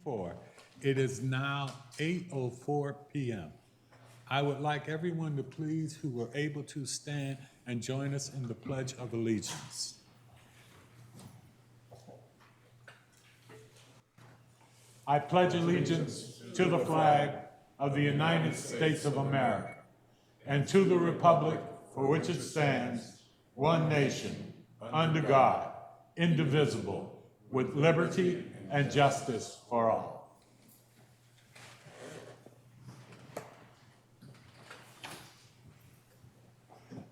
It is now 8:04 p.m. I would like everyone to please, who were able to, stand and join us in the Pledge of Allegiance. I pledge allegiance to the flag of the United States of America and to the republic for which it stands, one nation, under God, indivisible, with liberty and justice for all.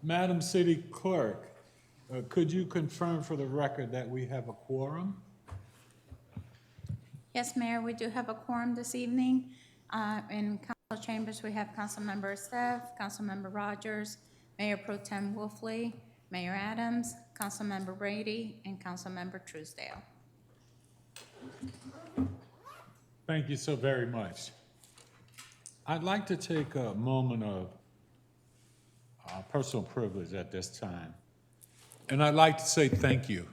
Madam City Clerk, could you confirm for the record that we have a quorum? Yes, Mayor, we do have a quorum this evening. In council chambers, we have Councilmember Esteve, Councilmember Rogers, Mayor Pro Tem Wolfley, Mayor Adams, Councilmember Brady, and Councilmember Truesdale. Thank you so very much. I'd like to take a moment of personal privilege at this time, and I'd like to say thank you.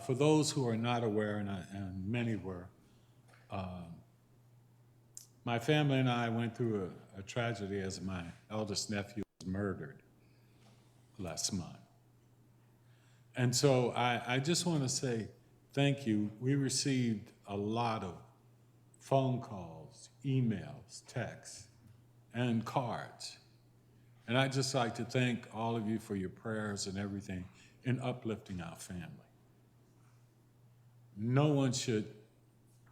For those who are not aware, and many were, my family and I went through a tragedy as my eldest nephew was murdered last month. And so I just want to say thank you. We received a lot of phone calls, emails, texts, and cards. And I'd just like to thank all of you for your prayers and everything in uplifting our family. No one should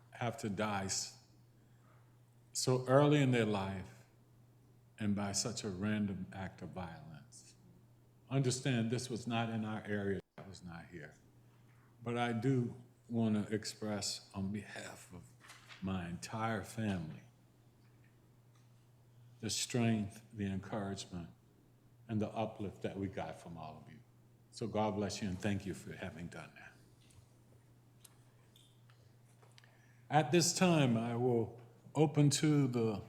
have to die so early in their life and by such a random act of violence. Understand this was not in our area, that was not here. But I do want to express on behalf of my entire family the strength, the encouragement, and the uplift that we got from all of you. So God bless you and thank you for having done that. At this time, I will open to the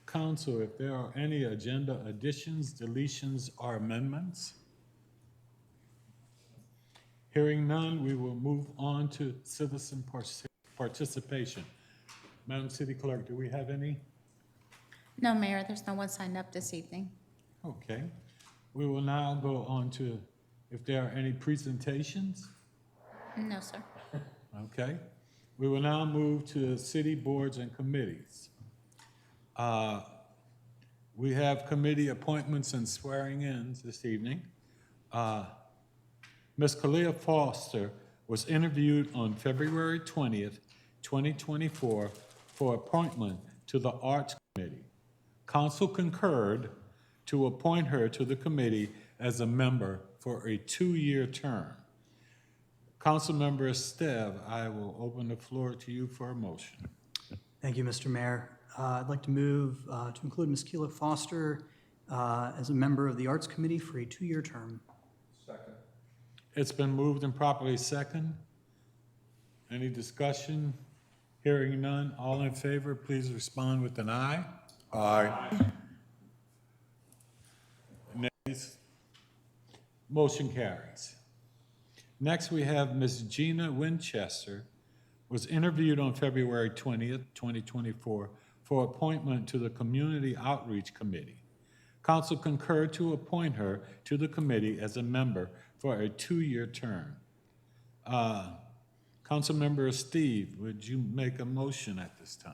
council if there are any agenda additions, deletions, or amendments. Hearing none, we will move on to citizen participation. Madam City Clerk, do we have any? No, Mayor, there's no one signed up this evening. Okay. We will now go on to if there are any presentations. No, sir. Okay. We will now move to city boards and committees. We have committee appointments and swearing-ins this evening. Ms. Kalia Foster was interviewed on February 20th, 2024 for appointment to the Arts Committee. Council concurred to appoint her to the committee as a member for a 2-year term. Councilmember Esteve, I will open the floor to you for a motion. Thank you, Mr. Mayor. I'd like to move to include Ms. Keela Foster as a member of the Arts Committee for a 2-year term. Second. It's been moved and properly second. Any discussion? Hearing none. All in favor, please respond with an aye. Aye. Nays? Motion carries. Next, we have Ms. Gina Winchester, was interviewed on February 20th, 2024, for appointment to the Community Outreach Committee. Council concurred to appoint her to the committee as a member for a 2-year term. Councilmember Steve, would you make a motion at this time?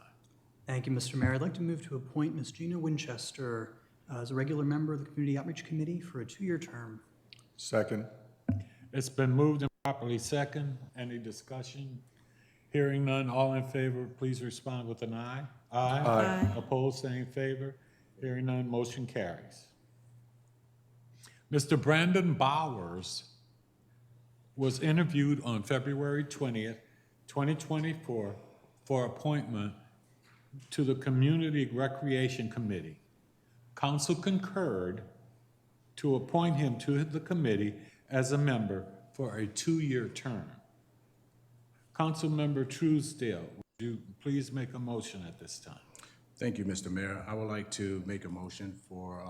Thank you, Mr. Mayor. I'd like to move to appoint Ms. Gina Winchester as a regular member of the Community Outreach Committee for a 2-year term. Second. It's been moved and properly second. Any discussion? Hearing none, all in favor, please respond with an aye. Aye. Aye. Opposed, say in favor. Hearing none, motion carries. Mr. Brandon Bowers was interviewed on February 20th, 2024 for appointment to the Community Recreation Committee. Council concurred to appoint him to the committee as a member for a 2-year term. Councilmember Truesdale, would you please make a motion at this time? Thank you, Mr. Mayor. I would like to make a motion for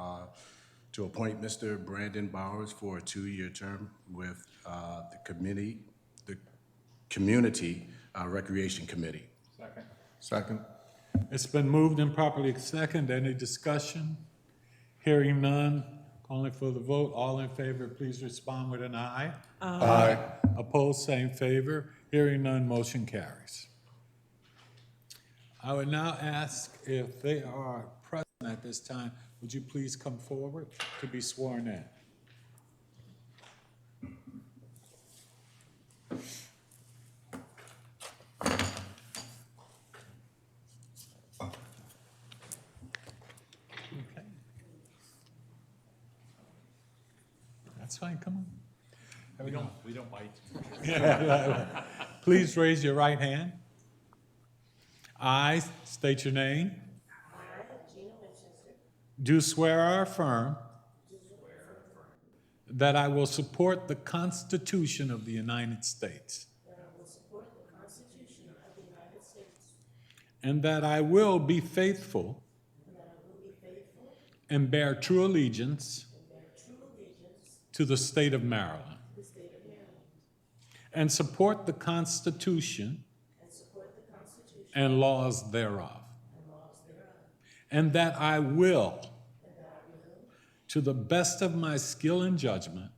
to appoint Mr. Brandon Bowers for a 2-year term with the Community Recreation Committee. Second. It's been moved and properly second. Any discussion? Hearing none, calling for the vote. All in favor, please respond with an aye. Aye. Opposed, same favor. Hearing none, motion carries. I would now ask if they are present at this time, would you please come forward to be sworn in? Okay. That's fine, come on. We don't bite. Please raise your right hand. I state your name. Do swear or affirm that I will support the Constitution of the United States. And that I will be faithful and bear true allegiance to the state of Maryland. And support the Constitution and laws thereof. And that I will, to the best of my skill and judgment,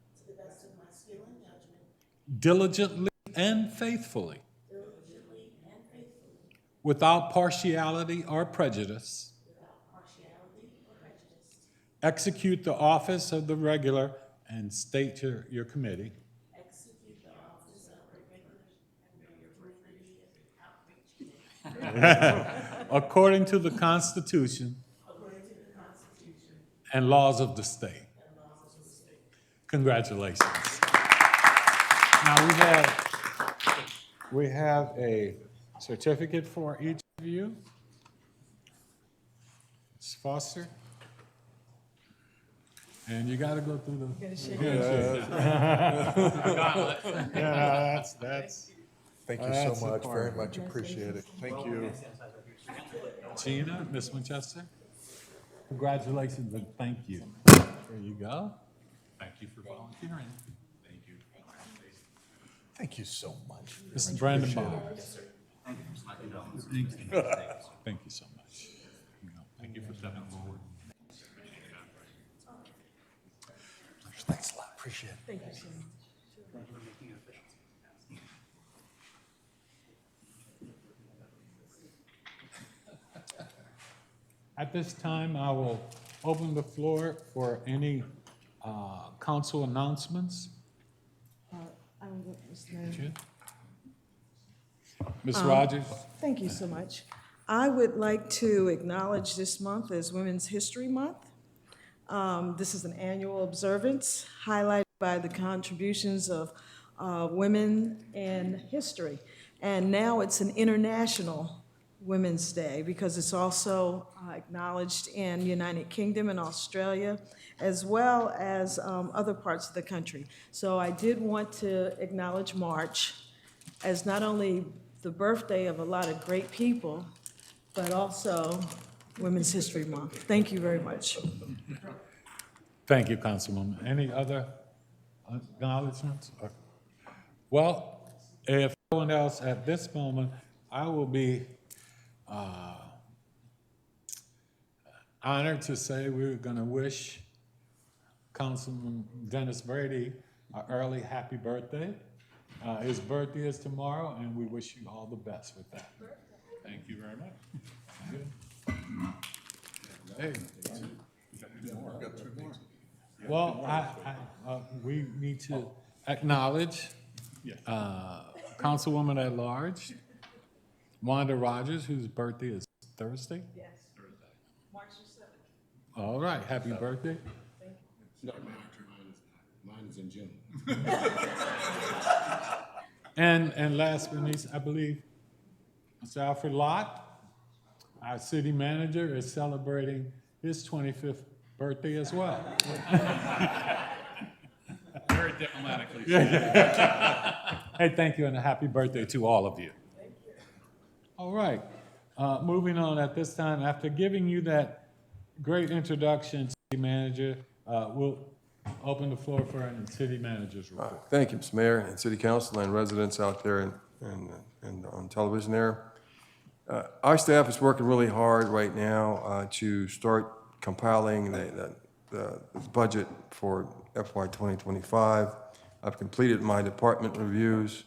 diligently and faithfully, without partiality or prejudice, execute the office of the regular, and state your committee, according to the Constitution and laws of the state. Congratulations. Now we have a certificate for each of you. Ms. Foster. And you got to go through the. Yeah, that's. Thank you That's so the much, very part. much appreciated. Thank you. Gina, Miss Winchester. Congratulations and thank you. There you go. Thank you for volunteering. Thank you. Thank you so much. This is Brandon Bowie. Thank you so much. Thank you for stepping forward. Thanks a lot, appreciate it. Thank you so much. At this time, I will open the floor for any council announcements. Ms. Rogers? Thank you so much. I would like to acknowledge this month as Women's History Month. This is an annual observance highlighted by the contributions of women in history. And now it's an international Women's Day because it's also acknowledged in the United Kingdom and Australia, as well as other parts of the country. So I did want to acknowledge March as not only the birthday of a lot of great people, but also Women's History Month. Thank you very much. Thank you, Councilwoman. Any other acknowledgements? Well, if no one else at this moment, I will be honored to say we're going to wish Councilman Dennis Brady an early happy birthday. His birthday is tomorrow, and we wish you all the best with that. Thank you very much. Hey. Well, we need to acknowledge Councilwoman at Large, Wanda Rogers, whose birthday is Thursday. Yes. March the 7th. All right, happy birthday. No, mine is in June. And last but not least, I believe Mr. Alfred Lott, our city manager, is celebrating his 25th birthday as well. Very diplomatically. Hey, thank you and a happy birthday to all of you. Thank you. All right, moving on at this time, after giving you that great introduction, city manager, we'll open the floor for a city manager's report. Thank you, Mr. Mayor and City Council and residents out there in and on television there. Our staff is working really hard right now to start compiling the budget for FY 2025. I've completed my department reviews,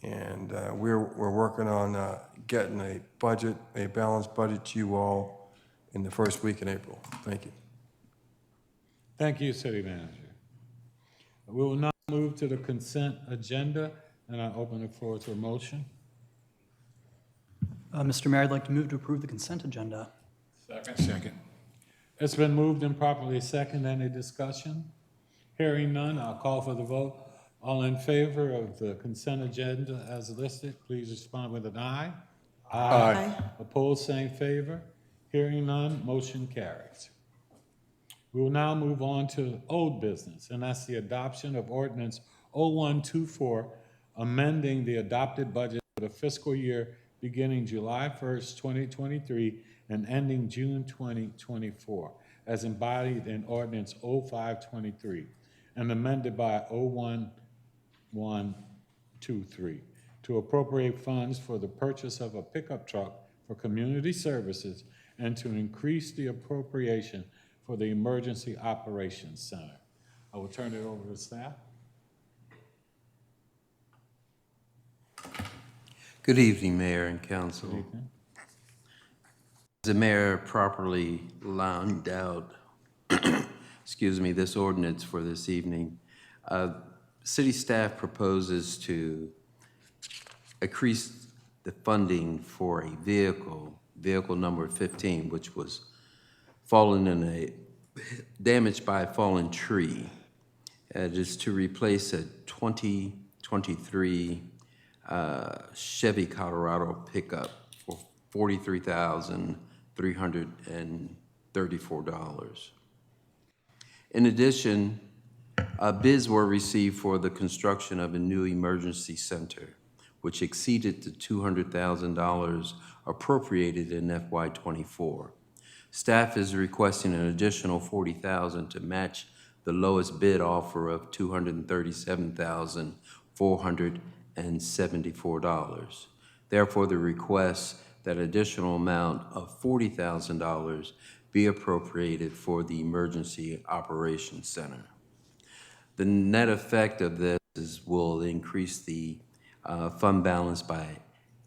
and we're working on getting a balanced budget to you all in the first week in April. Thank you. Thank you, City Manager. We will now move to the consent agenda, and I open the floor to a motion. Mr. Mayor, I'd like to move to approve the consent agenda. Second. It's been moved and properly second. Any discussion? Hearing none, I'll call for the vote. All in favor of the consent agenda as listed, please respond with an aye. Aye. Opposed, same favor. Hearing none, motion carries. We will now move on to old business, and that's the adoption of Ordinance 0124, amending the adopted budget for the fiscal year beginning July 1st, 2023, and ending June 2024, as embodied in Ordinance 0523, and amended by 01123, to appropriate funds for the purchase of a pickup truck for community services and to increase the appropriation for the Emergency Operations Center. I will turn it over to staff. Good evening, Mayor and Council. Good evening. As the Mayor properly lined out, excuse me, this ordinance for this evening, City staff proposes to increase the funding for a vehicle number 15, which was damaged by a fallen tree. It is to replace a 2023 Chevy Colorado pickup for $43,334. In addition, bids were received for the construction of a new emergency center, which exceeded the $200,000 appropriated in FY24. Staff is requesting an additional $40,000 to match the lowest bid offer of $237,474. Therefore, the request that additional amount of $40,000 be appropriated for the Emergency Operations Center. The net effect of this will increase the fund balance by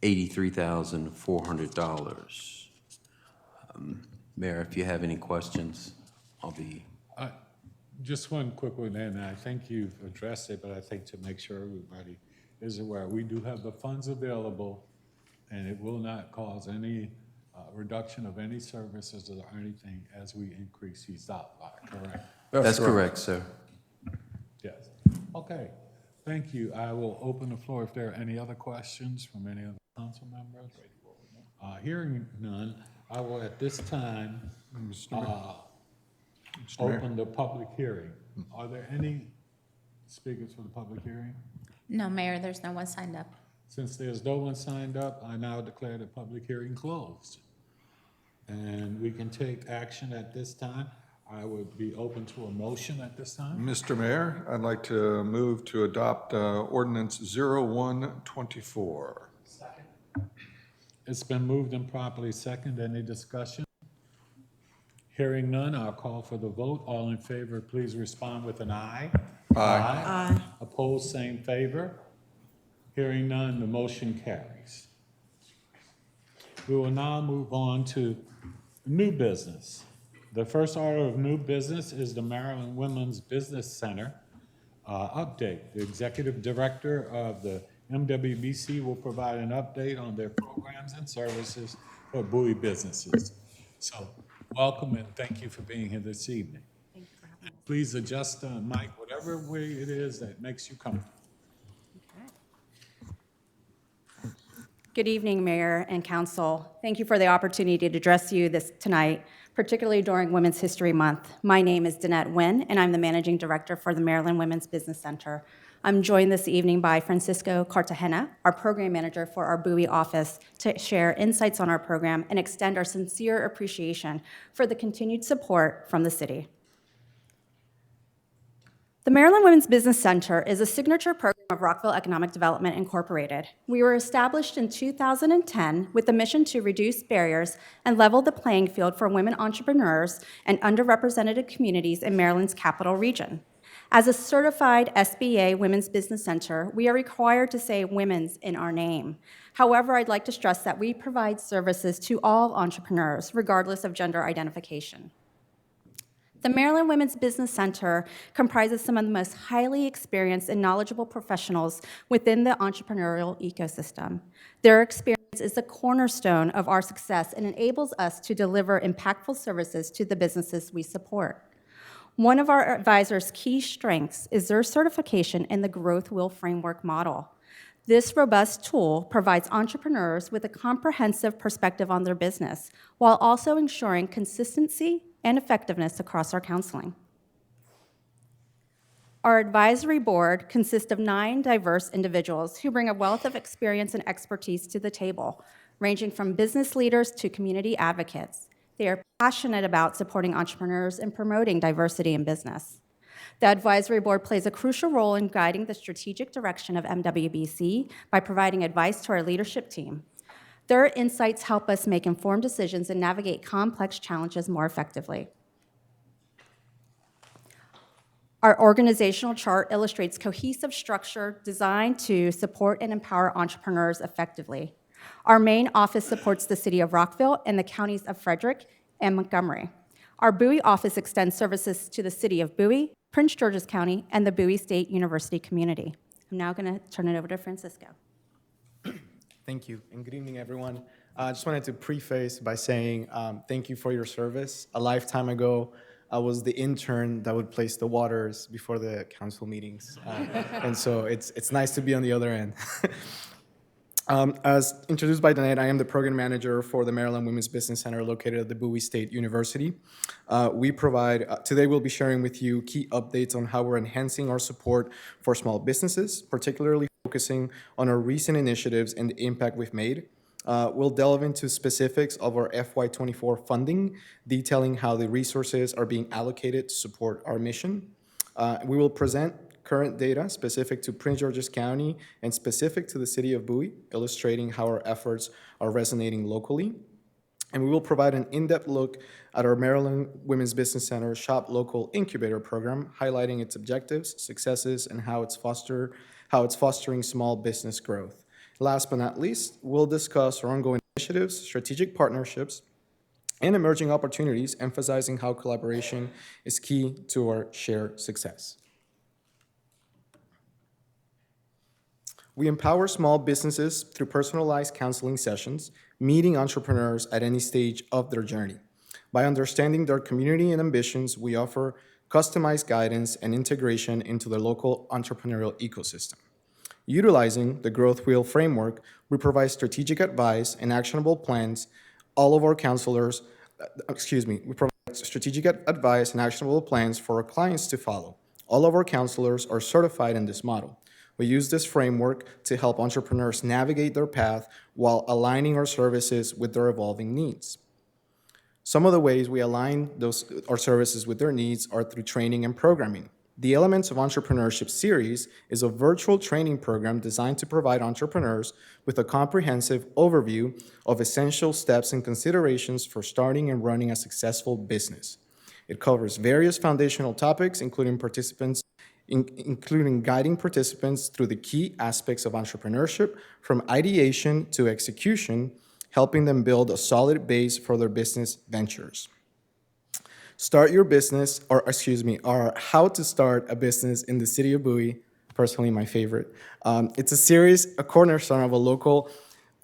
$83,400. Mayor, if you have any questions, I'll be... Just one quick one, and I think you've addressed it, but I think to make sure everybody is aware, we do have the funds available, and it will not cause any reduction of any services or anything as we increase these outlay, correct? That's correct, sir. Yes. Okay. Thank you. I will open the floor if there are any other questions from any other council members. Hearing none, I will at this time open the public hearing. Are there any speakers for the public hearing? No, Mayor, there's no one signed up. Since there's no one signed up, I now declare the public hearing closed. And we can take action at this time. I would be open to a motion at this time. Mr. Mayor, I'd like to move to adopt Ordinance 0124. It's been moved and properly second. Any discussion? Hearing none, I'll call for the vote. All in favor, please respond with an aye. Aye. Opposed, same favor. Hearing none, the motion carries. We will now move on to new business. The first order of new business is the Maryland Women's Business Center update. The executive director of the MWBC will provide an update on their programs and services for Bowie businesses. So welcome and thank you for being here this evening. Thank you for having us. Please adjust the mic, whatever way it is that makes you comfortable. Good evening, Mayor and Council. Thank you for the opportunity to address you tonight, particularly during Women's History Month. My name is Danette Nguyen, and I'm the Managing Director for the Maryland Women's Business Center. I'm joined this evening by Francisco Cartagena, our Program Manager for our Bowie office, to share insights on our program and extend our sincere appreciation for the continued support from the city. The Maryland Women's Business Center is a signature program of Rockville Economic Development Incorporated. We were established in 2010 with the mission to reduce barriers and level the playing field for women entrepreneurs and underrepresented communities in Maryland's capital region. As a certified SBA Women's Business Center, we are required to say women's in our name. However, I'd like to stress that we provide services to all entrepreneurs, regardless of gender identification. The Maryland Women's Business Center comprises some of the most highly experienced and knowledgeable professionals within the entrepreneurial ecosystem. Their experience is the cornerstone of our success and enables us to deliver impactful services to the businesses we support. One of our advisors' key strengths is their certification in the Growth Wheel Framework model. This robust tool provides entrepreneurs with a comprehensive perspective on their business, while also ensuring consistency and effectiveness across our counseling. Our advisory board consists of 9 diverse individuals who bring a wealth of experience and expertise to the table, ranging from business leaders to community advocates. They are passionate about supporting entrepreneurs and promoting diversity in business. The advisory board plays a crucial role in guiding the strategic direction of MWBC by providing advice to our leadership team. Their insights help us make informed decisions and navigate complex challenges more effectively. Our organizational chart illustrates cohesive structure designed to support and empower entrepreneurs effectively. Our main office supports the city of Rockville and the counties of Frederick and Montgomery. Our Bowie office extends services to the city of Bowie, Prince George's County, and the Bowie State University community. I'm now going to turn it over to Francisco. Thank you, and good evening, everyone. I just wanted to preface by saying thank you for your service. A lifetime ago, I was the intern that would place the waters before the council meetings. And so it's nice to be on the other end. As introduced by Danette, I am the program manager for the Maryland Women's Business Center located at the Bowie State University. Today we'll be sharing with you key updates on how we're enhancing our support for small businesses, particularly focusing on our recent initiatives and the impact we've made. We'll delve into specifics of our FY24 funding, detailing how the resources are being allocated to support our mission. We will present current data specific to Prince George's County and specific to the city of Bowie, illustrating how our efforts are resonating locally. And we will provide an in-depth look at our Maryland Women's Business Center Shop Local Incubator program, highlighting its objectives, successes, and how it's fostering small business growth. Last but not least, we'll discuss our ongoing initiatives, strategic partnerships, and emerging opportunities, emphasizing how collaboration is key to our shared success. We empower small businesses through personalized counseling sessions, meeting entrepreneurs at any stage of their journey. By understanding their community and ambitions, we offer customized guidance and integration into the local entrepreneurial ecosystem. Utilizing the Growth Wheel framework, we provide strategic advice and actionable plans. We provide strategic advice and actionable plans for our clients to follow. All of our counselors are certified in this model. We use this framework to help entrepreneurs navigate their path while aligning our services with their evolving needs. Some of the ways we align our services with their needs are through training and programming. The Elements of Entrepreneurship series is a virtual training program designed to provide entrepreneurs with a comprehensive overview of essential steps and considerations for starting and running a successful business. It covers various foundational topics, including guiding participants through the key aspects of entrepreneurship, from ideation to execution, helping them build a solid base for their business ventures. Start your business, or how to start a business in the city of Bowie, personally my favorite. It's a series, a cornerstone of a local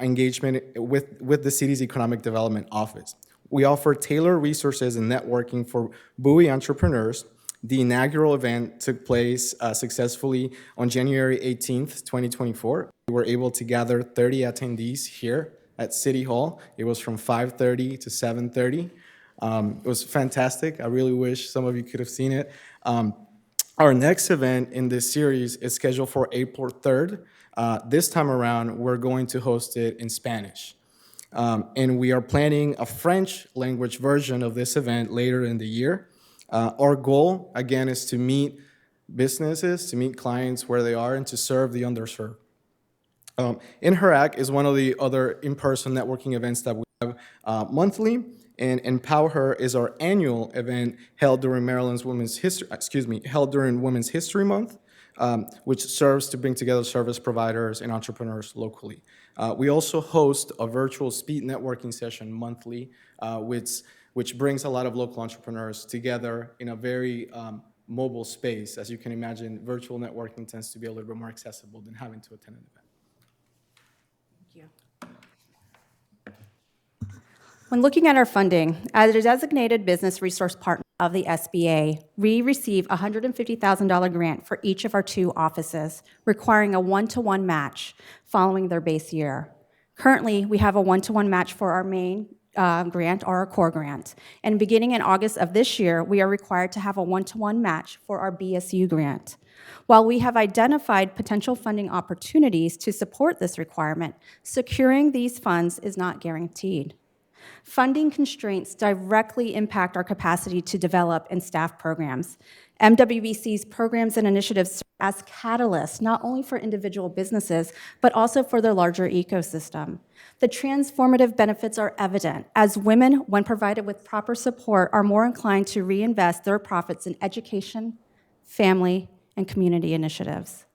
engagement with the city's Economic Development Office. We offer tailored resources and networking for Bowie entrepreneurs. The inaugural event took place successfully on January 18th, 2024. We were able to gather 30 attendees here at City Hall. It was from 5:30 to 7:30. It was fantastic. I really wish some of you could have seen it. Our next event in this series is scheduled for April 3rd. This time around, we're going to host it in Spanish. And we are planning a French language version of this event later in the year. Our goal, again, is to meet businesses to meet clients where they are and to serve the underserved. Erect is one of the other in-person networking events that we have monthly, and Empower Her is our annual event held during Women's History Month, which serves to bring together service providers and entrepreneurs locally. We also host a virtual speed networking session monthly, which brings a lot of local entrepreneurs together in a very mobile space. As you can imagine, virtual networking tends to be a little bit more accessible than having to attend an event. When looking at our funding, as a designated business resource partner of the SBA, we receive a $150,000 grant for each of our 2 offices, requiring a 1-to-1 match following their base year. Currently, we have a 1-to-1 match for our main grant or our core grant. And beginning in August of this year, we are required to have a 1-to-1 match for our BSU grant. While we have identified potential funding opportunities to support this requirement, securing these funds is not guaranteed. Funding constraints directly impact our capacity to develop and staff programs. MWBC's programs and initiatives serve as catalysts, not only for individual businesses, but also for their larger ecosystem. The transformative benefits are evident, as women, when provided with proper support, are more inclined to reinvest their profits in education, family, and community initiatives.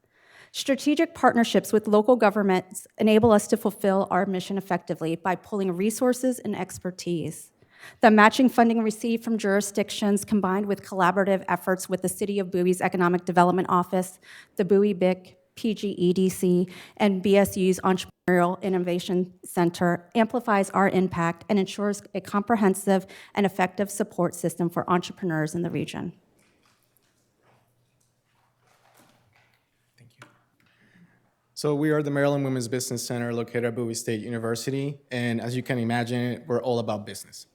Strategic partnerships with local governments enable us to fulfill our mission effectively by pooling resources and expertise. The matching funding received from jurisdictions combined with collaborative efforts with the City of Bowie's Economic Development Office, the Bowie BIC, PGEDC, and BSU's Entrepreneurial Innovation Center amplifies our impact and ensures a comprehensive and effective support system for entrepreneurs in the region. So we are the Maryland Women's Business Center located at Bowie State University, and as you can imagine, we're all about business.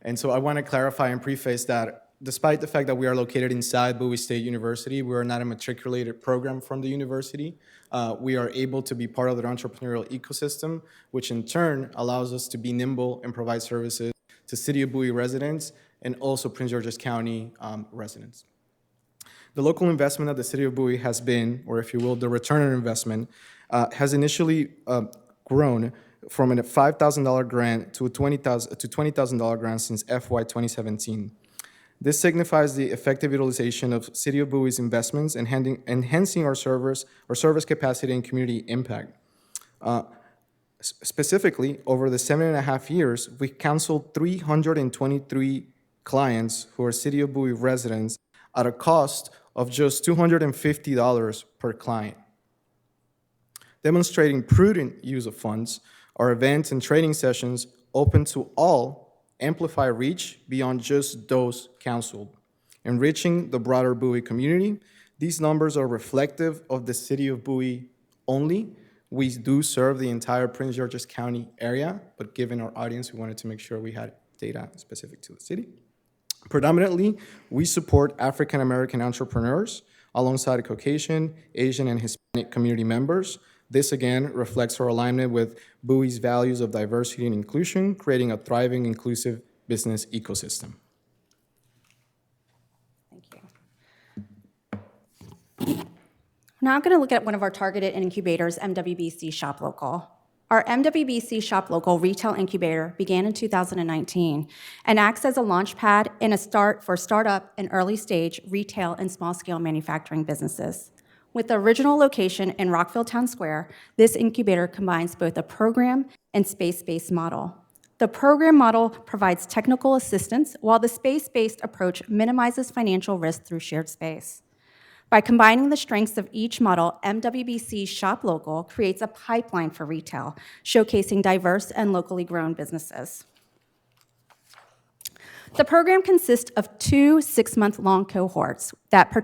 And so I want to clarify and preface that despite the fact that we are located inside Bowie State University, we are not a matriculated program from the university. We are able to be part of the entrepreneurial ecosystem, which in turn allows us to be nimble and provide services to City of Bowie residents and also Prince George's County residents. The local investment that the City of Bowie has been, or if you will, the return on investment, has initially grown from a $5,000 grant to a $20,000 grant since FY 2017. This signifies the effective utilization of City of Bowie's investments and enhancing our service capacity and community impact. Specifically, over the 7.5 years, we counseled 323 clients who are City of Bowie residents at a cost of just $250 per client. Demonstrating prudent use of funds, our events and training sessions open to all amplify reach beyond just those counseled. Enriching the broader Bowie community, these numbers are reflective of the City of Bowie only. We do serve the entire Prince George's County area, but given our audience, we wanted to make sure we had data specific to the city. Predominantly, we support African American entrepreneurs alongside Caucasian, Asian, and Hispanic community members. This again reflects our alignment with Bowie's values of diversity and inclusion, creating a thriving, inclusive business ecosystem. Thank you. Now I'm going to look at one of our targeted incubators, MWBC Shop Local. Our MWBC Shop Local retail incubator began in 2019 and acts as a launch pad and a start for startup and early stage retail and small scale manufacturing businesses. With the original location in Rockville Town Square, this incubator combines both a program and space-based model. The program model provides technical assistance, while the space-based approach minimizes financial risk through shared space. By combining the strengths of each model, MWBC Shop Local creates a pipeline for retail, showcasing diverse and locally grown businesses. The program consists of 2 6-month-long cohorts that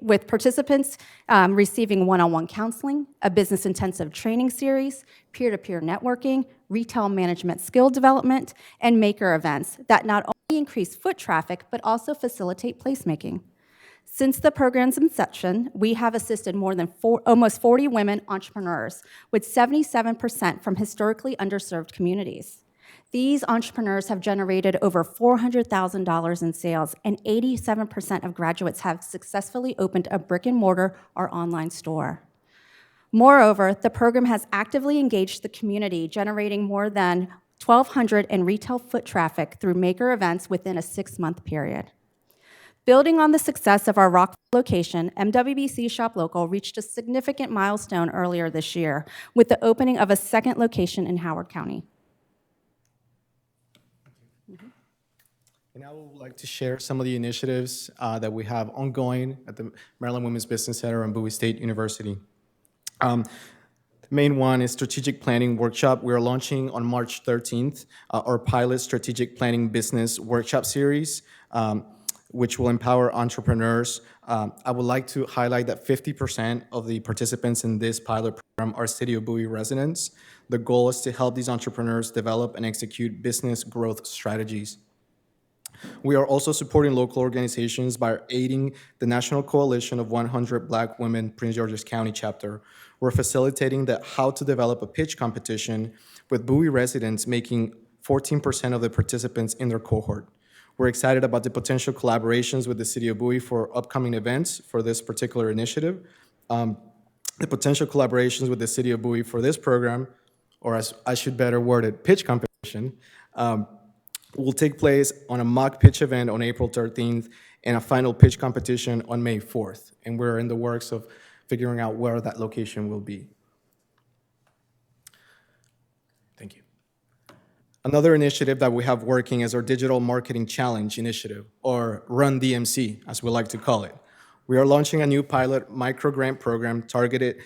with participants receiving one-on-one counseling, a business-intensive training series, peer-to-peer networking, retail management skill development, and maker events that not only increase foot traffic, but also facilitate placemaking. Since the program's inception, we have assisted more than almost 40 women entrepreneurs, with 77% from historically underserved communities. These entrepreneurs have generated over $400,000 in sales, and 87% of graduates have successfully opened a brick-and-mortar or online store. Moreover, the program has actively engaged the community, generating more than 1,200 in retail foot traffic through maker events within a 6-month period. Building on the success of our Rockville location, MWBC Shop Local reached a significant milestone earlier this year with the opening of a second location in Howard County. And I would like to share some of the initiatives that we have ongoing at the Maryland Women's Business Center and Bowie State University. The main one is Strategic Planning Workshop. We are launching on March 13th our pilot Strategic Planning Business Workshop series, which will empower entrepreneurs. I would like to highlight that 50% of the participants in this pilot program are City of Bowie residents. The goal is to help these entrepreneurs develop and execute business growth strategies. We are also supporting local organizations by aiding the National Coalition of 100 Black Women Prince George's County chapter. We're facilitating the How to Develop a Pitch competition, with Bowie residents making 14% of the participants in their cohort. We're excited about the potential collaborations with the City of Bowie for upcoming events for this particular initiative. The potential collaborations with the City of Bowie for this program, or as I should better word it, pitch competition, will take place on a mock pitch event on April 13th and a final pitch competition on May 4th. And we're in the works of figuring out where that location will be. Thank you. Another initiative that we have working is our Digital Marketing Challenge initiative, or Run DMC, as we like to call it. We are launching a new pilot micro-grant program targeted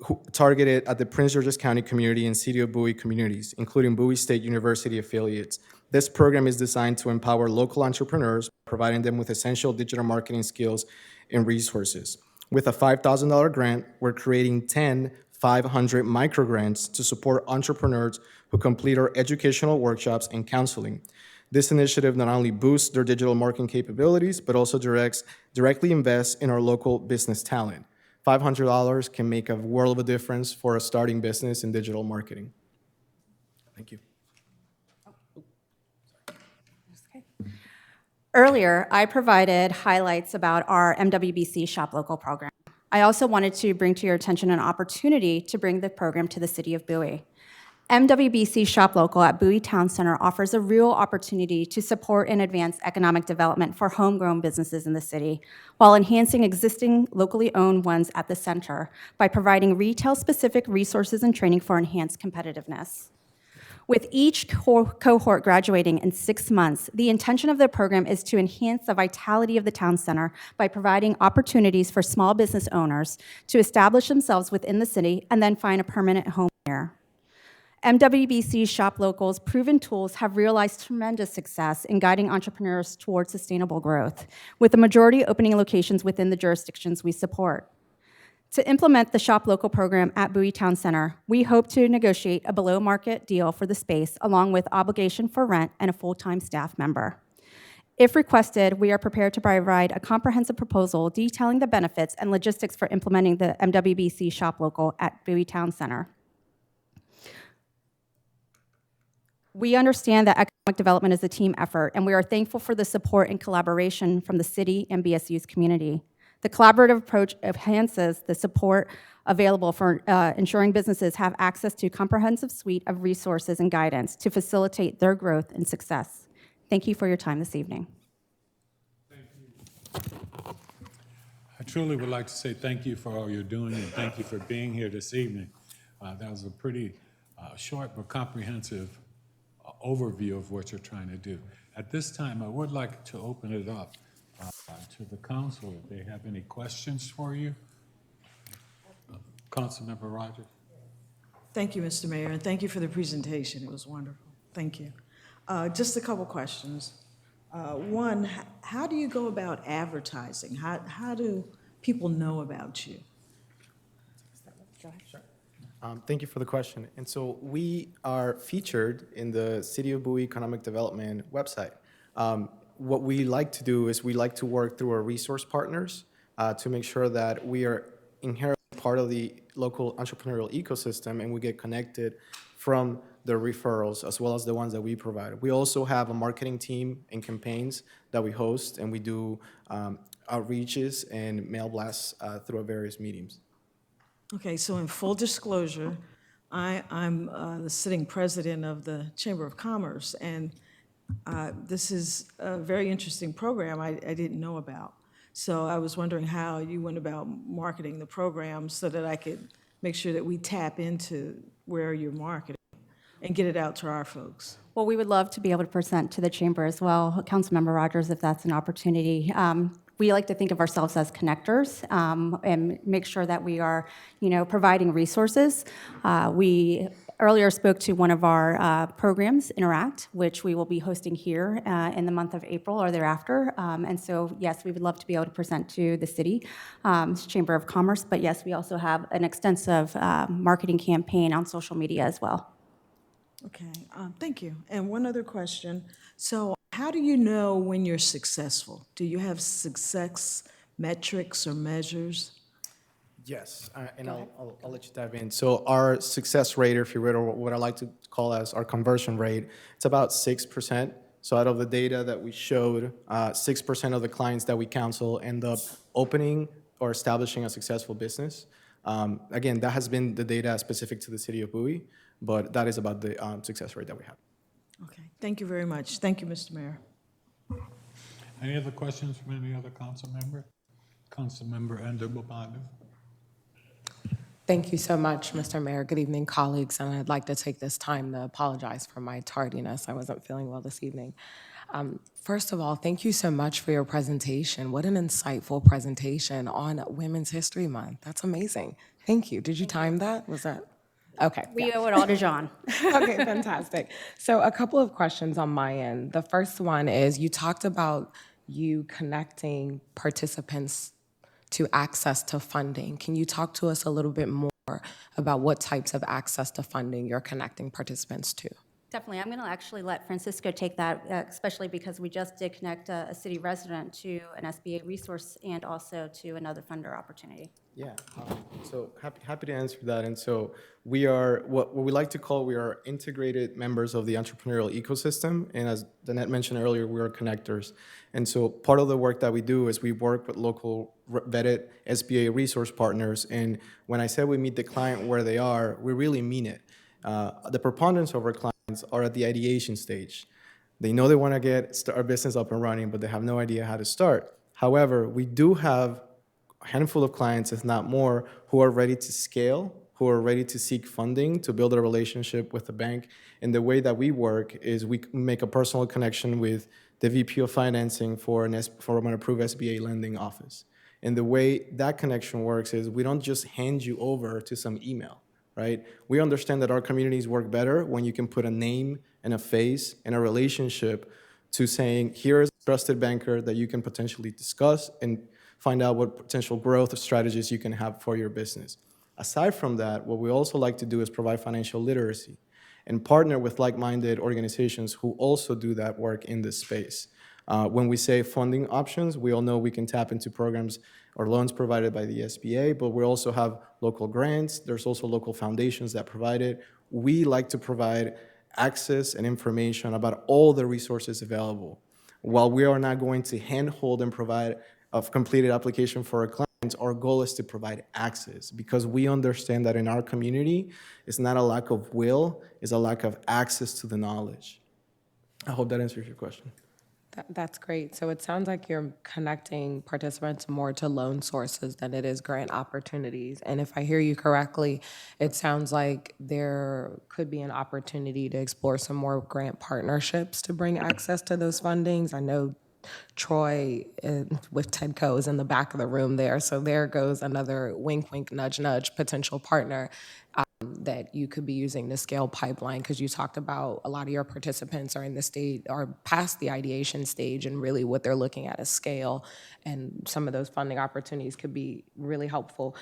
at the Prince George's County community and City of Bowie communities, including Bowie State University affiliates. This program is designed to empower local entrepreneurs, providing them with essential digital marketing skills and resources. With a $5,000 grant, we're creating 10 500 microgrants to support entrepreneurs who complete our educational workshops and counseling. This initiative not only boosts their digital marketing capabilities, but also directly invests in our local business talent. $500 can make a world of a difference for a starting business in digital marketing. Thank you. Earlier, I provided highlights about our MWBC Shop Local program. I also wanted to bring to your attention an opportunity to bring the program to the City of Bowie. MWBC Shop Local at Bowie Town Center offers a real opportunity to support and advance economic development for homegrown businesses in the city, while enhancing existing locally owned ones at the center by providing retail-specific resources and training for enhanced competitiveness. With each cohort graduating in 6 months, the intention of the program is to enhance the vitality of the town center by providing opportunities for small business owners to establish themselves within the city and then find a permanent home here. MWBC Shop Local's proven tools have realized tremendous success in guiding entrepreneurs towards sustainable growth, with the majority opening locations within the jurisdictions we support. To implement the Shop Local program at Bowie Town Center, we hope to negotiate a below-market deal for the space, along with obligation for rent and a full-time staff member. If requested, we are prepared to provide a comprehensive proposal detailing the benefits and logistics for implementing the MWBC Shop Local at Bowie Town Center. We understand that economic development is a team effort, and we are thankful for the support and collaboration from the city and BSU's community. The collaborative approach enhances the support available for ensuring businesses have access to a comprehensive suite of resources and guidance to facilitate their growth and success. Thank you for your time this evening. I truly would like to say thank you for all you're doing, and thank you for being here this evening. That was a pretty short but comprehensive overview of what you're trying to do. At this time, I would like to open it up to the council if they have any questions for you. Councilmember Rogers. Thank you, Mr. Mayor, and thank you for the presentation. It was wonderful. Thank you. Just a couple questions. One, how do you go about advertising? How do people know about you? Thank you for the question. And so we are featured in the City of Bowie Economic Development website. What we like to do is we like to work through our resource partners to make sure that we are inherently part of the local entrepreneurial ecosystem and we get connected from the referrals, as well as the ones that we provide. We also have a marketing team and campaigns that we host, and we do outreaches and mail blasts through our various mediums. Okay, so in full disclosure, I'm the sitting president of the Chamber of Commerce, and this is a very interesting program I didn't know about. So I was wondering how you went about marketing the program so that I could make sure that we tap into where you're marketing and get it out to our folks. Well, we would love to be able to present to the chamber as well, Councilmember Rogers, if that's an opportunity. We like to think of ourselves as connectors and make sure that we are, providing resources. We earlier spoke to one of our programs, Interact, which we will be hosting here in the month of April or thereafter. And so, yes, we would love to be able to present to the city Chamber of Commerce. But yes, we also have an extensive marketing campaign on social media as well. Okay, thank you. And one other question. So how do you know when you're successful? Do you have success metrics or measures? Yes, and I'll let you dive in. So our success rate, if you will, or what I like to call as our conversion rate, it's about 6%. So out of the data that we showed, 6% of the clients that we counsel end up opening or establishing a successful business. Again, that has been the data specific to the city of Bowie, but that is about the success rate that we have. Okay, thank you very much. Thank you, Mr. Mayor. Any other questions from any other council member? Councilmember Ndubobadu. Thank you so much, Mr. Mayor. Good evening, colleagues, and I'd like to take this time to apologize for my tardiness. I wasn't feeling well this evening. First of all, thank you so much for your presentation. What an insightful presentation on Women's History Month. That's amazing. Thank you. Did you time that? Was that? Okay. We owe it all to John. Okay, fantastic. So a couple of questions on my end. The first one is you talked about you connecting participants to access to funding. Can you talk to us a little bit more about what types of access to funding you're connecting participants to? Definitely. I'm going to actually let Francisco take that, especially because we just did connect a city resident to an SBA resource and also to another funder opportunity. Yeah, so happy to answer that. And so we are, what we like to call, we are integrated members of the entrepreneurial ecosystem. And as Danette mentioned earlier, we are connectors. And so part of the work that we do is we work with local vetted SBA resource partners. And when I say we meet the client where they are, we really mean it. The preponderance of our clients are at the ideation stage. They know they want to get our business up and running, but they have no idea how to start. However, we do have a handful of clients, if not more, who are ready to scale, who are ready to seek funding to build a relationship with the bank. And the way that we work is we make a personal connection with the VP of financing for an approved SBA lending office. And the way that connection works is we don't just hand you over to some email, right? We understand that our communities work better when you can put a name and a face and a relationship to saying, here is a trusted banker that you can potentially discuss and find out what potential growth strategies you can have for your business. Aside from that, what we also like to do is provide financial literacy and partner with like-minded organizations who also do that work in this space. When we say funding options, we all know we can tap into programs or loans provided by the SBA, but we also have local grants. There's also local foundations that provide it. We like to provide access and information about all the resources available. While we are not going to handhold and provide a completed application for our clients, our goal is to provide access because we understand that in our community, it's not a lack of will, it's a lack of access to the knowledge. I hope that answers your question. That's great. So it sounds like you're connecting participants more to loan sources than it is grant opportunities. And if I hear you correctly, it sounds like there could be an opportunity to explore some more grant partnerships to bring access to those fundings. I know Troy with TEDCO is in the back of the room there. So there goes another wink, wink, nudge, nudge potential partner that you could be using to scale pipeline, because you talked about a lot of your participants are in the state, are past the ideation stage, and really what they're looking at is scale, and some of those funding opportunities could be really helpful.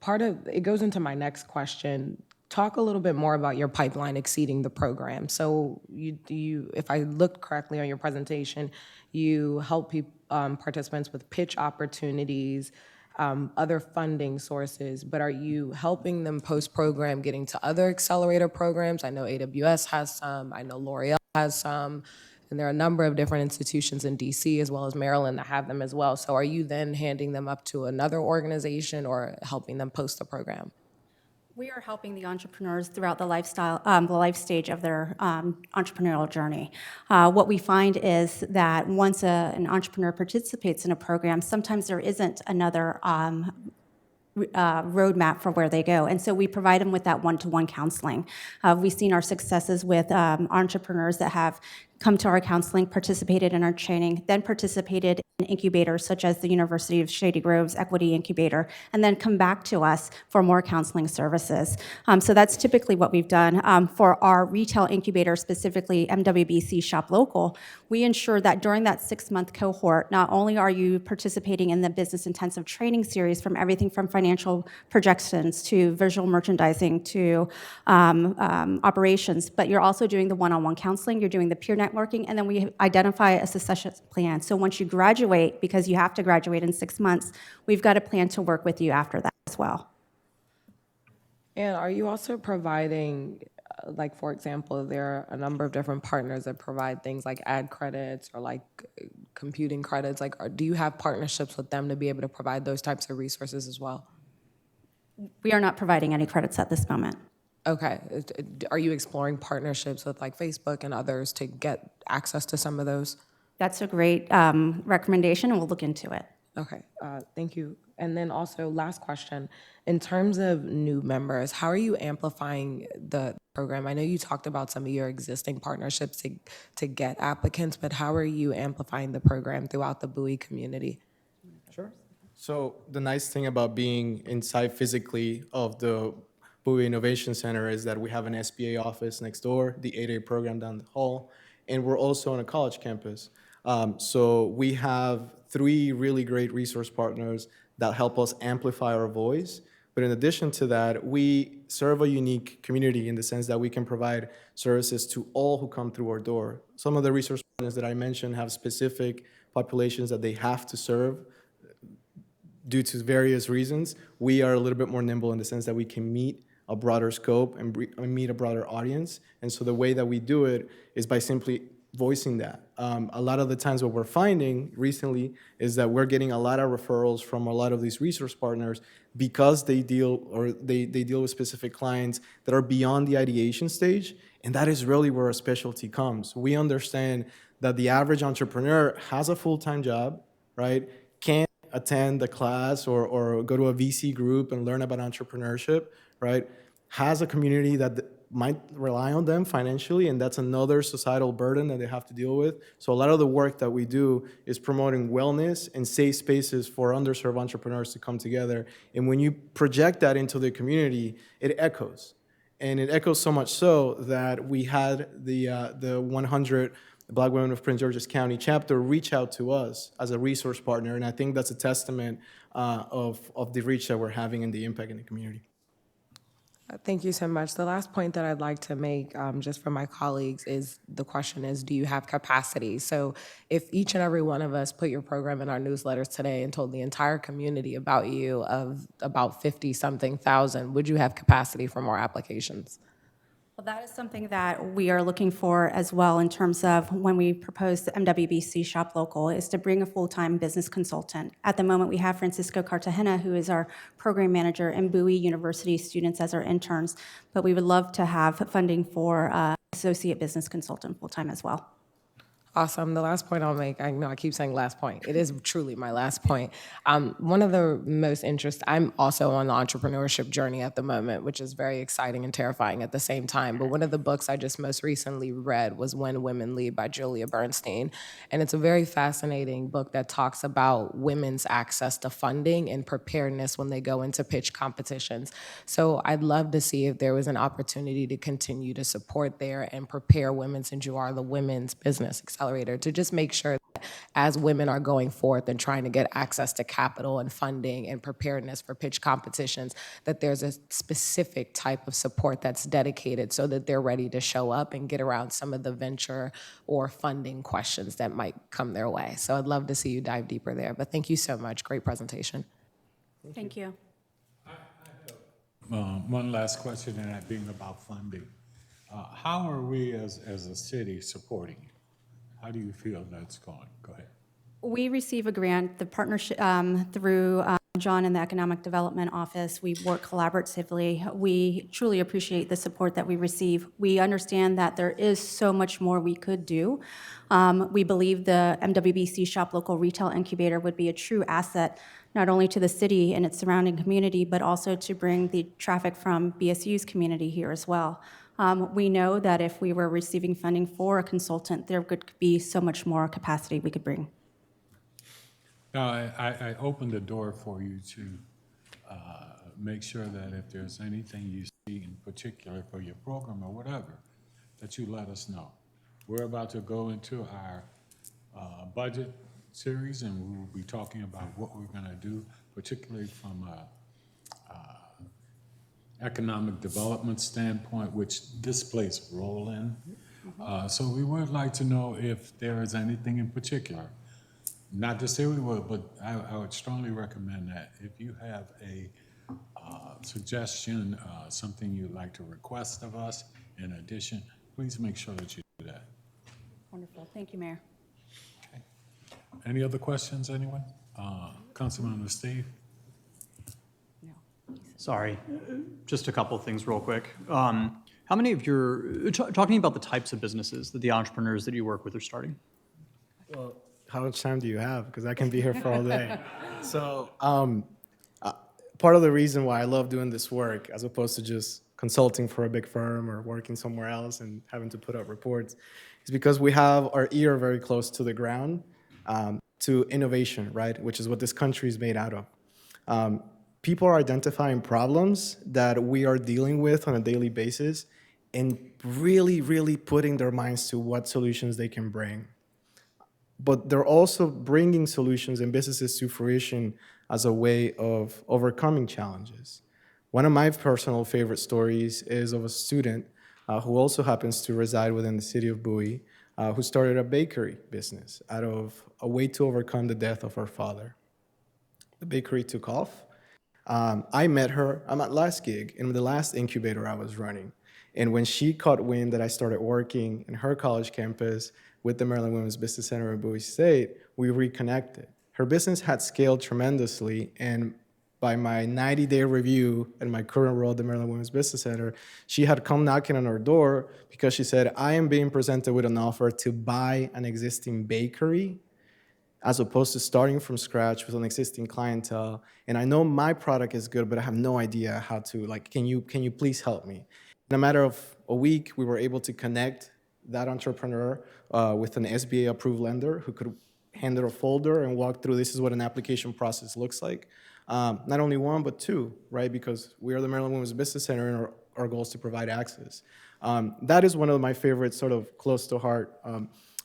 Part of it goes into my next question. Talk a little bit more about your pipeline exceeding the program. So you, if I looked correctly on your presentation, you help participants with pitch opportunities, other funding sources, but are you helping them post-program getting to other accelerator programs? I know AWS has some, I know L'Oreal has some, and there are a number of different institutions in DC as well as Maryland that have them as well. So are you then handing them up to another organization or helping them post the program? We are helping the entrepreneurs throughout the the life stage of their entrepreneurial journey. What we find is that once an entrepreneur participates in a program, sometimes there isn't another roadmap for where they go. And so we provide them with that one-to-one counseling. We've seen our successes with entrepreneurs that have come to our counseling, participated in our training, then participated in incubators such as the University of Shady Grove's Equity Incubator, and then come back to us for more counseling services. So that's typically what we've done. For our retail incubator, specifically MWBC Shop Local, we ensure that during that 6-month cohort, not only are you participating in the business intensive training series from everything from financial projections to visual merchandising to operations, but you're also doing the one-on-one counseling, you're doing the peer networking, and then we identify a succession plan. So once you graduate, because you have to graduate in 6 months, we've got a plan to work with you after that as well. And are you also providing, like, for example, there are a number of different partners that provide things like ad credits or like computing credits. Like, do you have partnerships with them to be able to provide those types of resources as well? We are not providing any credits at this moment. Okay. Are you exploring partnerships with like Facebook and others to get access to some of those? That's a great recommendation, and we'll look into it. Okay, thank you. And then also, last question, in terms of new members, how are you amplifying the program? I know you talked about some of your existing partnerships to get applicants, but how are you amplifying the program throughout the Bowie community? Sure. So the nice thing about being inside physically of the Bowie Innovation Center is that we have an SBA office next door, the 8A program down the hall, and we're also on a college campus. So we have 3 really great resource partners that help us amplify our voice. But in addition to that, we serve a unique community in the sense that we can provide services to all who come through our door. Some of the resource partners that I mentioned have specific populations that they have to serve due to various reasons. We are a little bit more nimble in the sense that we can meet a broader scope and meet a broader audience. And so the way that we do it is by simply voicing that. A lot of the times what we're finding recently is that we're getting a lot of referrals from a lot of these resource partners because they deal with specific clients that are beyond the ideation stage, and that is really where our specialty comes. We understand that the average entrepreneur has a full-time job, right? Can't attend a class or go to a VC group and learn about entrepreneurship, right? Has a community that might rely on them financially, and that's another societal burden that they have to deal with. So a lot of the work that we do is promoting wellness and safe spaces for underserved entrepreneurs to come together. And when you project that into the community, it echoes. And it echoes so much so that we had the 100 Black Women of Prince George's County chapter reach out to us as a resource partner. And I think that's a testament of the reach that we're having and the impact in the community. Thank you so much. The last point that I'd like to make, just for my colleagues, is the question is, do you have capacity? So if each and every one of us put your program in our newsletters today and told the entire community about you of about 50-something thousand, would you have capacity for more applications? Well, that is something that we are looking for as well in terms of when we propose the MWBC Shop Local, is to bring a full-time business consultant. At the moment, we have Francisco Cartagena, who is our program manager, and Bowie University students as our interns, but we would love to have funding for associate business consultant full-time as well. Awesome. The last point I'll make, I know I keep saying last point. It is truly my last point. One of the most I'm also on the entrepreneurship journey at the moment, which is very exciting and terrifying at the same time. But one of the books I just most recently read was When Women Lead by Julia Bernstein. And it's a very fascinating book that talks about women's access to funding and preparedness when they go into pitch competitions. So I'd love to see if there was an opportunity to continue to support there and prepare women, since you are the women's business accelerator, to just make sure that as women are going forth and trying to get access to capital and funding and preparedness for pitch competitions, that there's a specific type of support that's dedicated so that they're ready to show up and get around some of the venture or funding questions that might come their way. So I'd love to see you dive deeper there. But thank you so much. Great presentation. Thank you. One last question, and that being about funding. How are we as a city supporting you? How do you feel that's going? Go ahead. We receive a grant, the partnership through John in the Economic Development Office. We work collaboratively. We truly appreciate the support that we receive. We understand that there is so much more we could do. We believe the MWBC Shop Local Retail Incubator would be a true asset, not only to the city and its surrounding community, but also to bring the traffic from BSU's community here as well. We know that if we were receiving funding for a consultant, there could be so much more capacity we could bring. Now, I opened the door for you to make sure that if there's anything you see in particular for your program or whatever, that you let us know. We're about to go into our budget series, and we will be talking about what we're going to do, particularly from a economic development standpoint, which this plays a role in. So we would like to know if there is anything in particular. Not to say we would, but I would strongly recommend that if you have a suggestion, something you'd like to request of us in addition, please make sure that you do that. Wonderful. Thank you, Mayor. Okay. Any other questions, anyone? Councilman Steve? Sorry, just a couple of things real quick. How many of your, talking about the types of businesses that the entrepreneurs that you work with are starting? Well, how much time do you have? Because I can be here for all day. So part of the reason why I love doing this work, as opposed to just consulting for a big firm or working somewhere else and having to put out reports, is because we have our ear very close to the ground to innovation, right? Which is what this country is made out of. People are identifying problems that we are dealing with on a daily basis and really, really putting their minds to what solutions they can bring. But they're also bringing solutions and businesses to fruition as a way of overcoming challenges. One of my personal favorite stories is of a student who also happens to reside within the city of Bowie, who started a bakery business out of a way to overcome the death of her father. The bakery took off. I met her at my last gig in the last incubator I was running. And when she caught wind that I started working in her college campus with the Maryland Women's Business Center in Bowie State, we reconnected. Her business had scaled tremendously, and by my 90-day review in my current role at the Maryland Women's Business Center, she had come knocking on our door because she said, I am being presented with an offer to buy an existing bakery as opposed to starting from scratch with an existing clientele. And I know my product is good, but I have no idea how to, can you please help me? In a matter of a week, we were able to connect that entrepreneur with an SBA-approved lender who could hand her a folder and walk through, this is what an application process looks like. Not only one, but two, right? Because we are the Maryland Women's Business Center, and our goal is to provide access. That is one of my favorite sort of close to heart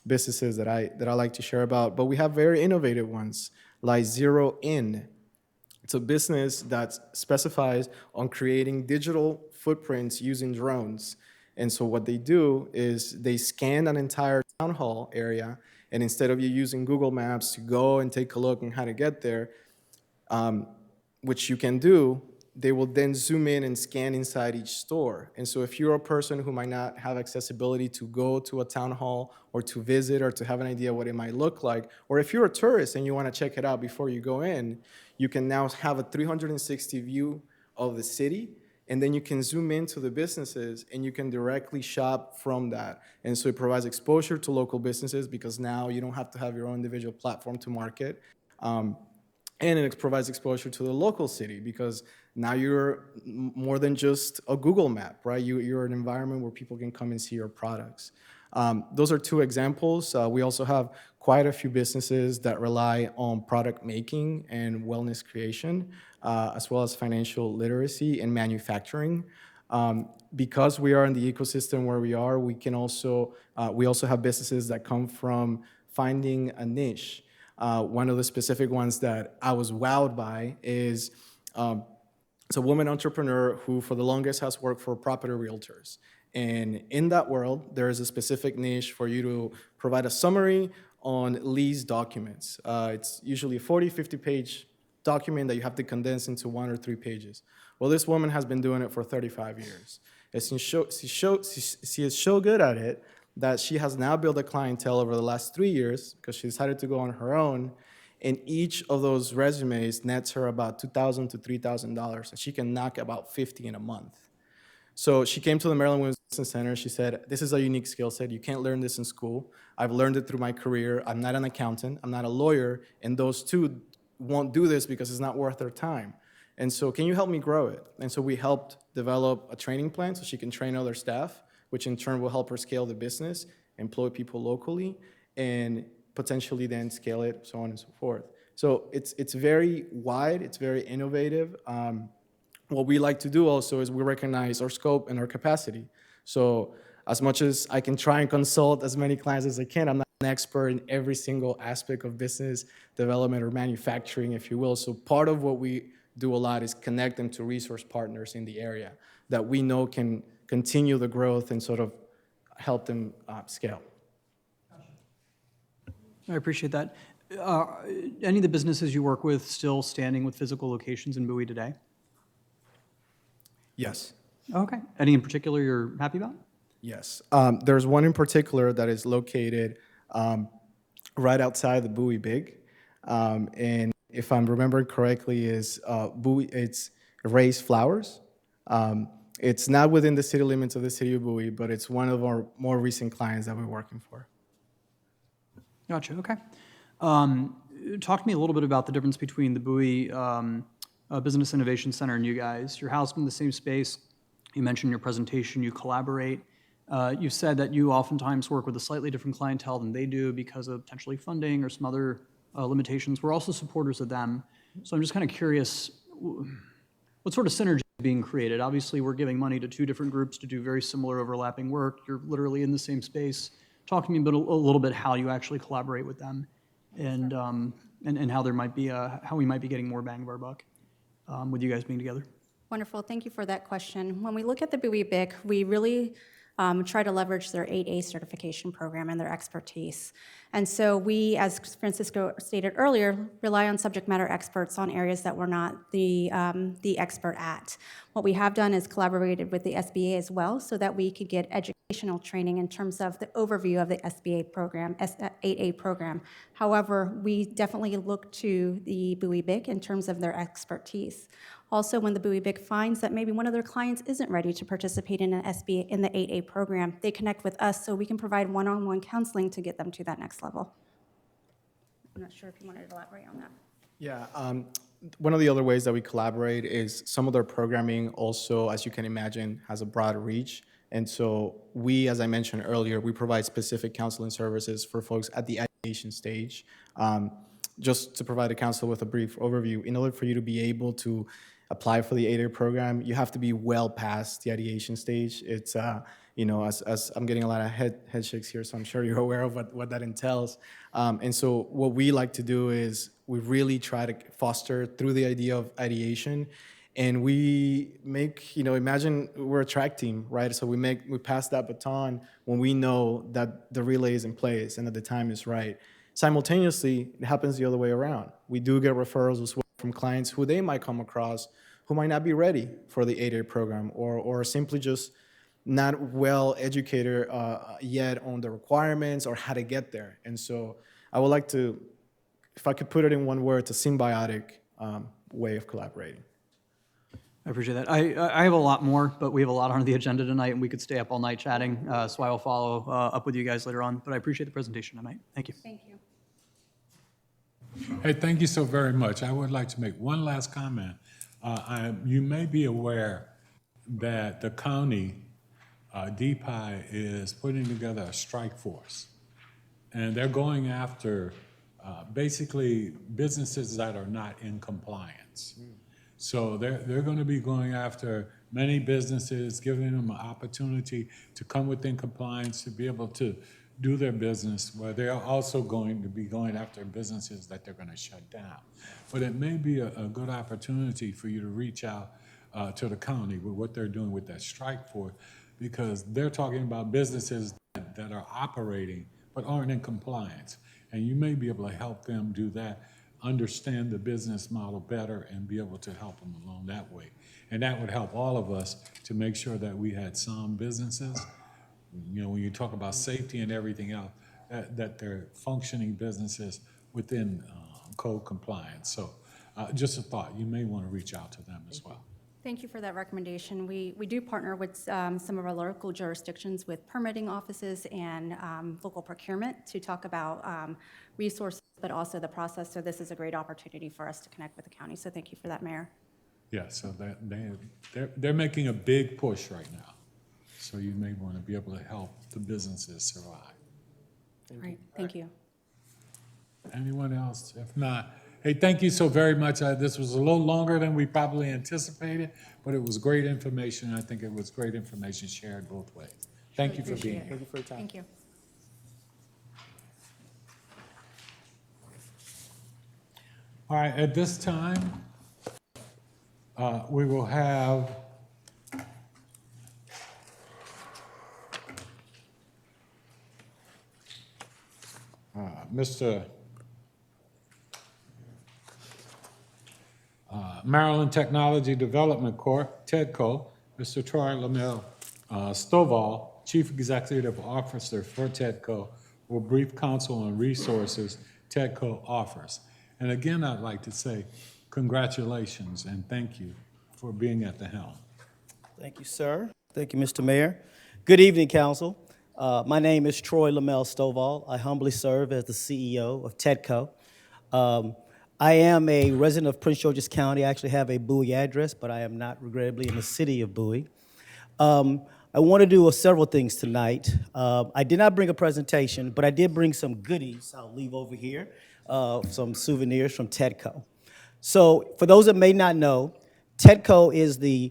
businesses that I like to share about. But we have very innovative ones, like Zero In. It's a business that specifies on creating digital footprints using drones. And so what they do is they scan an entire town hall area, and instead of you using Google Maps to go and take a look on how to get there, which you can do, they will then zoom in and scan inside each store. And so if you're a person who might not have accessibility to go to a town hall or to visit or to have an idea what it might look like, or if you're a tourist and you want to check it out before you go in, you can now have a 360 view of the city, and then you can zoom into the businesses and you can directly shop from that. And so it provides exposure to local businesses because now you don't have to have your own individual platform to market. And it provides exposure to the local city because now you're more than just a Google map, right? You're an environment where people can come and see your products. Those are two examples. We also have quite a few businesses that rely on product making and wellness creation, as well as financial literacy and manufacturing. Because we are in the ecosystem where we are, we also have businesses that come from finding a niche. One of the specific ones that I was wowed by is it's a woman entrepreneur who for the longest has worked for property realtors. And in that world, there is a specific niche for you to provide a summary on lease documents. It's usually a 40, 50-page document that you have to condense into 1 or 3 pages. Well, this woman has been doing it for 35 years. And she is so good at it that she has now built a clientele over the last 3 years because she decided to go on her own. And each of those resumes nets her about $2,000 to $3,000, and she can knock about 50 in a month. So she came to the Maryland Women's Business Center. She said, this is a unique skill set. You can't learn this in school. I've learned it through my career. I'm not an accountant. I'm not a lawyer. And those two won't do this because it's not worth their time. And so can you help me grow it? And so we helped develop a training plan so she can train other staff, which in turn will help her scale the business, employ people locally, and potentially then scale it, so on and so forth. So it's very wide. It's very innovative. What we like to do also is we recognize our scope and our capacity. So as much as I can try and consult as many clients as I can, I'm not an expert in every single aspect of business development or manufacturing, if you will. So part of what we do a lot is connect them to resource partners in the area that we know can continue the growth and sort of help them scale. I appreciate that. Any of the businesses you work with still standing with physical locations in Bowie today? Yes. Okay. Any in particular you're happy about? Yes. There's one in particular that is located right outside the Bowie Big. And if I'm remembering correctly, is Bowie, it's Ray's Flowers. It's not within the city limits of the city of Bowie, but it's one of our more recent clients that we're working for. Gotcha. Okay. Talk to me a little bit about the difference between the Bowie Business Innovation Center and you guys. You're housed in the same space. You mentioned in your presentation you collaborate. You've said that you oftentimes work with a slightly different clientele than they do because of potentially funding or some other limitations. We're also supporters of them. So I'm just kind of curious, what sort of synergy is being created? Obviously, we're giving money to two different groups to do very similar overlapping work. You're literally in the same space. Talk to me a little bit how you actually collaborate with them and how there might be how we might be getting more bang of our buck with you guys being together. Wonderful. Thank you for that question. When we look at the Bowie BIC, we really try to leverage their 8A certification program and their expertise. And so we, as Francisco stated earlier, rely on subject matter experts on areas that we're not the expert at. What we have done is collaborated with the SBA as well so that we could get educational training in terms of the overview of the SBA program, 8A program. However, we definitely look to the Bowie BIC in terms of their expertise. Also, when the Bowie BIC finds that maybe one of their clients isn't ready to participate in an SBA in the 8A program, they connect with us so we can provide one-on-one counseling to get them to that next level. I'm not sure if you wanted to elaborate on that. Yeah, one of the other ways that we collaborate is some of their programming also, as you can imagine, has a broad reach. And so we, as I mentioned earlier, we provide specific counseling services for folks at the ideation stage. Just to provide a counsel with a brief overview, in order for you to be able to apply for the 8A program, you have to be well past the ideation stage. It's, as I'm getting a lot of head shakes here, so I'm sure you're aware of what that entails. And so what we like to do is we really try to foster through the idea of ideation. And we make, imagine we're a track team, right? So we pass that baton when we know that the relay is in place and that the time is right. Simultaneously, it happens the other way around. We do get referrals as well from clients who they might come across who might not be ready for the 8A program or simply just not well educated yet on the requirements or how to get there. And so I would like to, if I could put it in one word, it's a symbiotic way of collaborating. I appreciate that. I have a lot more, but we have a lot on the agenda tonight, and we could stay up all night chatting, so I will follow up with you guys later on. But I appreciate the presentation tonight. Thank you. Thank you. Hey, thank you so very much. I would like to make one last comment. You may be aware that the county, DPI, is putting together a strike force. And they're going after basically businesses that are not in compliance. So they're going to be going after many businesses, giving them an opportunity to come within compliance, to be able to do their business, where they're also going to be going after businesses that they're going to shut down. But it may be a good opportunity for you to reach out to the county with what they're doing with that strike force, because they're talking about businesses that are operating but aren't in compliance. And you may be able to help them do that understand the business model better and be able to help them along that way. And that would help all of us to make sure that we had sound businesses. You know, when you talk about safety and everything else, that they're functioning businesses within code compliance. So just a thought, you may want to reach out to them as well. Thank you for that recommendation. We do partner with some of our local jurisdictions with permitting offices and local procurement to talk about resources, but also the process. So this is a great opportunity for us to connect with the county. So thank you for that, Mayor. Yeah, so they're making a big push right now. So you may want to be able to help the businesses survive. All right, thank you. Anyone else? If not, hey, thank you so very much. This was a little longer than we probably anticipated, but it was great information. I think it was great information shared both ways. Thank you for being here. Thank you for your time. Thank you. All right, at this time, we will have Mr. Maryland Technology Development Corp., TEDCO, Mr. Troy Lamel Stovall, Chief Executive Officer for TEDCO, will brief council on resources TEDCO offers. And again, I'd like to say congratulations and thank you for being at the helm. Thank you, sir. Thank you, Mr. Mayor. Good evening, council. My name is Troy Lamel Stovall. I humbly serve as the CEO of TEDCO. I am a resident of Prince George's County. I actually have a Bowie address, but I am not, regrettably, in the city of Bowie. I want to do several things tonight. I did not bring a presentation, but I did bring some goodies I'll leave over here, some souvenirs from TEDCO. So for those that may not know, TEDCO is the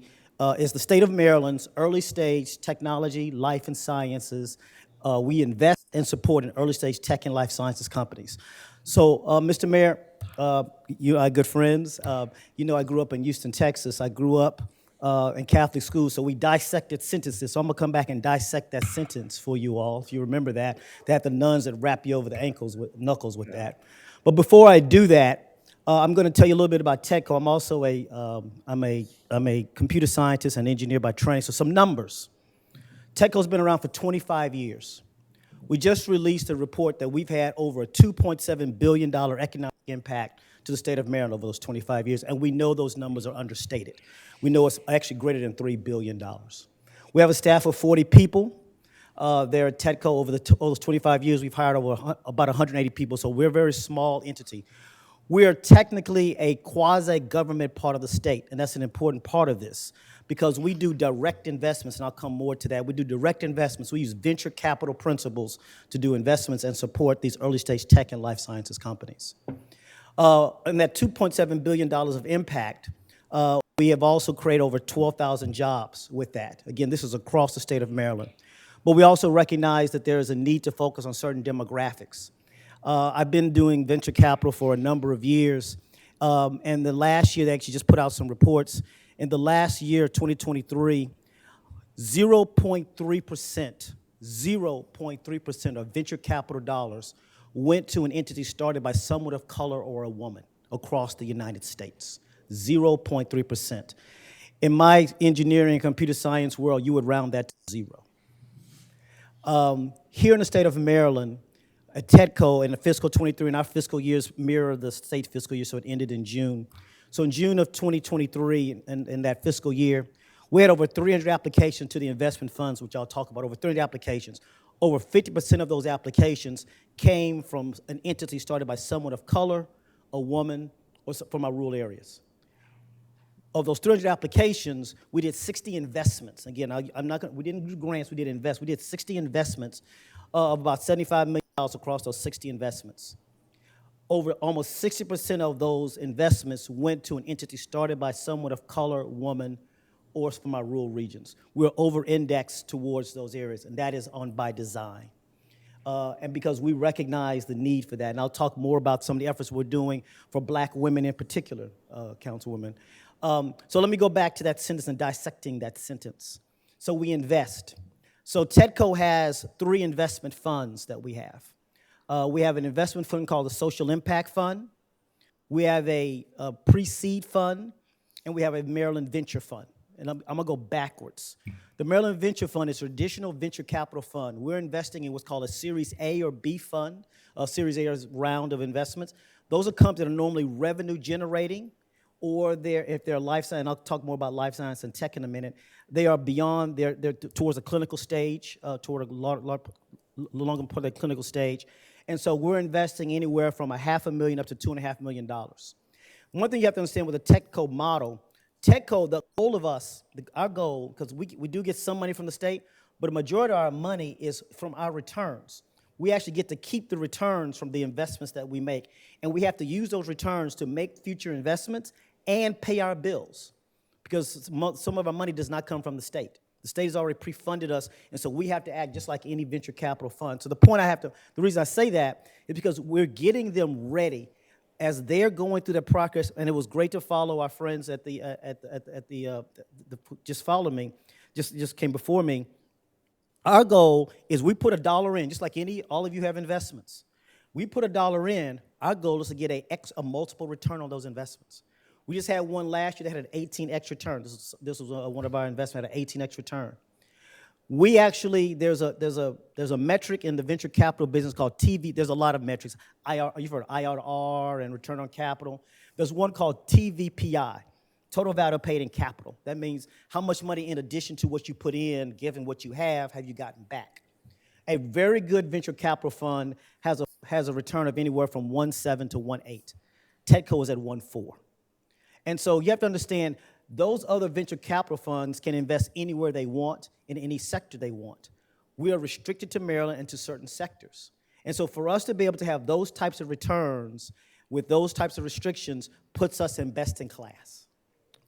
state of Maryland's early stage technology, life, and sciences. We invest and support in early stage tech and life sciences companies. So, Mr. Mayor, you are good friends. You know, I grew up in Houston, Texas. I grew up in Catholic school, so we dissected sentences. So I'm gonna come back and dissect that sentence for you all, if you remember that. They had the nuns that wrap you over the knuckles with that. But before I do that, I'm going to tell you a little bit about TEDCO. I'm also I'm a computer scientist and engineer by training. So some numbers. TEDCO's been around for 25 years. We just released a report that we've had over a $2.7 billion economic impact to the state of Maryland over those 25 years, and we know those numbers are understated. We know it's actually greater than $3 billion. We have a staff of 40 people. There at TEDCO over those 25 years, we've hired over about 180 people, so we're a very small entity. We are technically a quasi-government part of the state, and that's an important part of this because we do direct investments, and I'll come more to that. We do direct investments. We use venture capital principles to do investments and support these early-stage tech and life sciences companies. And that $2.7 billion of impact, we have also created over 12,000 jobs with that. Again, this is across the state of Maryland. But we also recognize that there is a need to focus on certain demographics. I've been doing venture capital for a number of years, and the last year they actually just put out some reports. In the last year, 2023, 0.3% of venture capital dollars went to an entity started by someone of color or a woman across the United States. 0.3%. In my engineering and computer science world, you would round that to 0. Here in the state of Maryland, at TEDCO in the fiscal 23, and our fiscal years mirror the state fiscal year, so it ended in June. So in June of 2023, in that fiscal year, we had over 300 applications to the investment funds, which I'll talk about, over 300 applications. Over 50% of those applications came from an entity started by someone of color, a woman, or from our rural areas. Of those 300 applications, we did 60 investments. Again, we didn't do grants, we did invest. We did 60 investments of about $75 million across those 60 investments. Over almost 60% of those investments went to an entity started by someone of color, woman, or from our rural regions. We're over-indexed towards those areas, and that is by design. And because we recognize the need for that. And I'll talk more about some of the efforts we're doing for black women in particular, Councilwoman. So let me go back to that sentence and dissecting that sentence. So we invest. So TEDCO has 3 investment funds that we have. We have an investment fund called the Social Impact Fund. We have a pre-seed fund, and we have a Maryland Venture Fund. And I'm gonna go backwards. The Maryland Venture Fund is a traditional venture capital fund. We're investing in what's called a Series A or B fund. Series A is round of investments. Those are companies that are normally revenue generating, or if they're life science, and I'll talk more about life science and tech in a minute, they are beyond, they're towards a clinical stage, toward a longer part of the clinical stage. And so we're investing anywhere from $500,000 up to $2.5 million. One thing you have to understand with the TechCo model, TechCo, the goal of us, our goal, because we do get some money from the state, but a majority of our money is from our returns. We actually get to keep the returns from the investments that we make, and we have to use those returns to make future investments and pay our bills, because some of our money does not come from the state. The state has already pre-funded us, and so we have to act just like any venture capital fund. So the reason I say that is because we're getting them ready as they're going through the process, and it was great to follow our friends at the just followed me, just came before me. Our goal is we put $1 in, just like all of you have investments. We put $1 in, our goal is to get a multiple return on those investments. We just had one last year that had an 18x return. This was one of our investments, had an 18x return. We actually, there's a metric in the venture capital business called TV. There's a lot of metrics. You've heard IRR and return on capital. There's one called TVPI, total value paid in capital. That means how much money in addition to what you put in, given what you have you gotten back. A very good venture capital fund has a return of anywhere from 1.7 to 1.8. TechCo is at 1.4. And so you have to understand, those other venture capital funds can invest anywhere they want, in any sector they want. We are restricted to Maryland and to certain sectors. And so for us to be able to have those types of returns with those types of restrictions puts us in best in class.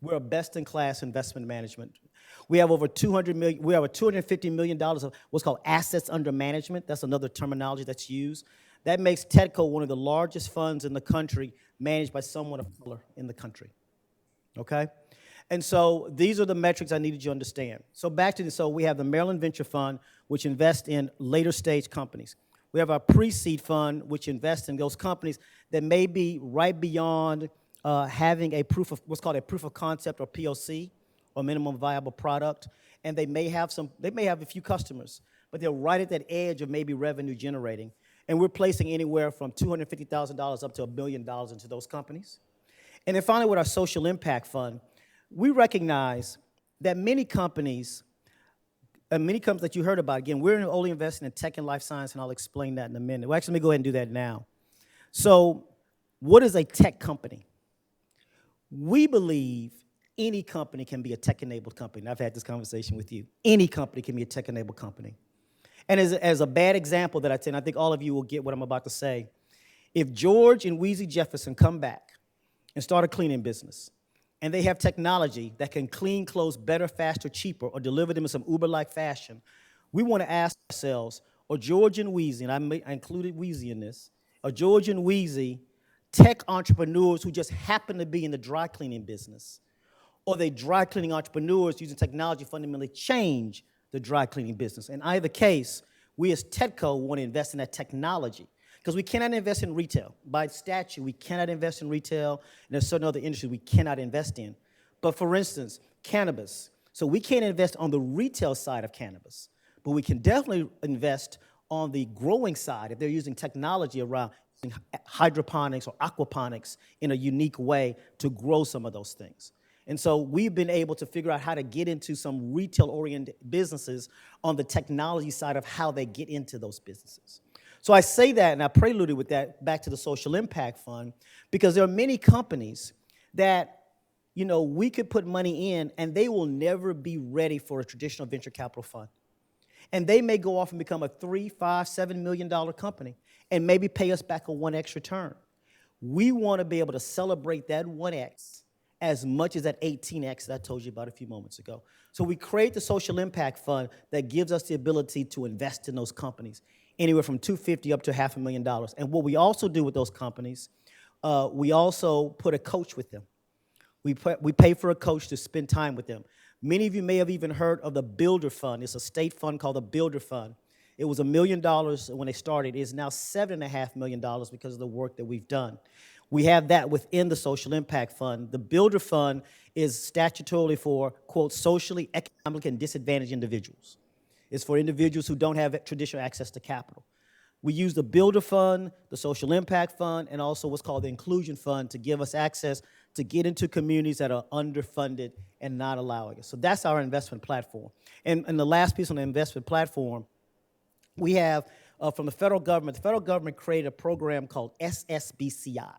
We're a best in class investment management. We have over $250 million of what's called assets under management. That's another terminology that's used. That makes TechCo one of the largest funds in the country managed by someone of color in the country. Okay? And so these are the metrics I needed you to understand. So we have the Maryland Venture Fund, which invests in later stage companies. We have our pre-seed fund, which invests in those companies that may be right beyond having what's called a proof of concept, or POC, or minimum viable product. And they may have a few customers, but they're right at that edge of maybe revenue generating. And we're placing anywhere from $250,000 up to $1 million into those companies. And then finally, with our social impact fund, we recognize that many companies that you heard about, again, we're only investing in tech and life science, and I'll explain that in a minute. Well, actually, let me go ahead and do that now. So what is a tech company? We believe any company can be a tech-enabled company. And I've had this conversation with you. Any company can be a tech-enabled company. And as a bad example that I tell, and I think all of you will get what I'm about to say, if George and Weezy Jefferson come back and start a cleaning business, and they have technology that can clean clothes better, faster, cheaper, or deliver them in some Uber-like fashion, we want to ask ourselves, are George and Weezy, and I included Weezy in this, are George and Weezy tech entrepreneurs who just happen to be in the dry cleaning business? Or are they dry cleaning entrepreneurs using technology to fundamentally change the dry cleaning business? In either case, we as TechCo want to invest in that technology, because we cannot invest in retail. By statute, we cannot invest in retail, and there's certain other industries we cannot invest in. But for instance, cannabis. So we can't invest on the retail side of cannabis, but we can definitely invest on the growing side if they're using technology around hydroponics or aquaponics in a unique way to grow some of those things. And so we've been able to figure out how to get into some retail-oriented businesses on the technology side of how they get into those businesses. So I say that, and I preluded with that back to the Social Impact Fund, because there are many companies that, we could put money in, and they will never be ready for a traditional venture capital fund. And they may go off and become a $3, $5, $7 million company and maybe pay us back a 1x return. We want to be able to celebrate that 1x as much as that 18x that I told you about a few moments ago. So we create the Social Impact Fund that gives us the ability to invest in those companies, anywhere from $250,000 up to $500,000. And what we also do with those companies, we also put a coach with them. We pay for a coach to spend time with them. Many of you may have even heard of the Builder Fund. It's a state fund called the Builder Fund. It was $1 million when they started. It is now $7.5 million because of the work that we've done. We have that within the Social Impact Fund. The Builder Fund is statutorily for, quote, socially, economically, and disadvantaged individuals. It's for individuals who don't have traditional access to capital. We use the Builder Fund, the Social Impact Fund, and also what's called the Inclusion Fund to give us access to get into communities that are underfunded and not allowing us. So that's our investment platform. And the last piece on the investment platform, we have from the federal government created a program called SSBCI,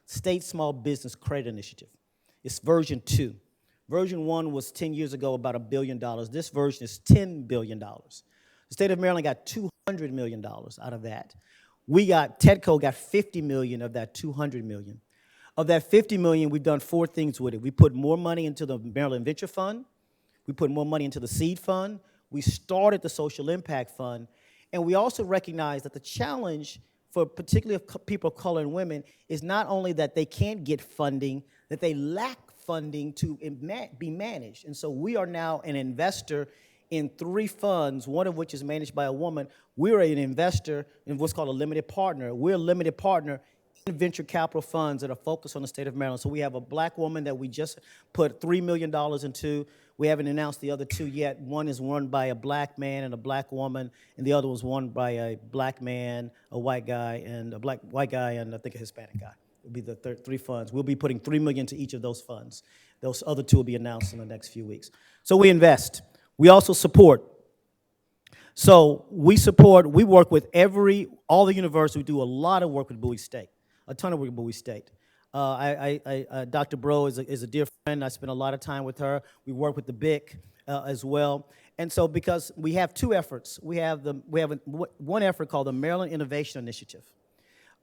State Small Business Credit Initiative. It's version 2. Version 1 was 10 years ago about $1 billion. This version is $10 billion. The state of Maryland got $200 million out of that. TEDCO got $50 million of that $200 million. Of that $50 million, we've done 4 things with it. We put more money into the Maryland Venture Fund. We put more money into the Seed Fund. We started the Social Impact Fund. And we also recognize that the challenge for particularly people of color and women is not only that they can't get funding, that they lack funding to be managed. And so we are now an investor in 3 funds, one of which is managed by a woman. We're an investor in what's called a limited partner. We're a limited partner in venture capital funds that are focused on the state of Maryland. So we have a black woman that we just put $3 million into. We haven't announced the other 2 yet. One is run by a black man and a black woman, and the other was run by a black man, a white guy, and a white guy, and I think a Hispanic guy. It'll be the 3 funds. We'll be putting $3 million to each of those funds. Those other 2 will be announced in the next few weeks. So we invest. We also support. So we work with all the universities. We do a lot of work with Bowie State, a ton of work with Bowie State. Dr. Bro is a dear friend. I spend a lot of time with her. We work with the BIC as well. And so because we have 2 efforts, we have one effort called the Maryland Innovation Initiative.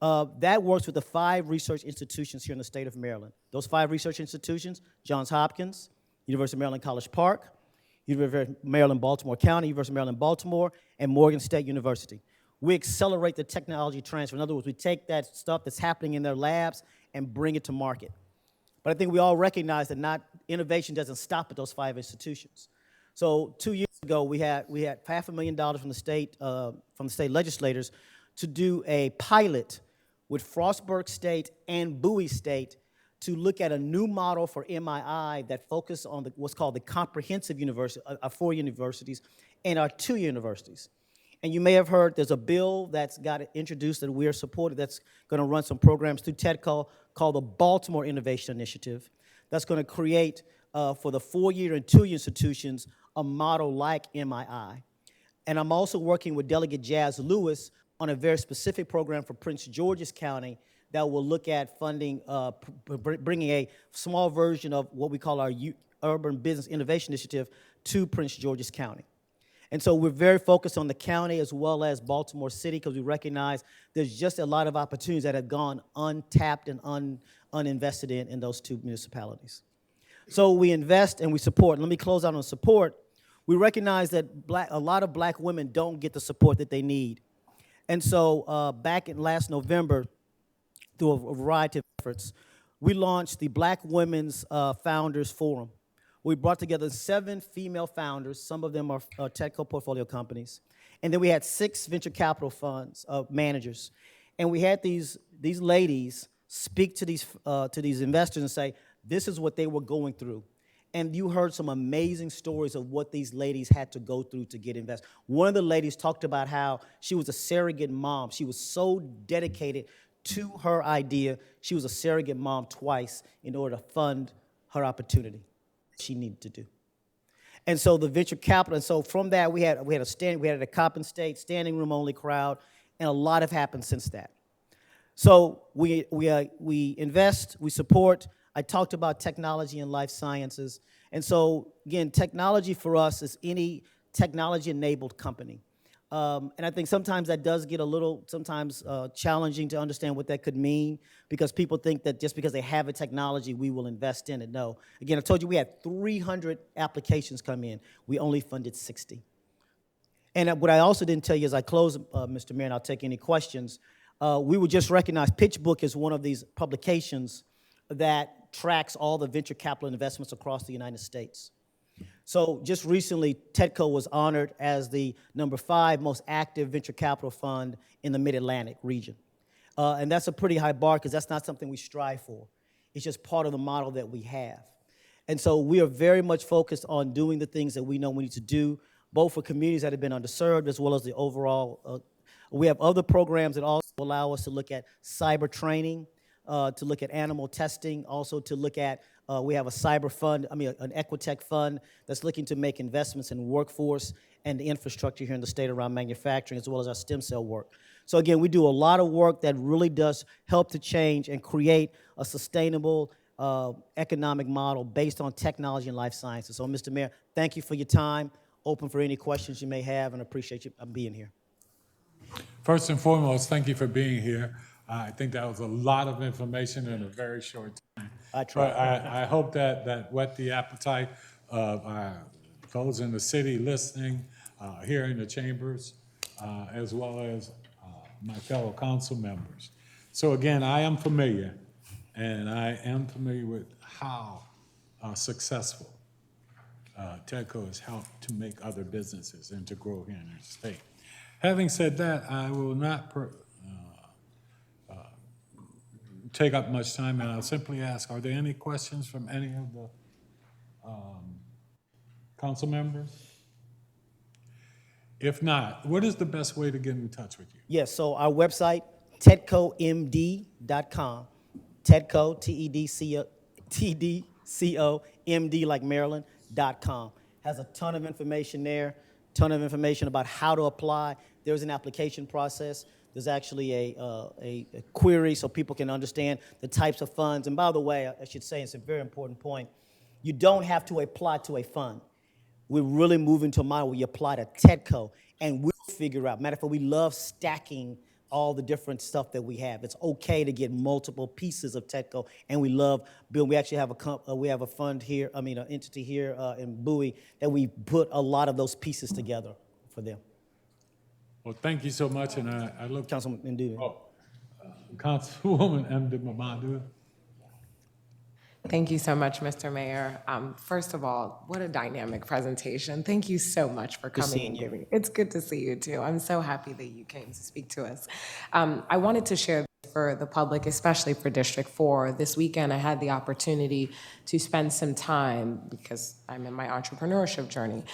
That works with the 5 research institutions here in the state of Maryland. Those 5 research institutions: Johns Hopkins, University of Maryland College Park, University of Maryland Baltimore County, University of Maryland Baltimore, and Morgan State University. We accelerate the technology transfer. In other words, we take that stuff that's happening in their labs and bring it to market. But I think we all recognize that innovation doesn't stop at those 5 institutions. So 2 years ago, we had $500,000 from the state legislators to do a pilot with Frostburg State and Bowie State to look at a new model for MII that focused on what's called the comprehensive university, our 4 universities and our 2 universities. And you may have heard there's a bill that's got introduced that we are supporting that's going to run some programs through TEDCO called the Baltimore Innovation Initiative that's going to create for the 4-year and 2-year institutions a model like MII. And I'm also working with Delegate Jazz Lewis on a very specific program for Prince George's County that will look at funding, bringing a small version of what we call our Urban Business Innovation Initiative to Prince George's County. And so we're very focused on the county as well as Baltimore City because we recognize there's just a lot of opportunities that have gone untapped and uninvested in those 2 municipalities. So we invest and we support. Let me close out on support. We recognize that a lot of black women don't get the support that they need. And so back in last November, through a variety of efforts, we launched the Black Women's Founders Forum. We brought together 7 female founders. Some of them are TEDCO portfolio companies. And then we had 6 venture capital funds managers. And we had these ladies speak to these investors and say, this is what they were going through. And you heard some amazing stories of what these ladies had to go through to get invested. One of the ladies talked about how she was a surrogate mom. She was so dedicated to her idea. She was a surrogate mom twice in order to fund her opportunity she needed to do. And so the venture capital, and so from that we had a Coppin State standing room only crowd, and a lot have happened since that. So we invest, we support. I talked about technology and life sciences. And so again, technology for us is any technology-enabled company. And I think sometimes that does get a little challenging to understand what that could mean because people think that just because they have a technology, we will invest in it. No. Again, I told you we had 300 applications come in. We only funded 60. And what I also didn't tell you as I close, Mr. Mayor, and I'll take any questions, we were just recognized, PitchBook is one of these publications that tracks all the venture capital investments across the United States. So just recently, TEDCO was honored as the #5 most active venture capital fund in the Mid-Atlantic region. And that's a pretty high bar because that's not something we strive for. It's just part of the model that we have. And so we are very much focused on doing the things that we know we need to do, both for communities that have been underserved as well as the overall. We have other programs that also allow us to look at cyber training, to look at animal testing, also to look at, we have a cyber fund, an Equitech fund that's looking to make investments in workforce and the infrastructure here in the state around manufacturing, as well as our stem cell work. So again, we do a lot of work that really does help to change and create a sustainable economic model based on technology and life sciences. So, Mr. Mayor, thank you for your time. Open for any questions you may have, and appreciate you being here. First and foremost, thank you for being here. I think that was a lot of information in a very short time. I tried. But I hope that whet the appetite of those in the city listening, here in the chambers, as well as my fellow council members. So again, I am familiar, and I am familiar with how successful TEDCO has helped to make other businesses and to grow here in our state. Having said that, I will not take up much time, and I'll simply ask, are there any questions from any of the council members? If not, what is the best way to get in touch with you? Yes, so our website, tedcomd.com. TEDCO, T-E-D-C-O, M-D like Maryland.com. Has a ton of information there, ton of information about how to apply. There's an application process. There's actually a query so people can understand the types of funds. And by the way, I should say, it's a very important point, you don't have to apply to a fund. We're really moving to a model where you apply to TEDCO, and we'll figure out. Matter of fact, we love stacking all the different stuff that we have. It's okay to get multiple pieces of TEDCO, and we love building. We actually have a fund here, an entity here in Bowie that we put a lot of those pieces together for them. Well, thank you so much, and I look. Councilman Ndu. Councilwoman M. Mamadou. Thank you so much, Mr. Mayor. First of all, what a dynamic presentation. Thank you so much for coming and giving. It's good to see you too. I'm so happy that you came to speak to us. I wanted to share this for the public, especially for District 4. This weekend, I had the opportunity to spend some time, because I'm in my entrepreneurship journey,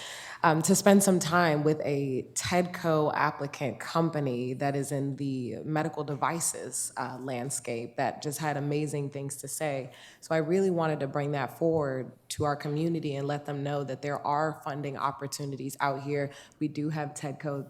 to spend some time with a TEDCO applicant company that is in the medical devices landscape that just had amazing things to say. So I really wanted to bring that forward to our community and let them know that there are funding opportunities out here. We do have TEDCO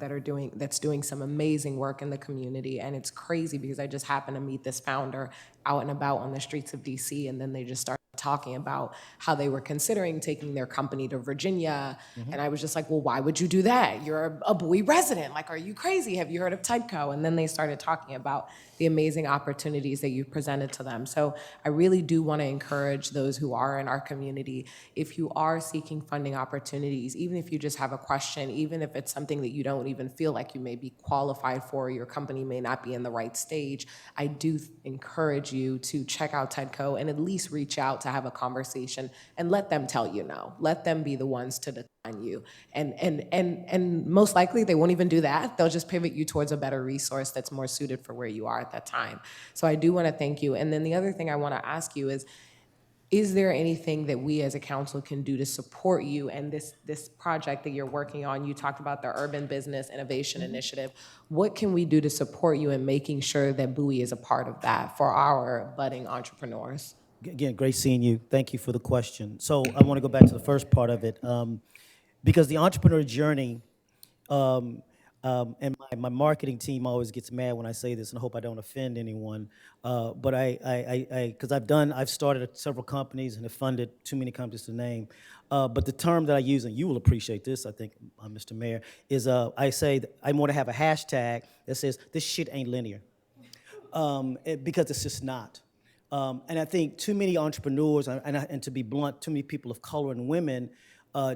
that's doing some amazing work in the community, and it's crazy because I just happened to meet this founder out and about on the streets of DC, and then they just started talking about how they were considering taking their company to Virginia. And I was just like, well, why would you do that? You're a Bowie resident. Like, are you crazy? Have you heard of TEDCO? And then they started talking about the amazing opportunities that you presented to them. So I really do want to encourage those who are in our community, if you are seeking funding opportunities, even if you just have a question, even if it's something that you don't even feel like you may be qualified for, your company may not be in the right stage, I do encourage you to check out TEDCO and at least reach out to have a conversation and let them tell you no. Let them be the ones to decline you. And most likely they won't even do that. They'll just pivot you towards a better resource that's more suited for where you are at that time. So I do want to thank you. And then the other thing I want to ask you is there anything that we as a council can do to support you and this project that you're working on? You talked about the Urban Business Innovation Initiative. What can we do to support you in making sure that Bowie is a part of that for our budding entrepreneurs? Again, great seeing you. Thank you for the question. So I want to go back to the first part of it, because the entrepreneur journey, and my marketing team always gets mad when I say this, and I hope I don't offend anyone. But because I've started several companies and have funded too many companies to name. But the term that I use, and you will appreciate this, I think, Mr. Mayor, is I say that I want to have a hashtag that says this shit ain't linear, because it's just not. And I think too many entrepreneurs, and to be blunt, too many people of color and women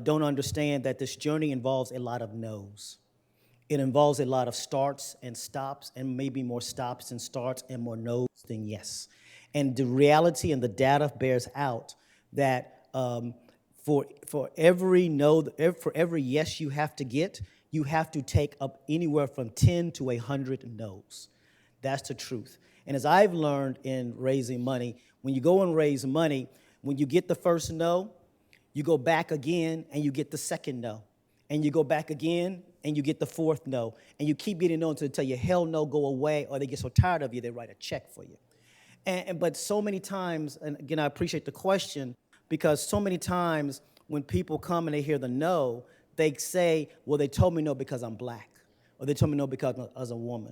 don't understand that this journey involves a lot of no's. It involves a lot of starts and stops, and maybe more stops and starts and more no's than yes. And the reality and the data bears out that for every no, for every yes you have to get, you have to take up anywhere from 10 to 100 no's. That's the truth. And as I've learned in raising money, when you go and raise money, when you get the first no, you go back again and you get the second no. And you go back again and you get the fourth no. And you keep getting no until they tell you, hell no, go away, or they get so tired of you, they write a check for you. But so many times, and again, I appreciate the question, because so many times when people come and they hear the no, they say, well, they told me no because I'm black, or they told me no because I was a woman.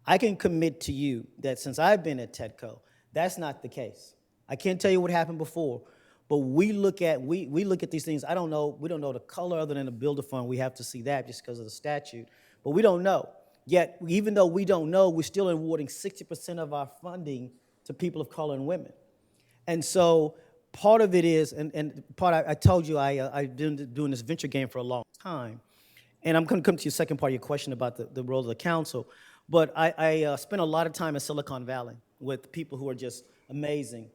I can commit to you that since I've been at TEDCO, that's not the case. I can't tell you what happened before, but we look at these things. We don't know the color other than the builder fund. We have to see that just because of the statute, but we don't know. Yet, even though we don't know, we're still awarding 60% of our funding to people of color and women. And so part of it is, and part I told you I've been doing this venture game for a long time, and I'm going to come to your second part of your question about the role of the council, but I spent a lot of time in Silicon Valley with people who are just amazing.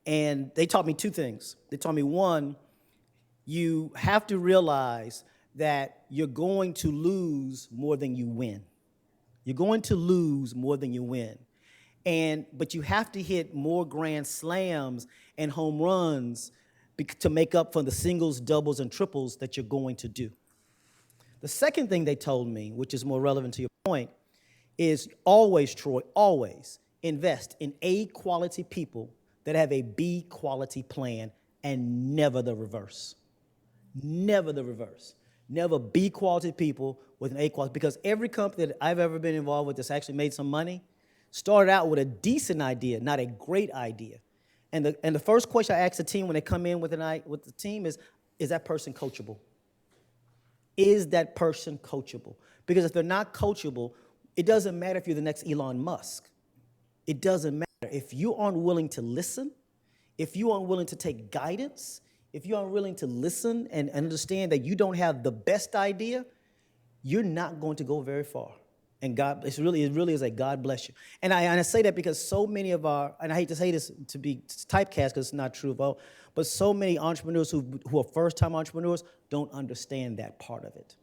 And they taught me two things. They taught me, one, you have to realize that you're going to lose more than you win. You're going to lose more than you win. But you have to hit more grand slams and home runs to make up for the singles, doubles, and triples that you're going to do. The second thing they told me, which is more relevant to your point, is always, Troy, always invest in A-quality people that have a B-quality plan, and never the reverse. Never the reverse. Never B-quality people with an A-quality, because every company that I've ever been involved with that's actually made some money started out with a decent idea, not a great idea. And the first question I ask the team when they come in with the team is that person coachable? Is that person coachable? Because if they're not coachable, it doesn't matter if you're the next Elon Musk. It doesn't matter. If you aren't willing to listen, if you aren't willing to take guidance, if you aren't willing to listen and understand that you don't have the best idea, you're not going to go very far. And God, it really is a God bless you. And I say that because so many of and I hate to say this to be typecast because it's not true, but so many entrepreneurs who are first-time entrepreneurs don't understand that part of it.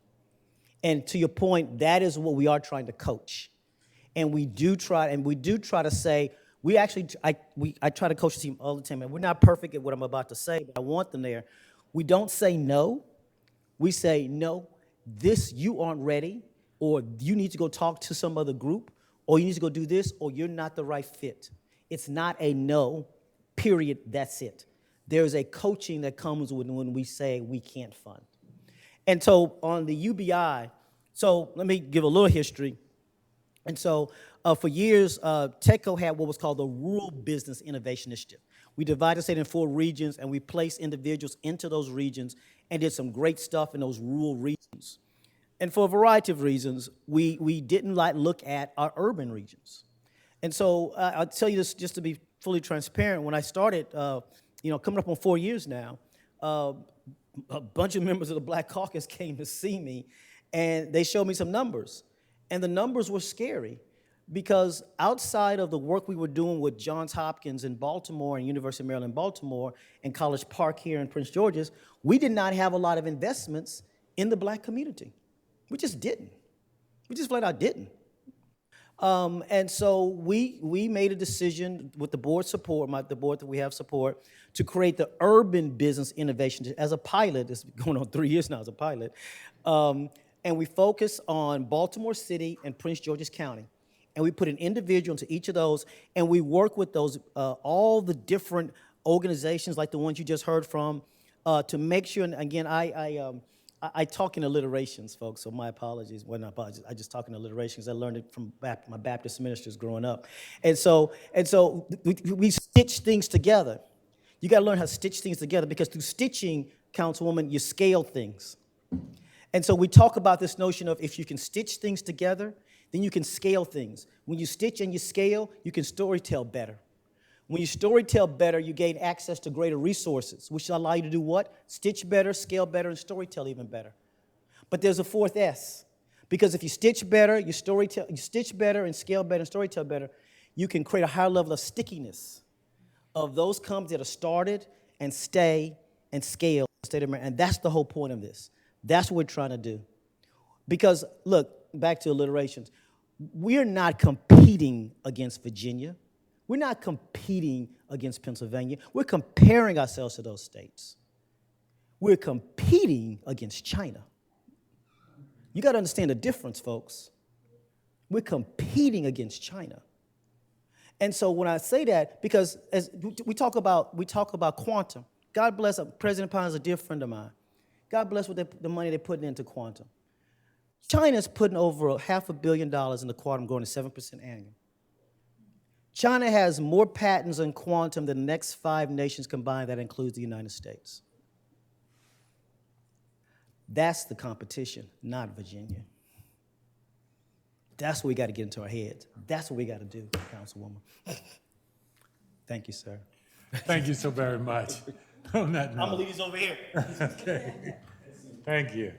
And to your point, that is what we are trying to coach. And we do try to say, I try to coach the team all the time, and we're not perfect at what I'm about to say, but I want them there. We don't say no. We say, no, you aren't ready, or you need to go talk to some other group, or you need to go do this, or you're not the right fit. It's not a no, period, that's it. There's a coaching that comes when we say we can't fund. And so on the UBI, so let me give a little history. And so for years, TEDCO had what was called the Rural Business Innovation Initiative. We divided the state in 4 regions, and we placed individuals into those regions and did some great stuff in those rural regions. And for a variety of reasons, we didn't look at our urban regions. And so I'll tell you this just to be fully transparent. When I started, coming up on 4 years now, a bunch of members of the Black Caucus came to see me, and they showed me some numbers. And the numbers were scary because outside of the work we were doing with Johns Hopkins in Baltimore and University of Maryland, Baltimore, and College Park here in Prince George's, we did not have a lot of investments in the Black community. We just didn't. We just flat out didn't. And so we made a decision with the board support, the board that we have support, to create the Urban Business Innovation as a pilot. It's going on 3 years now as a pilot. And we focus on Baltimore City and Prince George's County. And we put an individual into each of those, and we work with those, all the different organizations like the ones you just heard from, to make sure, and again, I talk in alliterations, folks, so my apologies. Well, not apologies, I just talk in alliterations. I learned it from my Baptist ministers growing up. And so we stitch things together. You gotta learn how to stitch things together, because through stitching, Councilwoman, you scale things. And so we talk about this notion of if you can stitch things together, then you can scale things. When you stitch and you scale, you can storytell better. When you storytell better, you gain access to greater resources, which allow you to do what? Stitch better, scale better, and storytell even better. But there's a fourth S, because if you stitch better, you stitch better and scale better and storytell better, you can create a higher level of stickiness of those companies that are started and stay and scale. And that's the whole point of this. That's what we're trying to do. Because, look, back to alliterations. we're not competing against Virginia. We're not competing against Pennsylvania. We're comparing ourselves to those states. We're competing against China. You got to understand the difference, folks. We're competing against China. And so when I say that, because as we talk about quantum, God bless, President Pine is a dear friend of mine. God bless with the money they're putting into quantum. China's putting over $500 million into quantum, growing at 7% annual. China has more patents on quantum than the next 5 nations combined. That includes the United States. That's the competition, not Virginia. That's what we got to get into our heads. That's what we got to do, Councilwoman. Thank you, sir. Thank you so very much. On that note. I'm gonna leave these over here. Okay. Thank you.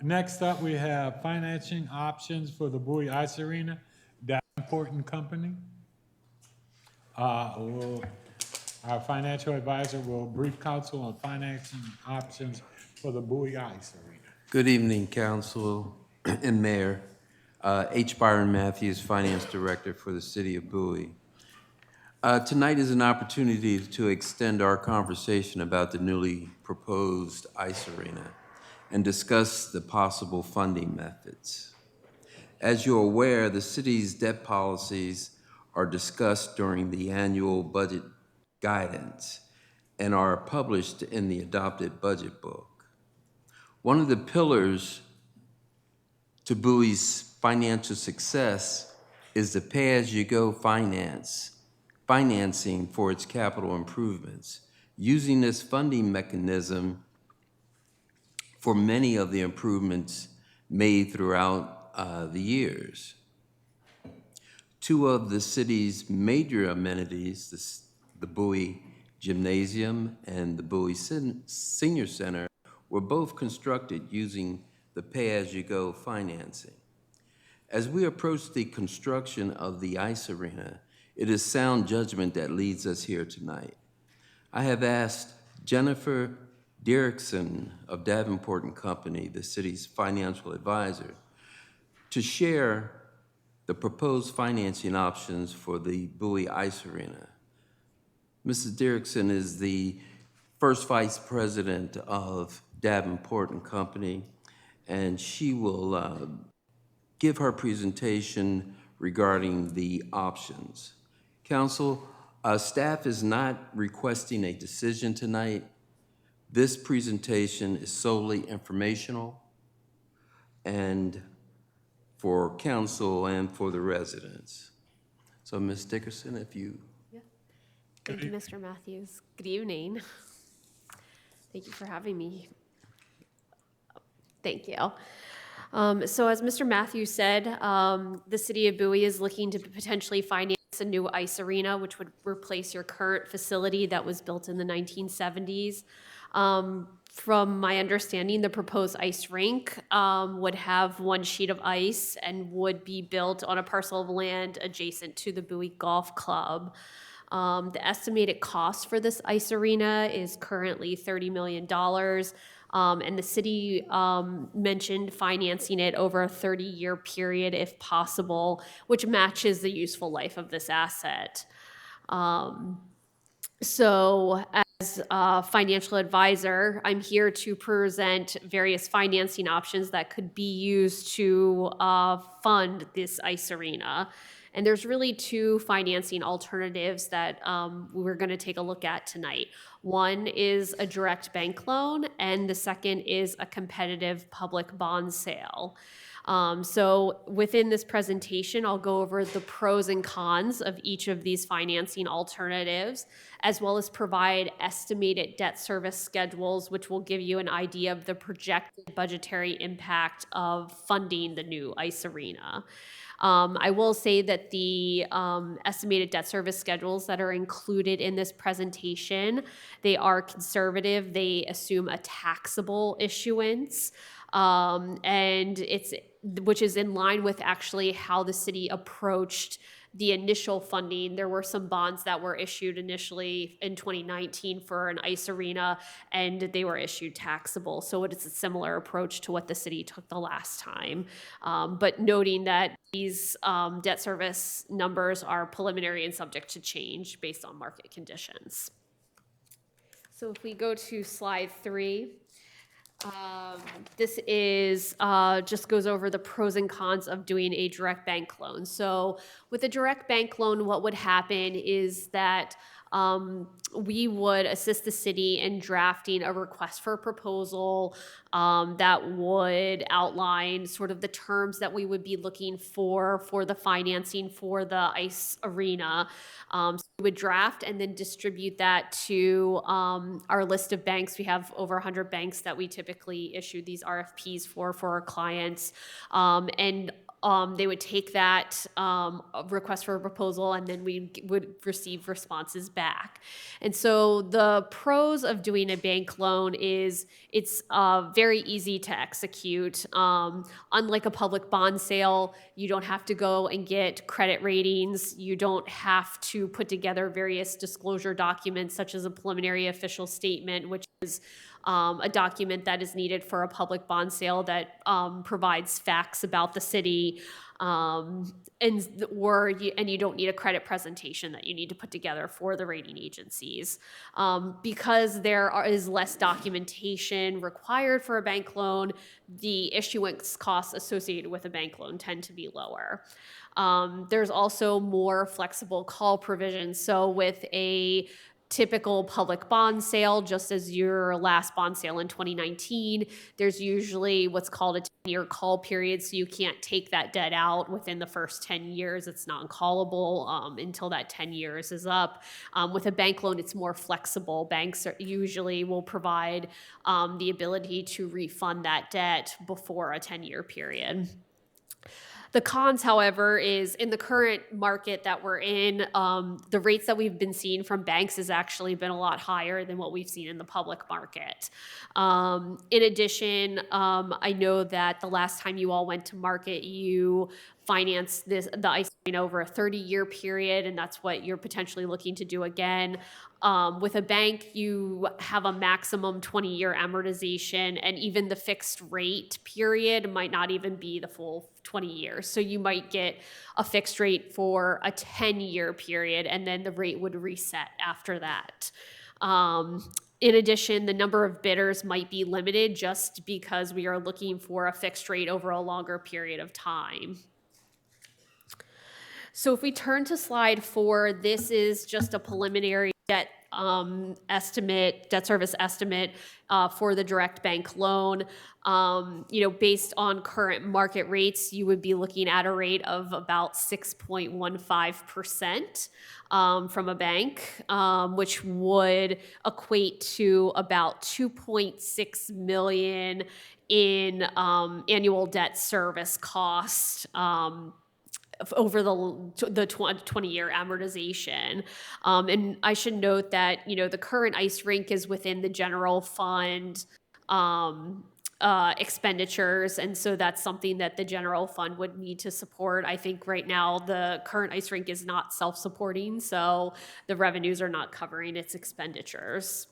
Next up, we have financing options for the Bowie Ice Arena, Davenport and Company. Our financial advisor will brief council on financing options for the Bowie Ice Arena. Good evening, Council and Mayor. H. Byron Matthews, Finance Director for the City of Bowie. Tonight is an opportunity to extend our conversation about the newly proposed ice arena and discuss the possible funding methods. As you're aware, the city's debt policies are discussed during the annual budget guidance and are published in the adopted budget book. One of the pillars to Bowie's financial success is the pay-as-you-go financing for its capital improvements. Using this funding mechanism for many of the improvements made throughout the years. 2 of the city's major amenities, the Bowie Gymnasium and the Bowie Senior Center, were both constructed using the pay-as-you-go financing. As we approach the construction of the ice arena, it is sound judgment that leads us here tonight. I have asked Jennifer Derrickson of Davenport and Company, the city's financial advisor, to share the proposed financing options for the Bowie Ice Arena. Mrs. Derrickson is the first vice president of Davenport and Company, and she will give her presentation regarding the options. Council, staff is not requesting a decision tonight. This presentation is solely informational and for council and for the residents. So Ms. Dickerson, if you... Yeah. Thank you, Mr. Matthews. Good evening. Thank you for having me. Thank you. So as Mr. Matthews said, the city of Bowie is looking to potentially finance a new ice arena, which would replace your current facility that was built in the 1970s. From my understanding, the proposed ice rink would have 1 sheet of ice and would be built on a parcel of land adjacent to the Bowie Golf Club. The estimated cost for this ice arena is currently $30 million. And the city mentioned financing it over a 30-year period if possible, which matches the useful life of this asset. So as a financial advisor, I'm here to present various financing options that could be used to fund this ice arena. And there's really 2 financing alternatives that we're going to take a look at tonight. One is a direct bank loan, and the second is a competitive public bond sale. So within this presentation, I'll go over the pros and cons of each of these financing alternatives, as well as provide estimated debt service schedules, which will give you an idea of the projected budgetary impact of funding the new ice arena. I will say that the estimated debt service schedules that are included in this presentation, they are conservative. They assume a taxable issuance, and which is in line with actually how the city approached the initial funding. There were some bonds that were issued initially in 2019 for an ice arena, and they were issued taxable. So it is a similar approach to what the city took the last time. But noting that these debt service numbers are preliminary and subject to change based on market conditions. So if we go to slide 3, this is just goes over the pros and cons of doing a direct bank loan. So with a direct bank loan, what would happen is that we would assist the city in drafting a request for a proposal that would outline sort of the terms that we would be looking for the financing for the ice arena. So we would draft and then distribute that to our list of banks. We have over 100 banks that we typically issue these RFPs for our clients. They would take that request for a proposal, and then we would receive responses back. And so the pros of doing a bank loan is it's very easy to execute. Unlike a public bond sale, you don't have to go and get credit ratings. You don't have to put together various disclosure documents, such as a preliminary official statement, which is a document that is needed for a public bond sale that provides facts about the city, and you don't need a credit presentation that you need to put together for the rating agencies. Because there is less documentation required for a bank loan, the issuance costs associated with a bank loan tend to be lower. There's also more flexible call provisions. So with a typical public bond sale, just as your last bond sale in 2019, there's usually what's called a 10-year call period, so you can't take that debt out within the first 10 years. It's non-callable until that 10 years is up. With a bank loan, it's more flexible. Banks usually will provide the ability to refund that debt before a 10-year period. The cons, however, is in the current market that we're in, the rates that we've been seeing from banks has actually been a lot higher than what we've seen in the public market. In addition, I know that the last time you all went to market, you financed the ice arena over a 30-year period, and that's what you're potentially looking to do again. With a bank, you have a maximum 20-year amortization, and even the fixed rate period might not even be the full 20 years. So you might get a fixed rate for a 10-year period, and then the rate would reset after that. In addition, the number of bidders might be limited just because we are looking for a fixed rate over a longer period of time. So if we turn to slide 4, this is just a preliminary debt service estimate for the direct bank loan. Based on current market rates, you would be looking at a rate of about 6.15% from a bank, which would equate to about $2.6 million in annual debt service cost over the 20-year amortization. And I should note that, the current ice rink is within the general fund expenditures, and so that's something that the general fund would need to support. I think right now the current ice rink is not self-supporting, so the revenues are not covering its expenditures.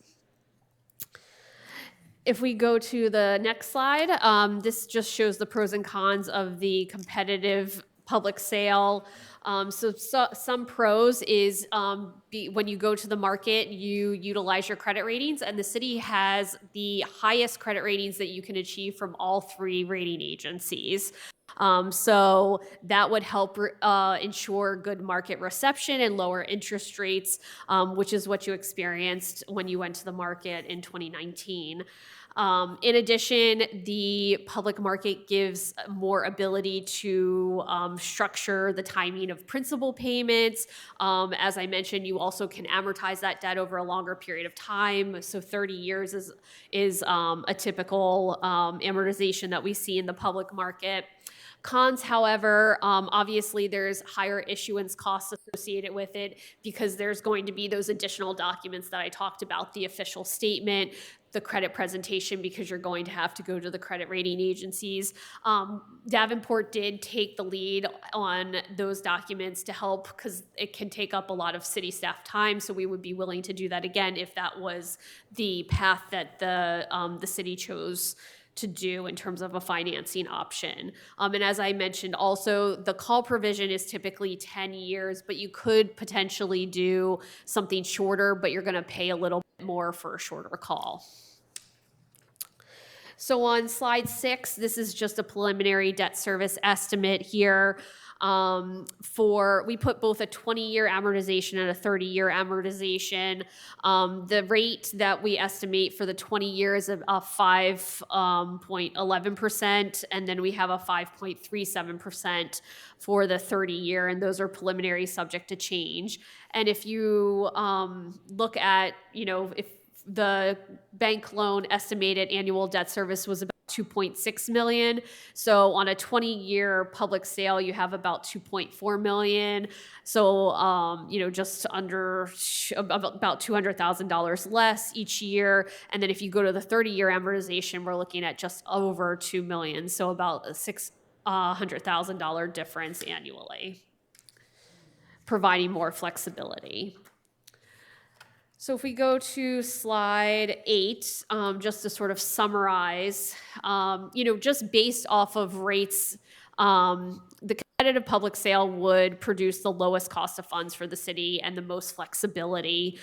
If we go to the next slide, this just shows the pros and cons of the competitive public sale. Some pros is when you go to the market, you utilize your credit ratings, and the city has the highest credit ratings that you can achieve from all 3 rating agencies. So that would help ensure good market reception and lower interest rates, which is what you experienced when you went to the market in 2019. In addition, the public market gives more ability to structure the timing of principal payments. As I mentioned, you also can amortize that debt over a longer period of time. So 30 years is a typical amortization that we see in the public market. Cons, however, obviously there's higher issuance costs associated with it because there's going to be those additional documents that I talked about, the official statement, the credit presentation, because you're going to have to go to the credit rating agencies. Davenport did take the lead on those documents to help because it can take up a lot of city staff time, so we would be willing to do that again if that was the path that the city chose to do in terms of a financing option. And as I mentioned also, the call provision is typically 10 years, but you could potentially do something shorter, but you're gonna pay a little bit more for a shorter call. So on slide 6, this is just a preliminary debt service estimate here. We put both a 20-year amortization and a 30-year amortization. The rate that we estimate for the 20 years of 5.11%, and then we have a 5.37% for the 30-year, and those are preliminary, subject to change. And if you look at, if the bank loan estimated annual debt service was about 2.6 million. So on a 20-year public sale, you have about 2.4 million. So, just under about $200,000 less each year. And then if you go to the 30-year amortization, we're looking at just over 2 million. So about a $600,000 difference annually, providing more flexibility. So if we go to slide 8, just to sort of summarize, just based off of rates, the competitive public sale would produce the lowest cost of funds for the city and the most flexibility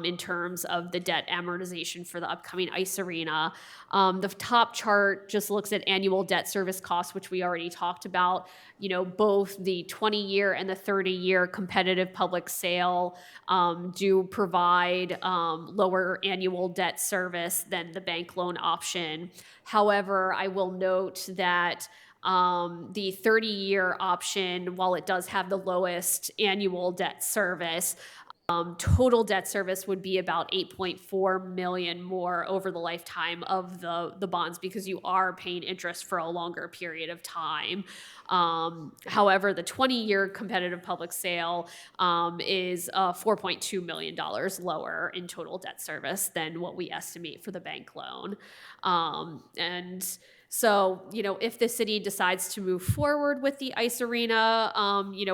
in terms of the debt amortization for the upcoming ice arena. The top chart just looks at annual debt service costs, which we already talked about. Both the 20-year and the 30-year competitive public sale do provide lower annual debt service than the bank loan option. However, I will note that the 30-year option, while it does have the lowest annual debt service, total debt service would be about 8.4 million more over the lifetime of the bonds because you are paying interest for a longer period of time. However, the 20-year competitive public sale is $4.2 million lower in total debt service than what we estimate for the bank loan. So, if the city decides to move forward with the ice arena,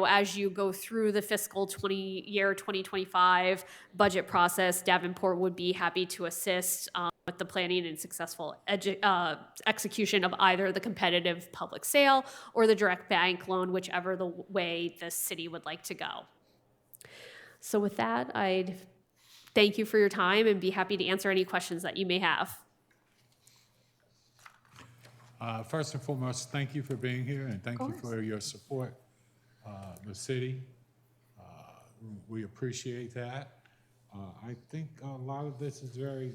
as you go through the fiscal 2025 budget process, Davenport would be happy to assist with the planning and successful execution of either the competitive public sale or the direct bank loan, whichever the way the city would like to go. So with that, I'd thank you for your time and be happy to answer any questions that you may have. First and foremost, thank you for being here and thank you for your support of the city. We appreciate that. I think a lot of this is very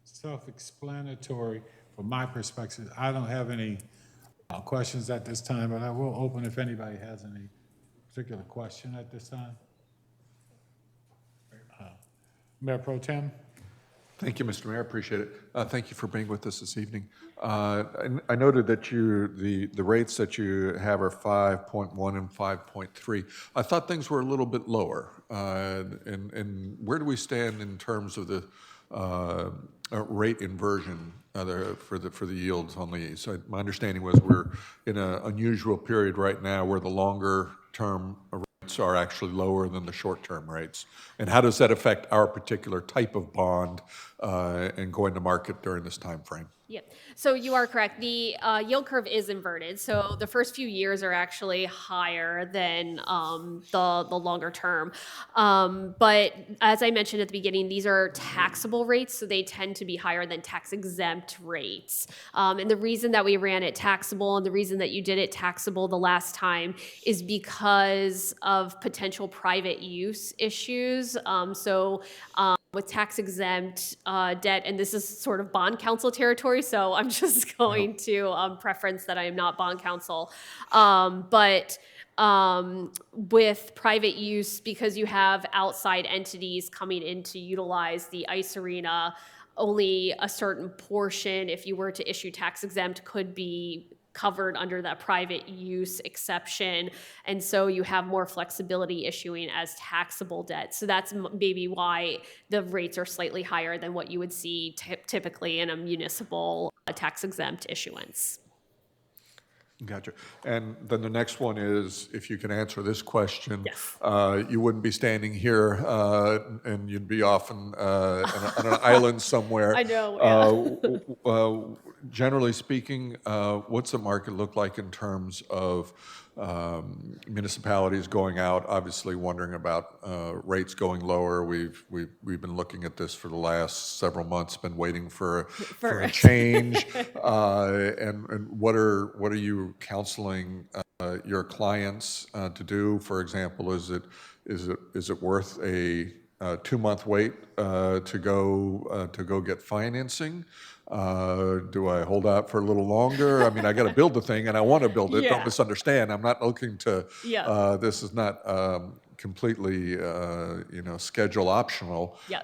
self-explanatory from my perspective. I don't have any questions at this time, but I will open if anybody has any particular question at this time. Mayor Pro Tem. Thank you, Mr. Mayor. Appreciate it. Thank you for being with us this evening. I noted that the rates that you have are 5.1 and 5.3. I thought things were a little bit lower. And where do we stand in terms of the rate inversion for the yields on these? So my understanding was we're in an unusual period right now where the longer term rates are actually lower than the short-term rates. And how does that affect our particular type of bond and going to market during this time frame? Yep. So you are correct. The yield curve is inverted. So the first few years are actually higher than the longer term. But as I mentioned at the beginning, these are taxable rates, so they tend to be higher than tax-exempt rates. And the reason that we ran it taxable and the reason that you did it taxable the last time is because of potential private use issues. With tax-exempt debt, and this is sort of bond counsel territory, so I'm just going to preference that I am not bond counsel. But with private use, because you have outside entities coming in to utilize the ice arena, only a certain portion, if you were to issue tax-exempt, could be covered under that private use exception. And so you have more flexibility issuing as taxable debt. So that's maybe why the rates are slightly higher than what you would see typically in a municipal tax exempt issuance. Gotcha. And then the next one is, if you can answer this question, Yes. You wouldn't be standing here and you'd be off on an island somewhere. I know, Generally speaking, what's the market look like in terms of municipalities going out, obviously wondering about rates going lower? We've been looking at this for the last several months, been waiting for a change. And what are you counseling your clients to do? For example, is it worth a 2-month wait to go get financing? Do I hold out for a little longer? I mean, I got to build the thing, and I want to build it. Yeah. Don't misunderstand. I'm not looking to. Yeah. This is not completely, schedule optional. Yeah.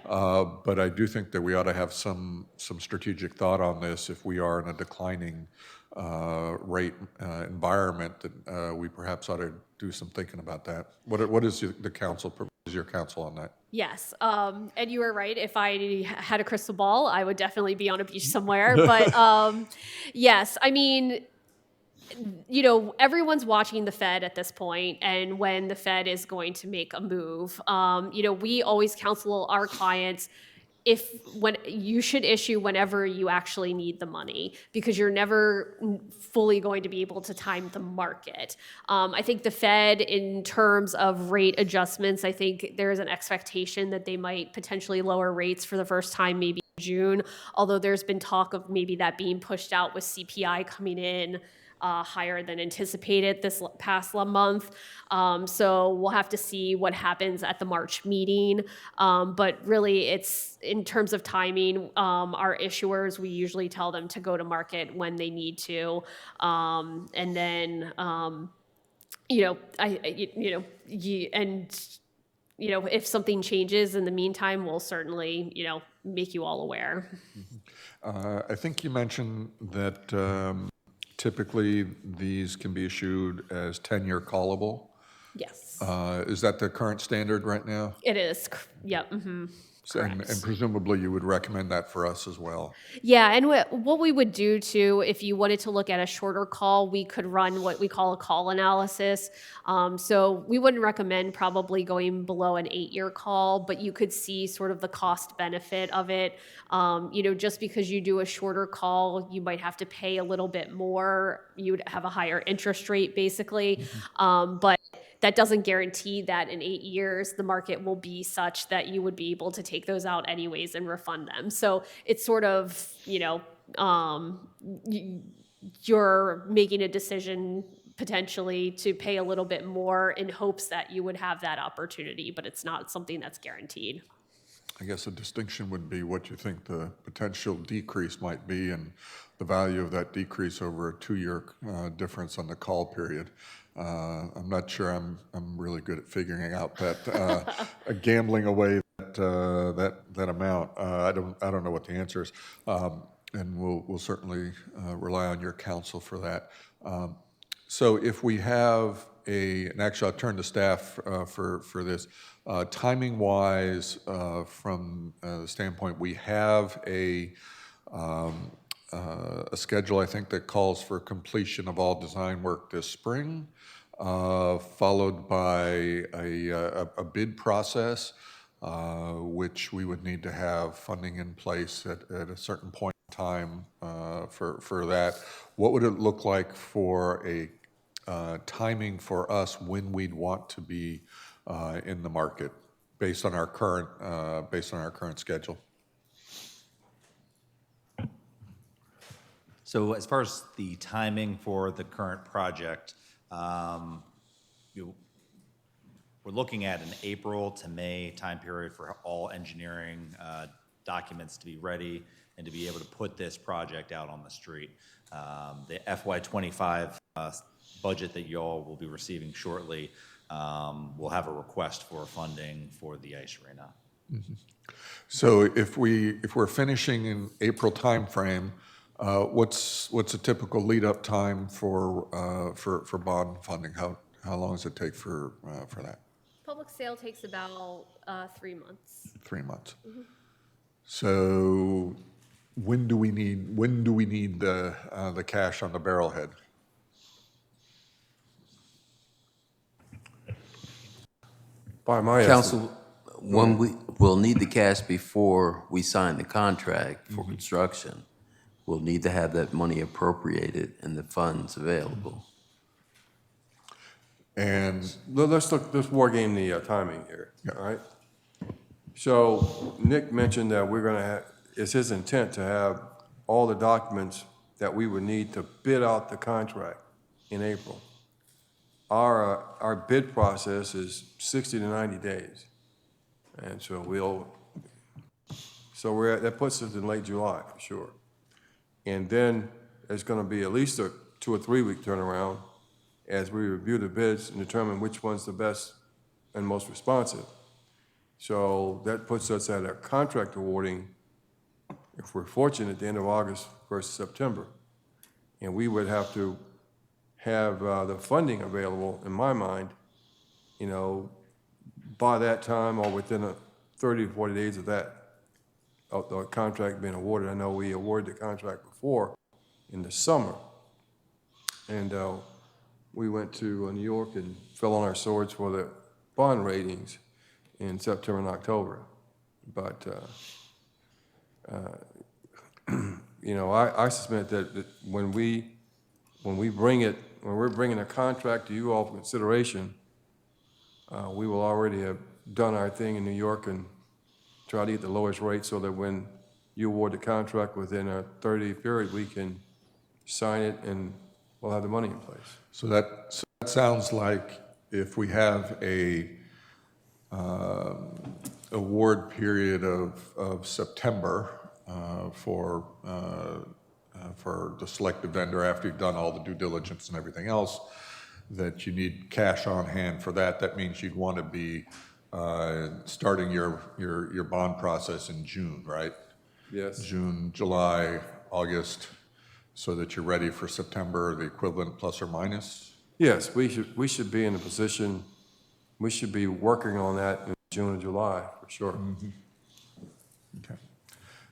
But I do think that we ought to have some strategic thought on this if we are in a declining rate environment. That we perhaps ought to do some thinking about that. What is the council? Is your counsel on that? Yes, and you were right. If I had a crystal ball, I would definitely be on a beach somewhere. But yes, I mean, everyone's watching the Fed at this point, and when the Fed is going to make a move. We always counsel our clients when you should issue whenever you actually need the money, because you're never fully going to be able to time the market. I think the Fed, in terms of rate adjustments, I think there is an expectation that they might potentially lower rates for the first time maybe in June, although there's been talk of maybe that being pushed out with CPI coming in higher than anticipated this past month. So we'll have to see what happens at the March meeting. But really, it's in terms of timing, our issuers, we usually tell them to go to market when they need to. And then, if something changes in the meantime, we'll certainly, make you all aware. I think you mentioned that typically these can be issued as 10-year callable. Yes. Is that the current standard right now? It is. Yep. Mm-hmm. And presumably you would recommend that for us as well. Yeah, and what we would do too, if you wanted to look at a shorter call, we could run what we call a call analysis. So we wouldn't recommend probably going below an 8-year call, but you could see sort of the cost benefit of it. Just because you do a shorter call, you might have to pay a little bit more. You would have a higher interest rate, basically. But that doesn't guarantee that in 8 years the market will be such that you would be able to take those out anyways and refund them. So it's sort of, you're making a decision potentially to pay a little bit more in hopes that you would have that opportunity, but it's not something that's guaranteed. I guess a distinction would be what you think the potential decrease might be and the value of that decrease over a 2-year difference on the call period. I'm not sure I'm really good at figuring out that gambling away that amount. I don't know what the answer is, and we'll certainly rely on your counsel for that. So if we have and actually I'll turn to staff for this. Timing wise, from the standpoint, we have a schedule, I think, that calls for completion of all design work this spring, followed by a bid process, which we would need to have funding in place at a certain point in time for that. What would it look like for a timing for us when we'd want to be in the market based on our current schedule? So as far as the timing for the current project, we're looking at an April to May time period for all engineering documents to be ready and to be able to put this project out on the street. The FY25 budget that you all will be receiving shortly will have a request for funding for the ice arena. Mm-hmm. So if we're finishing in April timeframe, What's a typical lead-up time for bond funding? How long does it take for that? Public sale takes about 3 months. 3 months. So when do we need the cash on the barrelhead? By my estimate, Council, when we will need the cash before we sign the contract for construction, we'll need to have that money appropriated and the funds available. And let's war game the timing here, all right? So Nick mentioned that we're gonna have, it's his intent to have all the documents that we would need to bid out the contract in April. Our bid process is 60 to 90 days. And so that puts us in late July for sure. And then it's gonna be at least a 2 or 3 week turnaround as we review the bids and determine which one's the best and most responsive. So that puts us at a contract awarding, if we're fortunate, at the end of August, 1st of September. And we would have to have the funding available, in my mind, by that time or within 30 to 40 days of the contract being awarded. I know we awarded the contract before in the summer. And we went to New York and fell on our swords for the bond ratings in September and October. But, I suspect that when we're bringing a contract to you all for consideration, we will already have done our thing in New York and try to get the lowest rate so that when you award the contract within a 30-day period, we can sign it and we'll have the money in place. So that sounds like if we have a award period of September for the selected vendor after you've done all the due diligence and everything else, that you need cash on hand for that. That means you'd want to be starting your bond process in June, right? Yes. June, July, August, so that you're ready for September, the equivalent plus or minus? Yes, we should be in a position, we should be working on that in June and July, for sure. Okay.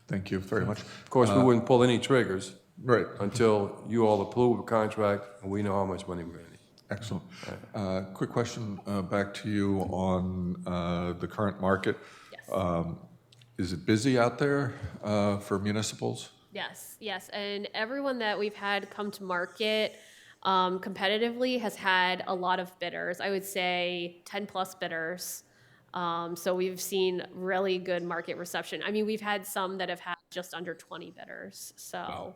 Thank you very much. Of course, we wouldn't pull any triggers. Right. Until you all approve a contract and we know how much money we're going to need. Excellent. Quick question back to you on the current market. Yes. Is it busy out there for municipals? Yes, and everyone that we've had come to market competitively has had a lot of bidders. I would say 10 plus bidders. So we've seen really good market reception. I mean, we've had some that have had just under 20 bidders. So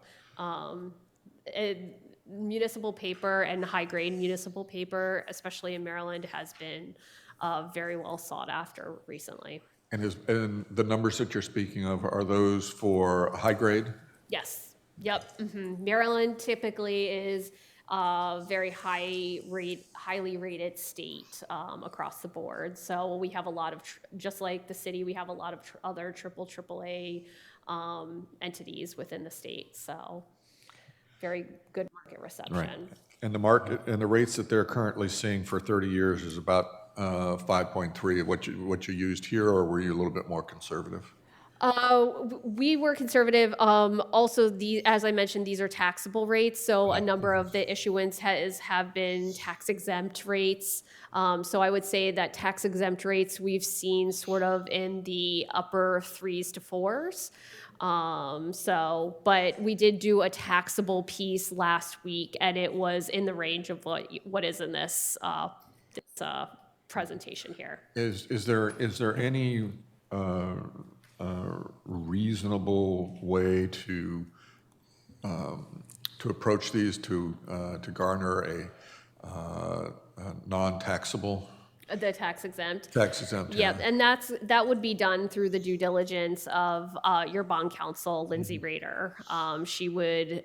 municipal paper and high-grade municipal paper, especially in Maryland, has been very well sought after recently. And the numbers that you're speaking of, are those for high grade? Yes. Yep. Maryland typically is very highly rated state across the board. So we have a lot of, just like the city, we have a lot of other AAA entities within the state. So very good market reception. Right. And the market and the rates that they're currently seeing for 30 years is about 5.3. What you used here, or were you a little bit more conservative? We were conservative. Also, as I mentioned, these are taxable rates. So a number of the issuance have been tax exempt rates. So I would say that tax exempt rates we've seen sort of in the upper 3s to 4s. But we did do a taxable piece last week, and it was in the range of what is in this presentation here. Is there any reasonable way to approach these to garner a non-taxable? The tax exempt. Tax exempt. Yeah, and that would be done through the due diligence of your bond counsel, Lindsay Rader. She would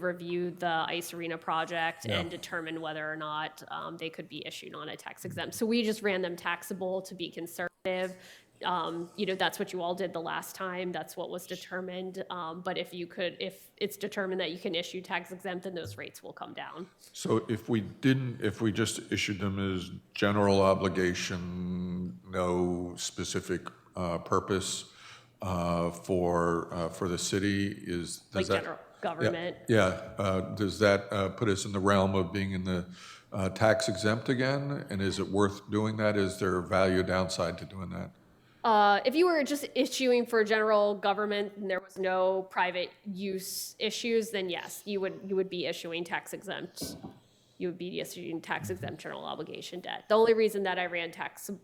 review the ice arena project and determine whether or not they could be issued on a tax exempt. So we just ran them taxable to be conservative. that's what you all did the last time. That's what was determined. But if it's determined that you can issue tax exempt, then those rates will come down. So if we just issued them as general obligation, no specific purpose for the city, does Like that? general government. Yeah, does that put us in the realm of being in the tax exempt again? And is it worth doing that? Is there a value downside to doing that? If you were just issuing for general government and there was no private use issues, then yes, you would be issuing tax exempt. You would be issuing tax exempt general obligation debt. The only reason that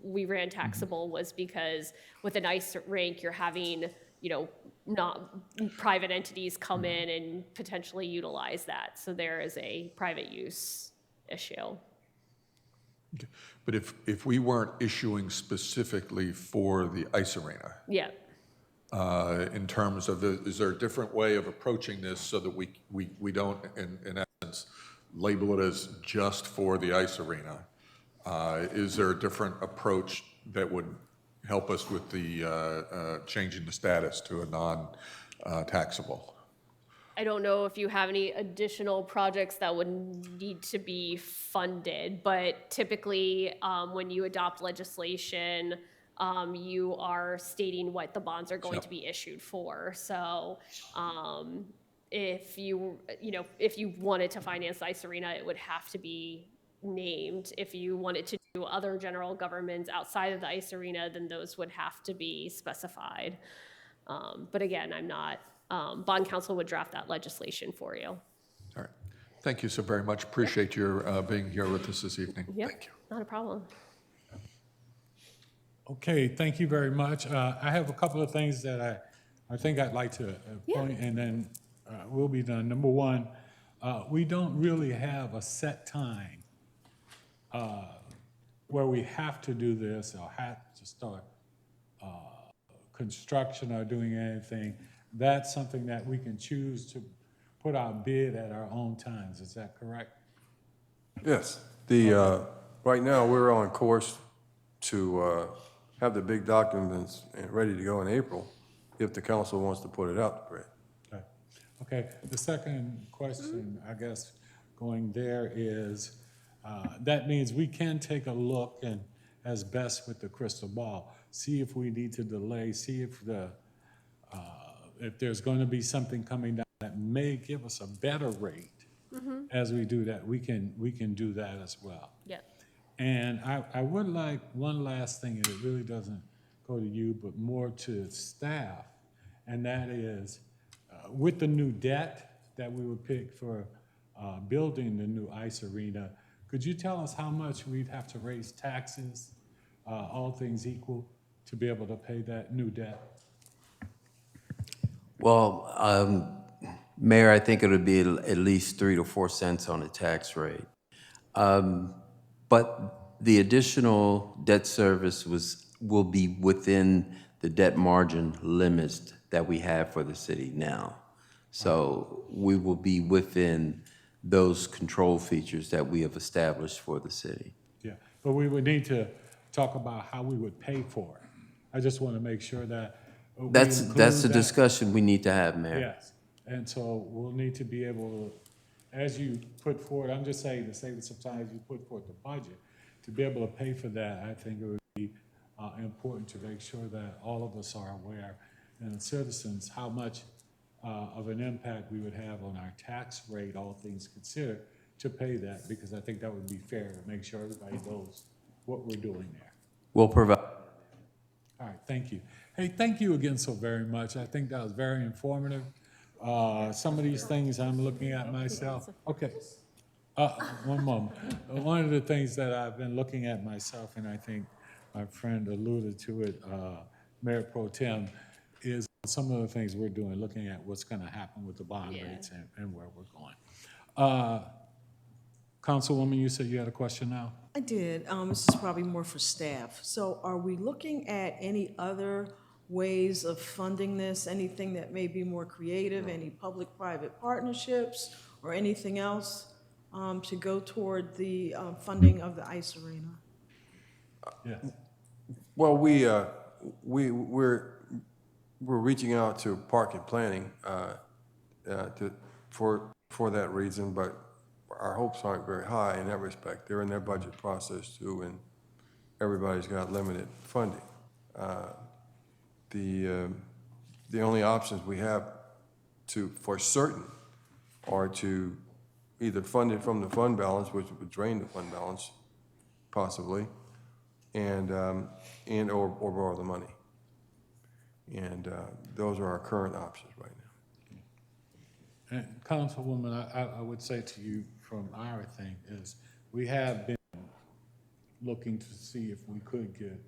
we ran taxable was because with an ICE rank, you're having, not private entities come in and potentially utilize that. So there is a private use issue. Okay. But if we weren't issuing specifically for the ice arena, Yeah. in terms of, is there a different way of approaching this so that we don't, in essence, label it as just for the ice arena? Is there a different approach that would help us with the changing the status to a non-taxable? I don't know if you have any additional projects that would need to be funded, but typically when you adopt legislation, you are stating what the bonds are going to be issued for. So if you wanted to finance the ice arena, it would have to be named. If you wanted to do other general governments outside of the ice arena, then those would have to be specified. But again, I'm not. Bond counsel would draft that legislation for you. All right. Thank you so very much. Appreciate your being here with us this evening. Yep, Thank you. not a problem. Okay, thank you very much. I have a couple of things that I think I'd like to point, and then we'll be done. Number one, we don't really have a set time where we have to do this or have to start construction or doing anything. That's something that we can choose to put our bid at our own times. Is that correct? Yes. Right now, we're on course to have the big documents ready to go in April, if the council wants to put it out. Right. Okay. The second question, I guess, going there is, that means we can take a look and, as best with the crystal ball, see if we need to delay, see if there's going to be something coming down that may give us a better rate. As we do that, we can do that as well. Yeah. And I would like one last thing, and it really doesn't go to you, but more to staff, and that is with the new debt that we would pick for building the new ice arena, could you tell us how much we'd have to raise taxes, all things equal, to be able to pay that new debt? Well, Mayor, I think it would be at least 3 to 4 cents on the tax rate. But the additional debt service will be within the debt margin limits that we have for the city now. So we will be within those control features that we have established for the city. Yeah, but we would need to talk about how we would pay for it. I just want to make sure that we That's include a discussion we need to have, Mayor. Yes, and so we'll need to be able to, as you put forward, I'm just saying, to save some time, as you put forth the budget, to be able to pay for that, I think it would be important to make sure that all of us are aware, and the citizens, how much of an impact we would have on our tax rate, all things considered, to pay that, because I think that would be fair to make sure everybody knows what we're doing there. We'll provide. All right, thank you. Hey, thank you again so very much. I think that was very informative. Some of these things I'm looking at myself. Okay, one moment. One of the things that I've been looking at myself, and I think my friend alluded to it, Mayor Pro Tem, is some of the things we're doing, looking at what's going to happen with the bond rates and where we're going. Councilwoman, you said you had a question now? I did. This is probably more for staff. So are we looking at any other ways of funding this? Anything that may be more creative, any public-private partnerships or anything else to go toward the funding of the ice arena? Yes. Well, we're reaching out to Park and Planning for that reason, but our hopes aren't very high in that respect. They're in their budget process too, and everybody's got limited funding. The only options we have for certain are to either fund it from the fund balance, which would drain the fund balance, possibly, and or borrow the money. And those are our current options right now. And Councilwoman, I would say to you from our thing is, we have been looking to see if we could get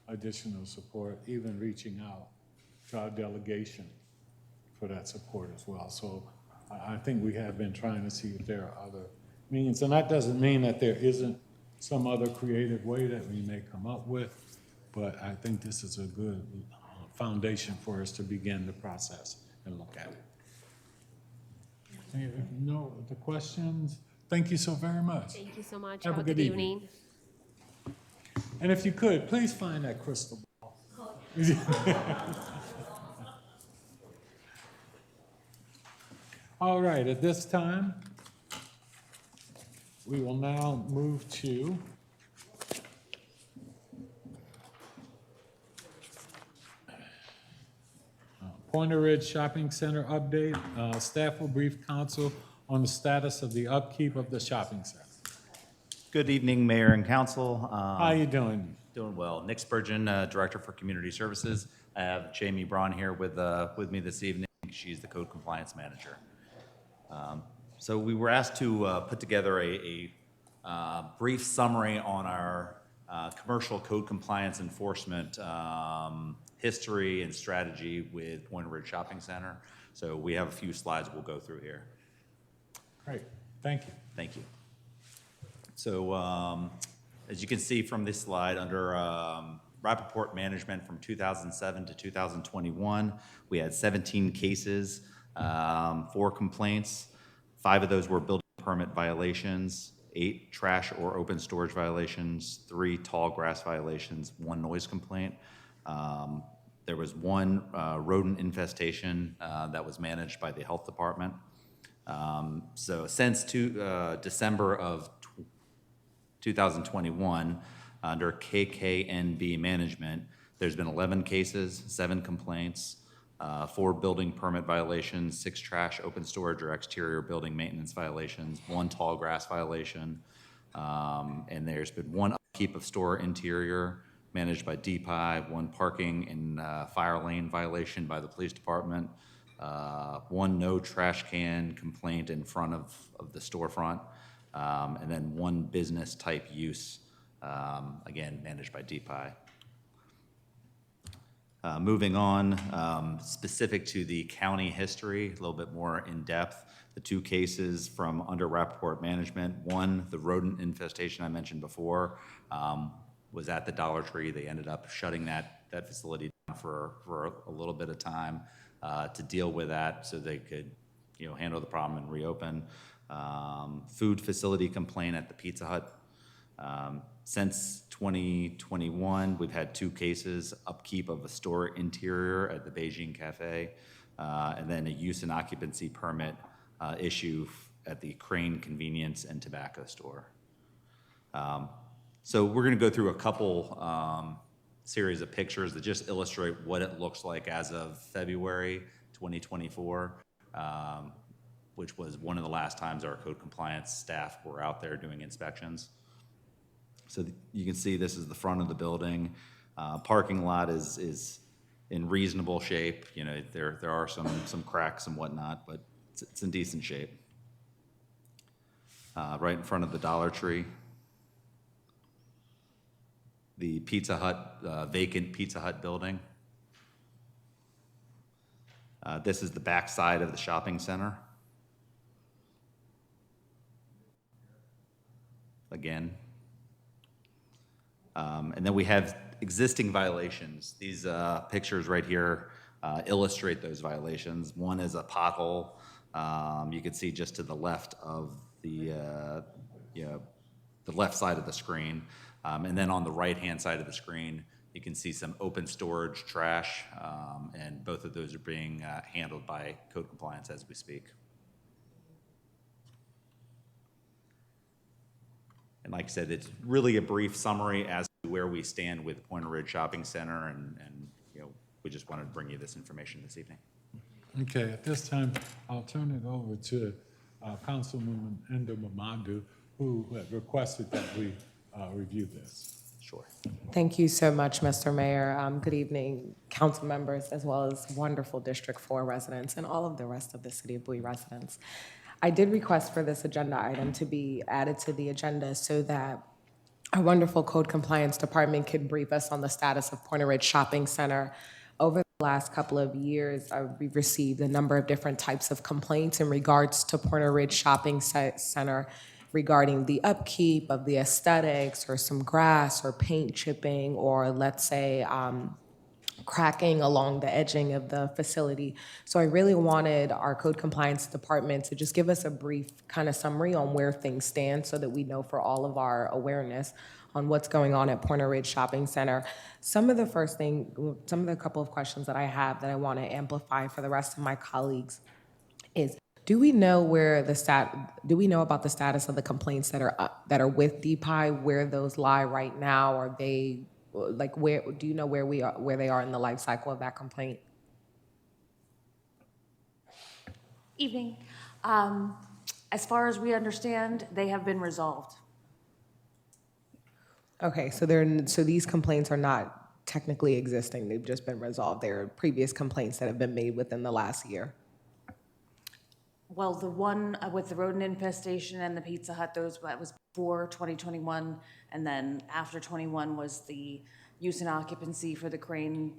additional support, even reaching out to our delegation for that support as well. So I think we have been trying to see if there are other means, and that doesn't mean that there isn't some other creative way that we may come up with, but I think this is a good foundation for us to begin the process and look at it. No other questions? Thank you so very much. Thank you so much. Have a good evening. And if you could, please find that crystal ball. All right, at this time, we will now move to Pointer Ridge Shopping Center update. Staff will brief council on the status of the upkeep of the shopping center. Good evening, Mayor and Council. How you doing? Doing well. Nick Spurgeon, Director for Community Services. I have Jamie Braun here with me this evening. She's the Code Compliance Manager. So we were asked to put together a brief summary on our commercial code compliance enforcement history and strategy with Pointer Ridge Shopping Center. So we have a few slides we'll go through here. Great, thank you. Thank you. So as you can see from this slide, under Rappaport management from 2007 to 2021, we had 17 cases, 4 complaints. 5 of those were building permit violations, 8 trash or open storage violations, 3 tall grass violations, 1 noise complaint. There was 1 rodent infestation that was managed by the health department. So since December of 2021, under KKNB management, there's been 11 cases, 7 complaints, 4 building permit violations, 6 trash, open storage, or exterior building maintenance violations, 1 tall grass violation, and there's been 1 upkeep of store interior managed by DPI, 1 parking and fire lane violation by the police department, 1 no trash can complaint in front of the storefront, and then 1 business type use, again, managed by DPI. Moving on, specific to the county history, a little bit more in depth, the 2 cases from under Rappaport management. 1, the rodent infestation I mentioned before, was at the Dollar Tree. They ended up shutting that facility down for a little bit of time to deal with that so they could, handle the problem and reopen. Food facility complaint at the Pizza Hut. Since 2021, we've had 2 cases, upkeep of a store interior at the Beijing Cafe, and then a use and occupancy permit issue at the Crane Convenience and Tobacco Store. So we're going to go through a couple series of pictures that just illustrate what it looks like as of February 2024, which was one of the last times our code compliance staff were out there doing inspections. So you can see this is the front of the building. Parking lot is in reasonable shape. There are some cracks and whatnot, but it's in decent shape. Right in front of the Dollar Tree. The Pizza Hut, vacant Pizza Hut building. This is the back side of the shopping center. Again. And then we have existing violations. These pictures right here illustrate those violations. One is a pothole. You can see just to the left of the left side of the screen. And then on the right-hand side of the screen, You can see some open storage trash, and both of those are being handled by code compliance as we speak. And like I said, it's really a brief summary as to where we stand with Pointer Ridge Shopping Center, and we just wanted to bring you this information this evening. Okay, at this time, I'll turn it over to Councilwoman Enda Mamadou, who had requested that we review this. Sure. Thank you so much, Mr. Mayor. Good evening, council members, as well as wonderful District 4 residents and all of the rest of the City of Bowie residents. I did request for this agenda item to be added to the agenda so that our wonderful Code Compliance Department could brief us on the status of Pointer Ridge Shopping Center. Over the last couple of years, we've received a number of different types of complaints in regards to Pointer Ridge Shopping Center regarding the upkeep of the aesthetics or some grass or paint chipping or, let's say, cracking along the edging of the facility. So I really wanted our Code Compliance Department to just give us a brief kind of summary on where things stand so that we know for all of our awareness on what's going on at Pointer Ridge Shopping Center. Some of the couple of questions that I have that I want to amplify for the rest of my colleagues is, do we know about the status of the complaints that are with DPI, where those lie right now? Are they do you know where they are in the life cycle of that complaint? Evening. As far as we understand, they have been resolved. Okay, so these complaints are not technically existing, they've just been resolved. There are previous complaints that have been made within the last year. Well, the one with the rodent infestation and the Pizza Hut, that was before 2021, and then after 21 was the use and occupancy for the Crane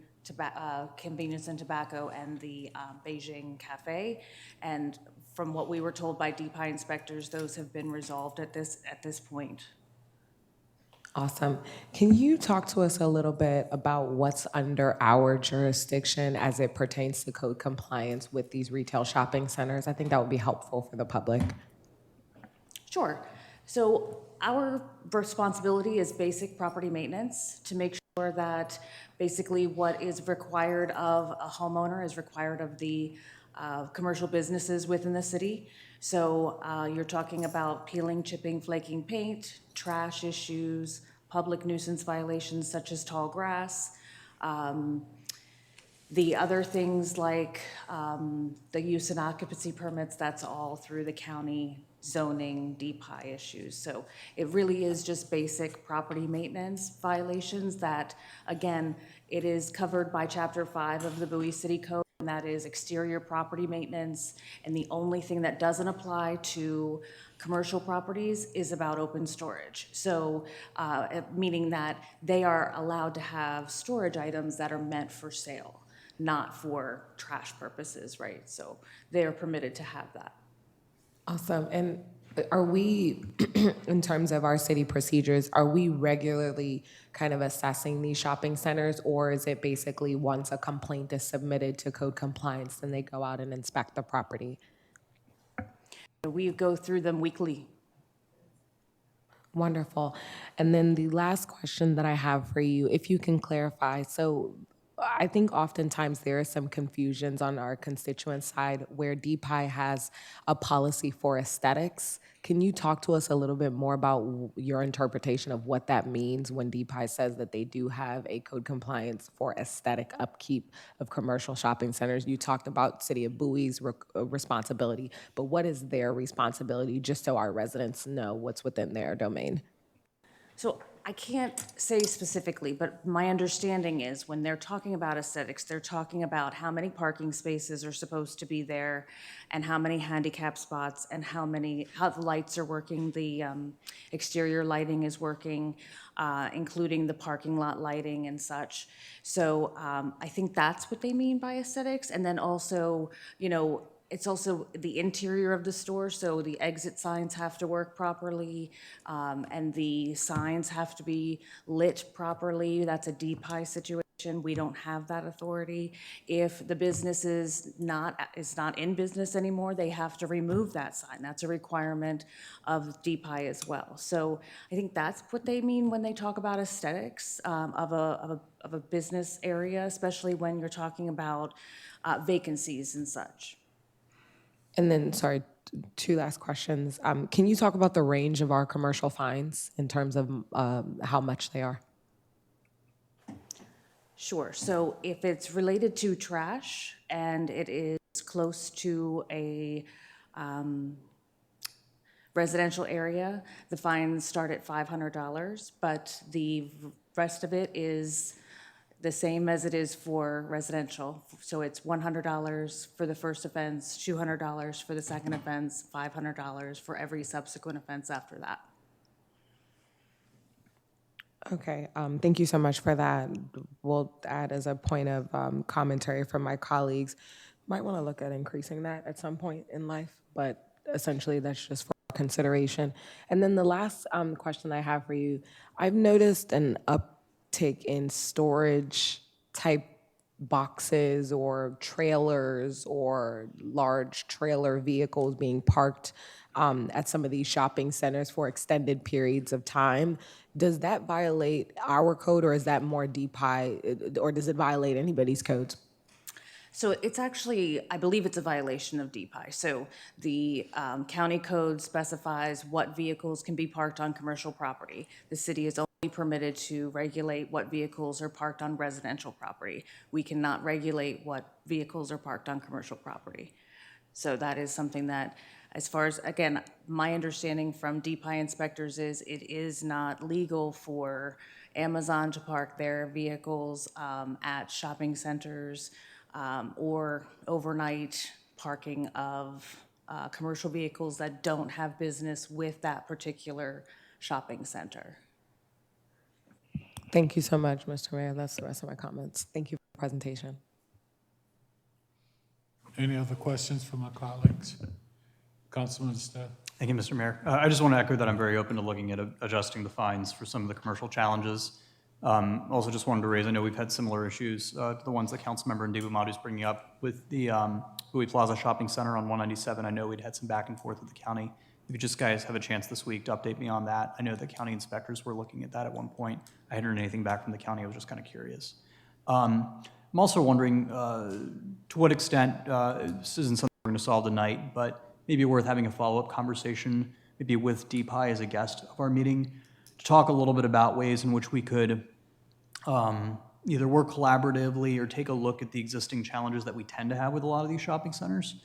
Convenience and Tobacco and the Beijing Cafe. And from what we were told by DPI inspectors, those have been resolved at this point. Awesome. Can you talk to us a little bit about what's under our jurisdiction as it pertains to code compliance with these retail shopping centers? I think that would be helpful for the public. Sure. So our responsibility is basic property maintenance to make sure that basically what is required of a homeowner is required of the commercial businesses within the city. So you're talking about peeling, chipping, flaking paint, trash issues, public nuisance violations such as tall grass. The other things like the use and occupancy permits, that's all through the county zoning, DPI issues. So it really is just basic property maintenance violations that, again, it is covered by Chapter 5 of the Bowie City Code, and that is exterior property maintenance. And the only thing that doesn't apply to commercial properties is about open storage. So meaning that they are allowed to have storage items that are meant for sale, not for trash purposes, right? So they are permitted to have that. Awesome. And are we, in terms of our city procedures, are we regularly kind of assessing these shopping centers, or is it basically once a complaint is submitted to code compliance, then they go out and inspect the property? We go through them weekly. Wonderful. And then the last question that I have for you, if you can clarify, so I think oftentimes there is some confusions on our constituent side where DPI has a policy for aesthetics. Can you talk to us a little bit more about your interpretation of what that means when DPI says that they do have a code compliance for aesthetic upkeep of commercial shopping centers? You talked about City of Bowie's responsibility, but what is their responsibility, just so our residents know what's within their domain? So I can't say specifically, but my understanding is when they're talking about aesthetics, they're talking about how many parking spaces are supposed to be there and how many handicap spots and how the lights are working, the exterior lighting is working, including the parking lot lighting and such. So I think that's what they mean by aesthetics. And then also, It's also the interior of the store, so the exit signs have to work properly, and the signs have to be lit properly. That's a DPI situation. We don't have that authority. If the business is not in business anymore, they have to remove that sign. That's a requirement of DPI as well. So I think that's what they mean when they talk about aesthetics of a business area, especially when you're talking about vacancies and such. And then, sorry, two last questions. Can you talk about the range of our commercial fines in terms of how much they are? Sure. So if it's related to trash and it is close to a residential area, the fines start at $500, but the rest of it is the same as it is for residential. So it's $100 for the first offense, $200 for the second offense, $500 for every subsequent offense after that. Okay, thank you so much for that. We'll add as a point of commentary from my colleagues. Might want to look at increasing that at some point in life, but essentially that's just for consideration. And then the last question I have for you, I've noticed an uptick in storage type boxes or trailers or large trailer vehicles being parked at some of these shopping centers for extended periods of time. Does that violate our code, or is that more DPI, or does it violate anybody's codes? So it's actually, I believe it's a violation of DPI. So the county code specifies what vehicles can be parked on commercial property. The city is only permitted to regulate what vehicles are parked on residential property. We cannot regulate what vehicles are parked on commercial property. So that is something that, as far as, again, my understanding from DPI inspectors is it is not legal for Amazon to park their vehicles at shopping centers or overnight parking of commercial vehicles that don't have business with that particular shopping center. Thank you so much, Mr. Mayor. That's the rest of my comments. Thank you for the presentation. Any other questions from my colleagues? Councilman Steph? Thank you, Mr. Mayor. I just want to echo that I'm very open to looking at adjusting the fines for some of the commercial challenges. Also just wanted to raise, I know we've had similar issues to the ones that Councilmember Ndibumadu is bringing up with the Bowie Plaza Shopping Center on 197. I know we'd had some back and forth with the county. If you just guys have a chance this week to update me on that. I know the county inspectors were looking at that at one point. I hadn't heard anything back from the county. I was just kind of curious. I'm also wondering to what extent, this isn't something we're going to solve tonight, but maybe worth having a follow-up conversation, maybe with DPI as a guest of our meeting, to talk a little bit about ways in which we could either work collaboratively or take a look at the existing challenges that we tend to have with a lot of these shopping centers,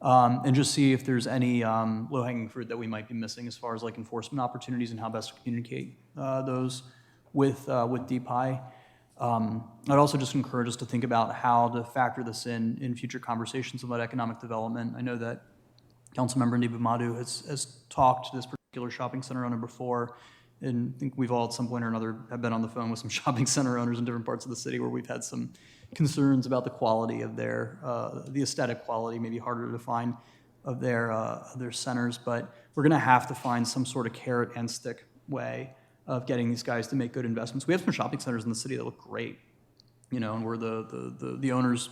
and just see if there's any low-hanging fruit that we might be missing as far as like enforcement opportunities and how best to communicate those with DPI. I'd also just encourage us to think about how to factor this in future conversations about economic development. I know that Councilmember Ndibumadu has talked to this particular shopping center owner before, and I think we've all at some point or another have been on the phone with some shopping center owners in different parts of the city where we've had some concerns about the quality of their, the aesthetic quality, maybe harder to define, of their centers. But we're going to have to find some sort of carrot and stick way of getting these guys to make good investments. We have some shopping centers in the city that look great, you know, and where the owners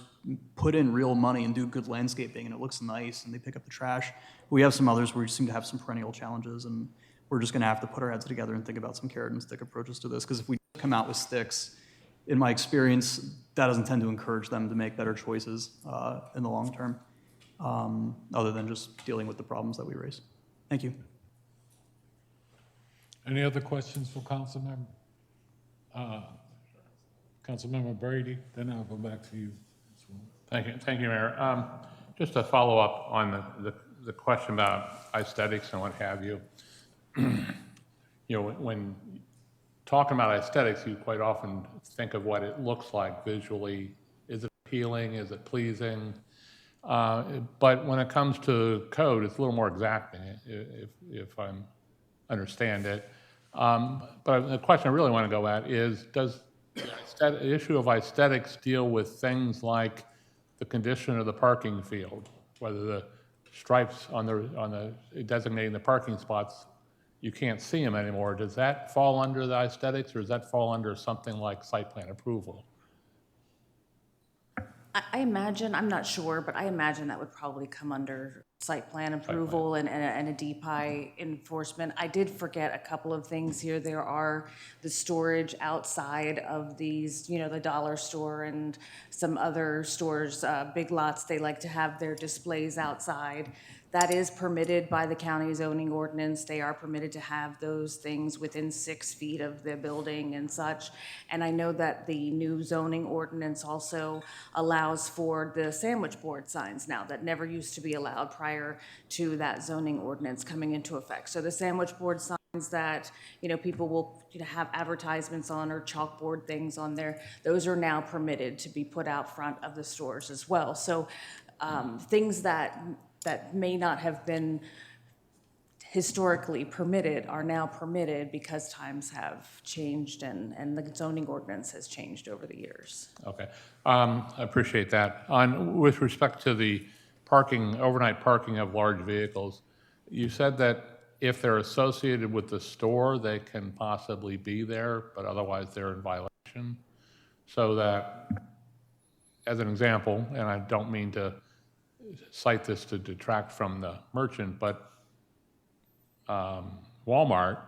put in real money and do good landscaping and it looks nice and they pick up the trash. We have some others where we seem to have some perennial challenges, and we're just going to have to put our heads together and think about some carrot and stick approaches to this, because if we come out with sticks, in my experience, that doesn't tend to encourage them to make better choices in the long term, other than just dealing with the problems that we raise. Thank you. Any other questions for Councilmember? Councilmember Brady, then I'll go back to you. Thank you, Mayor. Just to follow up on the question about aesthetics and what have you. You know, when talking about aesthetics, you quite often think of what it looks like visually. Is it appealing? Is it pleasing? But when it comes to code, it's a little more exacting, if I understand it. But the question I really want to go at is, does the issue of aesthetics deal with things like the condition of the parking field, whether the stripes on the designating the parking spots, you can't see them anymore. Does that fall under the aesthetics, or does that fall under something like site plan approval? I imagine, I'm not sure, but I imagine that would probably come under site plan approval and a DPI enforcement. I did forget a couple of things here. There are the storage outside of these, you know, the dollar store and some other stores, Big Lots, they like to have their displays outside. That is permitted by the county zoning ordinance. They are permitted to have those things within 6 feet of the building and such. And I know that the new zoning ordinance also allows for the sandwich board signs now that never used to be allowed prior to that zoning ordinance coming into effect. So the sandwich board signs that, you know, people will, you know, have advertisements on or chalkboard things on there, those are now permitted to be put out front of the stores as well. So things that may not have been historically permitted are now permitted because times have changed and the zoning ordinance has changed over the years. Okay, I appreciate that. With respect to the parking, overnight parking of large vehicles, you said that if they're associated with the store, they can possibly be there, but otherwise they're in violation. So that, as an example, and I don't mean to cite this to detract from the merchant, but Walmart,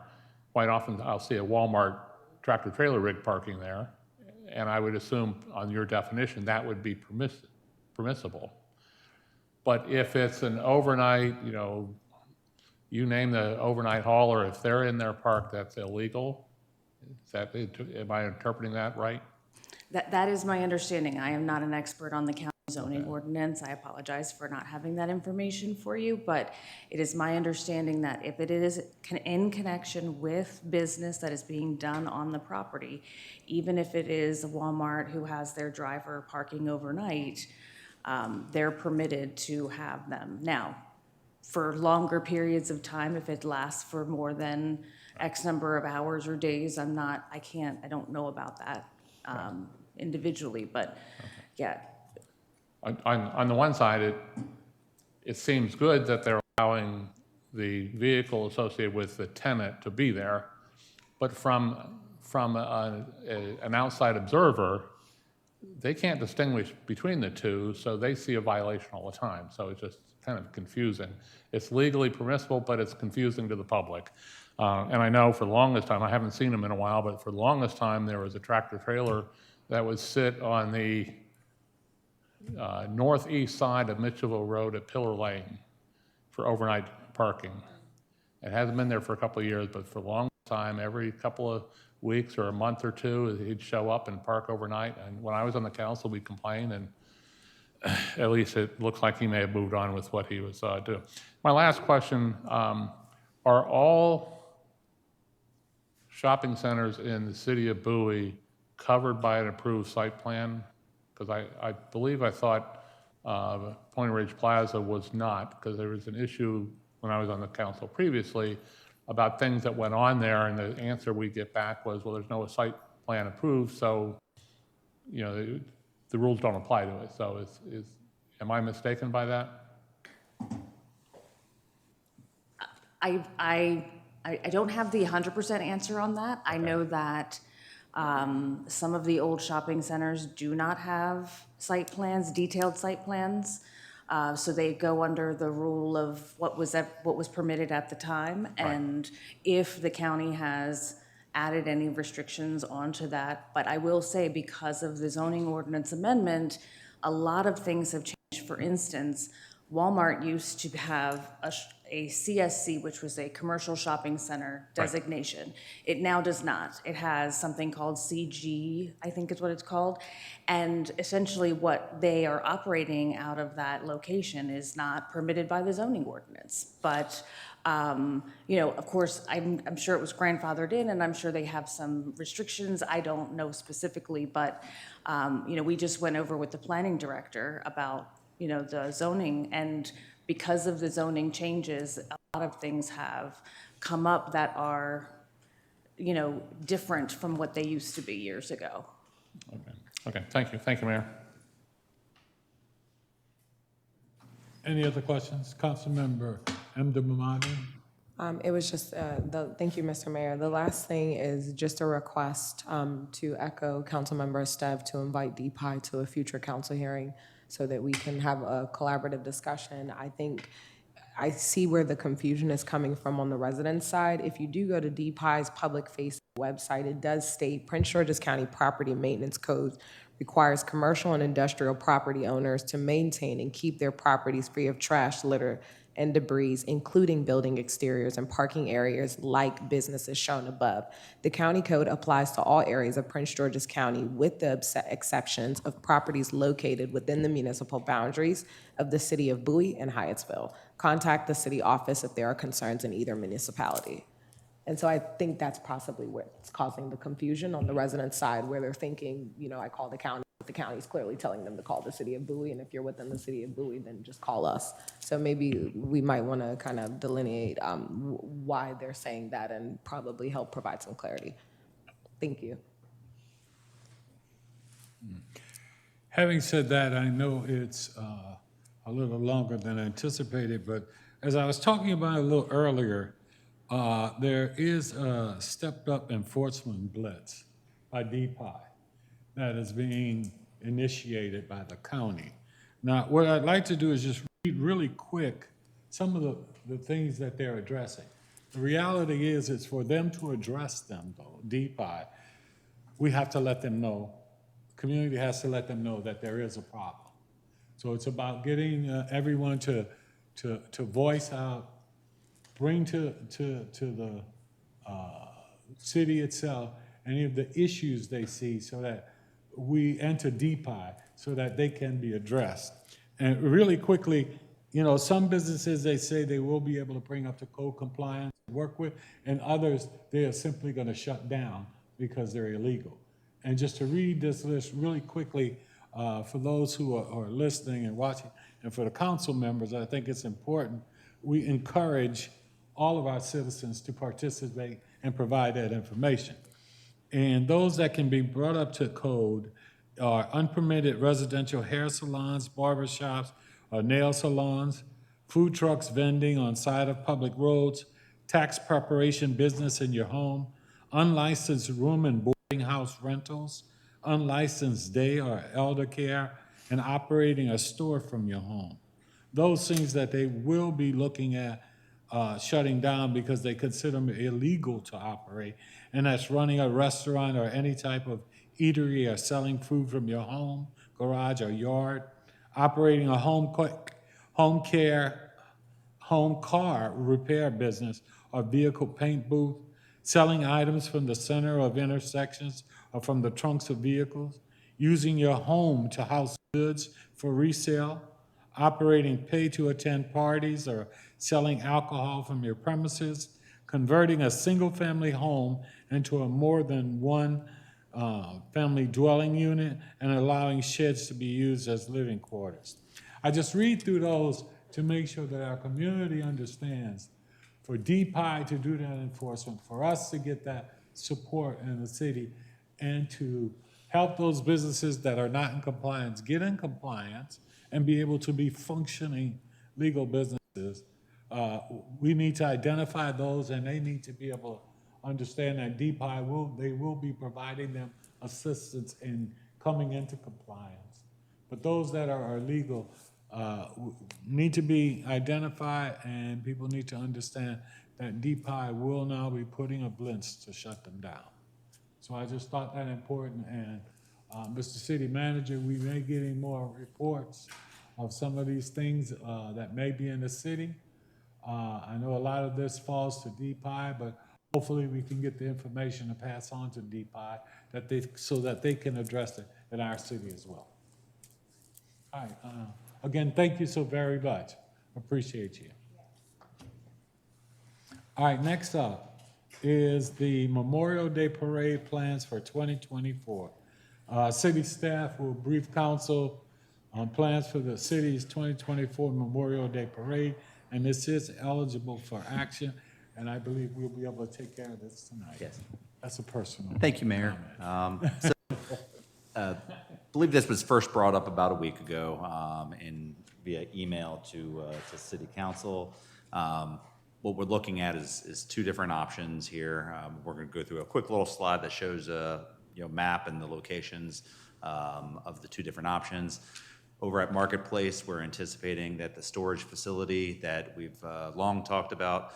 quite often I'll see a Walmart tractor trailer rig parking there, and I would assume on your definition that would be permissible. But if it's an overnight, you know, you name the overnight hauler, if they're in their park, that's illegal? Is that, am I interpreting that right? That is my understanding. I am not an expert on the county zoning ordinance. I apologize for not having that information for you, but it is my understanding that if it is in connection with business that is being done on the property, even if it is a Walmart who has their driver parking overnight, they're permitted to have them. Now, for longer periods of time, if it lasts for more than X number of hours or days, I don't know about that individually, but yeah. On the one side, it seems good that they're allowing the vehicle associated with the tenant to be there, but from an outside observer, they can't distinguish between the two, so they see a violation all the time. So it's just kind of confusing. It's legally permissible, but it's confusing to the public. And I know for the longest time, I haven't seen them in a while, but for the longest time, there was a tractor trailer that would sit on the northeast side of Mitchellville Road at Pillar Lane for overnight parking. It hasn't been there for a couple of years, but for a long time, every couple of weeks or a month or two, he'd show up and park overnight. And when I was on the council, we complained, and at least it looks like he may have moved on with what he was doing. My last question, are all shopping centers in the city of Bowie covered by an approved site plan? Because I believe I thought Point Ridge Plaza was not, because there was an issue when I was on the council previously about things that went on there, and the answer we get back was, well, there's no site plan approved, so, you know, the rules don't apply to it. So am I mistaken by that? I don't have the 100% answer on that. I know that some of the old shopping centers do not have site plans, detailed site plans. So they go under the rule of what was permitted at the time. Right. And if the county has added any restrictions onto that. But I will say, because of the zoning ordinance amendment, a lot of things have changed. For instance, Walmart used to have a CSC, which was a commercial shopping center designation. Right. It now does not. It has something called CG, I think is what it's called. And essentially what they are operating out of that location is not permitted by the zoning ordinance. But, you know, of course, I'm sure it was grandfathered in, and I'm sure they have some restrictions. I don't know specifically, but, you know, we just went over with the planning director about, you know, the zoning, and because of the zoning changes, a lot of things have come up that are, you know, different from what they used to be years ago. Okay, thank you, Mayor. Any other questions? Councilmember Mamani? It was just, thank you, Mr. Mayor. The last thing is just a request to echo Councilmember Stev to invite DPI to a future council hearing so that we can have a collaborative discussion. I think I see where the confusion is coming from on the resident side. If you do go to DPI's public-facing website, it does state Prince George's County Property Maintenance Code requires commercial and industrial property owners to maintain and keep their properties free of trash, litter, and debris, including building exteriors and parking areas like businesses shown above. The county code applies to all areas of Prince George's County with the exceptions of properties located within the municipal boundaries of the city of Bowie and Hyattsville. Contact the city office if there are concerns in either municipality. And so I think that's possibly what's causing the confusion on the resident side, where they're thinking, you know, I call the county, but the county's clearly telling them to call the city of Bowie, and if you're within the city of Bowie, then just call us. So maybe we might want to kind of delineate why they're saying that and probably help provide some clarity. Thank you. Having said that, I know it's a little longer than anticipated, but as I was talking about a little earlier, there is a stepped-up enforcement blitz by DPI that is being initiated by the county. Now, what I'd like to do is just read really quick some of the things that they're addressing. The reality is, it's for them to address them, though, DPI. We have to let them know, the community has to let them know that there is a problem. So it's about getting everyone to voice out, bring to the city itself any of the issues they see so that we enter DPI so that they can be addressed. And really quickly, you know, some businesses, they say they will be able to bring up to code compliance, work with, and others, they are simply gonna shut down because they're illegal. And just to read this list really quickly, for those who are listening and watching, and for the council members, I think it's important, we encourage all of our citizens to participate and provide that information. And those that can be brought up to code are unpermitted residential hair salons, barber shops, or nail salons, food trucks vending on side of public roads, tax preparation business in your home, unlicensed room and boarding house rentals, unlicensed day or elder care, and operating a store from your home. Those things that they will be looking at shutting down because they consider them illegal to operate, and that's running a restaurant or any type of eatery or selling food from your home, garage, or yard, operating a home car repair business or vehicle paint booth, selling items from the center of intersections or from the trunks of vehicles, using your home to house goods for resale, operating pay-to-attend parties or selling alcohol from your premises, converting a single-family home into a more than one family dwelling unit, and allowing sheds to be used as living quarters. I just read through those to make sure that our community understands, for DPI to do that enforcement, for us to get that support in the city, and to help those businesses that are not in compliance get in compliance and be able to be functioning legal businesses. We need to identify those, and they need to be able to understand that DPI will be providing them assistance in coming into compliance. But those that are illegal need to be identified, and people need to understand that DPI will now be putting a blitz to shut them down. So I just thought that important, and Mr. City Manager, we may get any more reports of some of these things that may be in the city. I know a lot of this falls to DPI, but hopefully we can get the information to pass on to DPI so that they can address it in our city as well. All right, again, thank you so very much. Appreciate you. All right, next up is the Memorial Day Parade plans for 2024. City staff will brief council on plans for the city's 2024 Memorial Day Parade, and this is eligible for action, and I believe we'll be able to take care of this tonight. Yes. That's a personal Thank you, Mayor. I believe this was first brought up about a week ago, and via email to City Council. What we're looking at is two different options here. We're going to go through a quick little slide that shows a map and the locations of the two different options. Over at Marketplace, we're anticipating that the storage facility that we've long talked about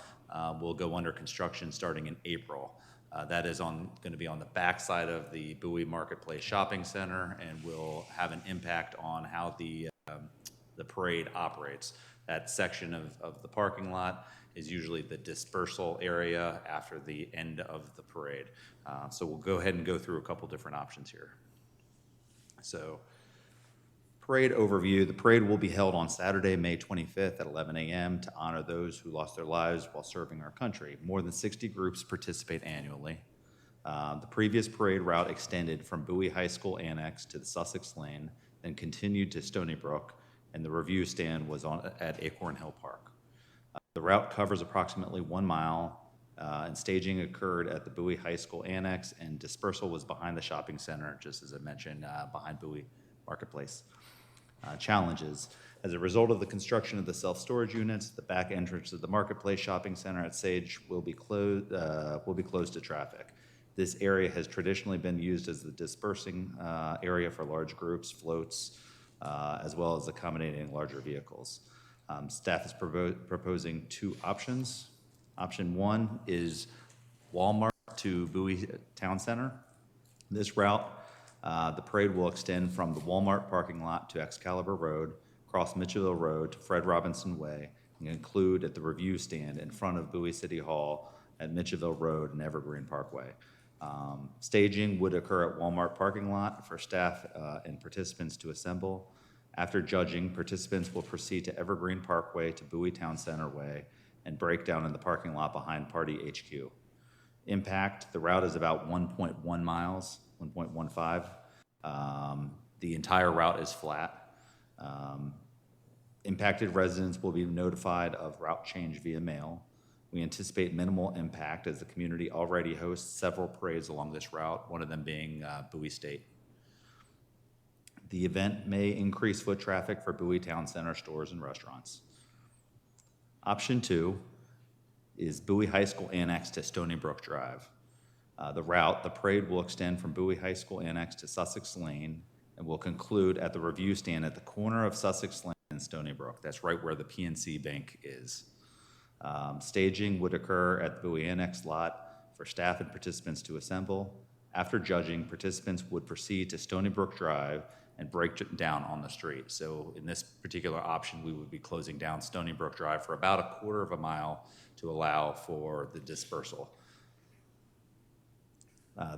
will go under construction starting in April. That is going to be on the backside of the Bowie Marketplace Shopping Center and will have an impact on how the parade operates. That section of the parking lot is usually the dispersal area after the end of the parade. So we'll go ahead and go through a couple different options here. So, parade overview. The parade will be held on Saturday, May 25th at 11 a.m. to honor those who lost their lives while serving our country. More than 60 groups participate annually. The previous parade route extended from Bowie High School Annex to the Sussex Lane, then continued to Stony Brook, and the review stand was at Acorn Hill Park. The route covers approximately 1 mile, and staging occurred at the Bowie High School Annex, and dispersal was behind the shopping center, just as I mentioned, behind Bowie Marketplace. Challenges. As a result of the construction of the self-storage units, the back entrance of the Marketplace Shopping Center at Sage will be closed to traffic. This area has traditionally been used as the dispersing area for large groups, floats, as well as accommodating larger vehicles. Staff is proposing two options. Option one is Walmart to Bowie Town Center. This route, the parade will extend from the Walmart parking lot to Excalibur Road, cross Mitchellville Road to Fred Robinson Way, and conclude at the review stand in front of Bowie City Hall at Mitchellville Road and Evergreen Parkway. Staging would occur at Walmart parking lot for staff and participants to assemble. After judging, participants will proceed to Evergreen Parkway to Bowie Town Center Way and break down in the parking lot behind Party HQ. Impact, the route is about 1.1 miles, 1.15. The entire route is flat. Impacted residents will be notified of route change via mail. We anticipate minimal impact as the community already hosts several parades along this route, one of them being Bowie State. The event may increase foot traffic for Bowie Town Center stores and restaurants. Option two is Bowie High School Annex to Stony Brook Drive. The parade will extend from Bowie High School Annex to Sussex Lane and will conclude at the review stand at the corner of Sussex Lane and Stony Brook. That's right where the PNC Bank is. Staging would occur at the Bowie Annex lot for staff and participants to assemble. After judging, participants would proceed to Stony Brook Drive and break down on the street. So in this particular option, we would be closing down Stony Brook Drive for about a quarter of a mile to allow for the dispersal.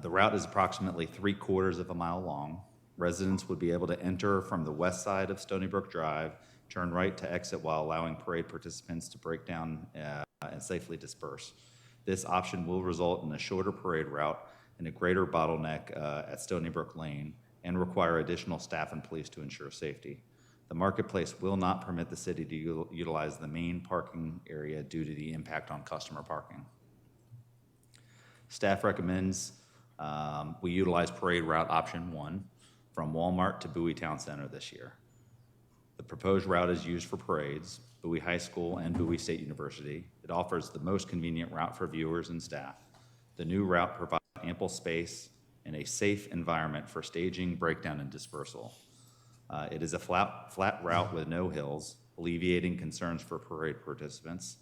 The route is approximately 3/4 of a mile long. Residents would be able to enter from the west side of Stony Brook Drive, turn right to exit while allowing parade participants to break down and safely disperse. This option will result in a shorter parade route and a greater bottleneck at Stony Brook Lane and require additional staff and police to ensure safety. The Marketplace will not permit the city to utilize the main parking area due to the impact on customer parking. Staff recommends we utilize parade route option one from Walmart to Bowie Town Center this year. The proposed route is used for parades, Bowie High School and Bowie State University. It offers the most convenient route for viewers and staff. The new route provides ample space and a safe environment for staging, breakdown, and dispersal. It is a flat route with no hills, alleviating concerns for parade participants.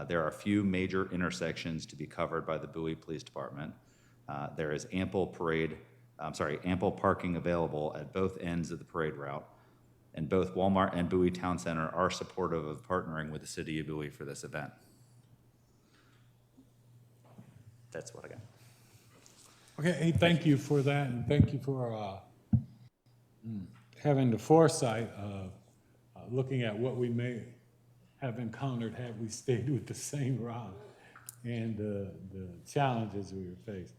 There are a few major intersections to be covered by the Bowie Police Department. There is ample parking available at both ends of the parade route, and both Walmart and Bowie Town Center are supportive of partnering with the city of Bowie for this event. That's what I got. Okay, hey, thank you for that, and thank you for having the foresight of looking at what we may have encountered had we stayed with the same route and the challenges we were faced.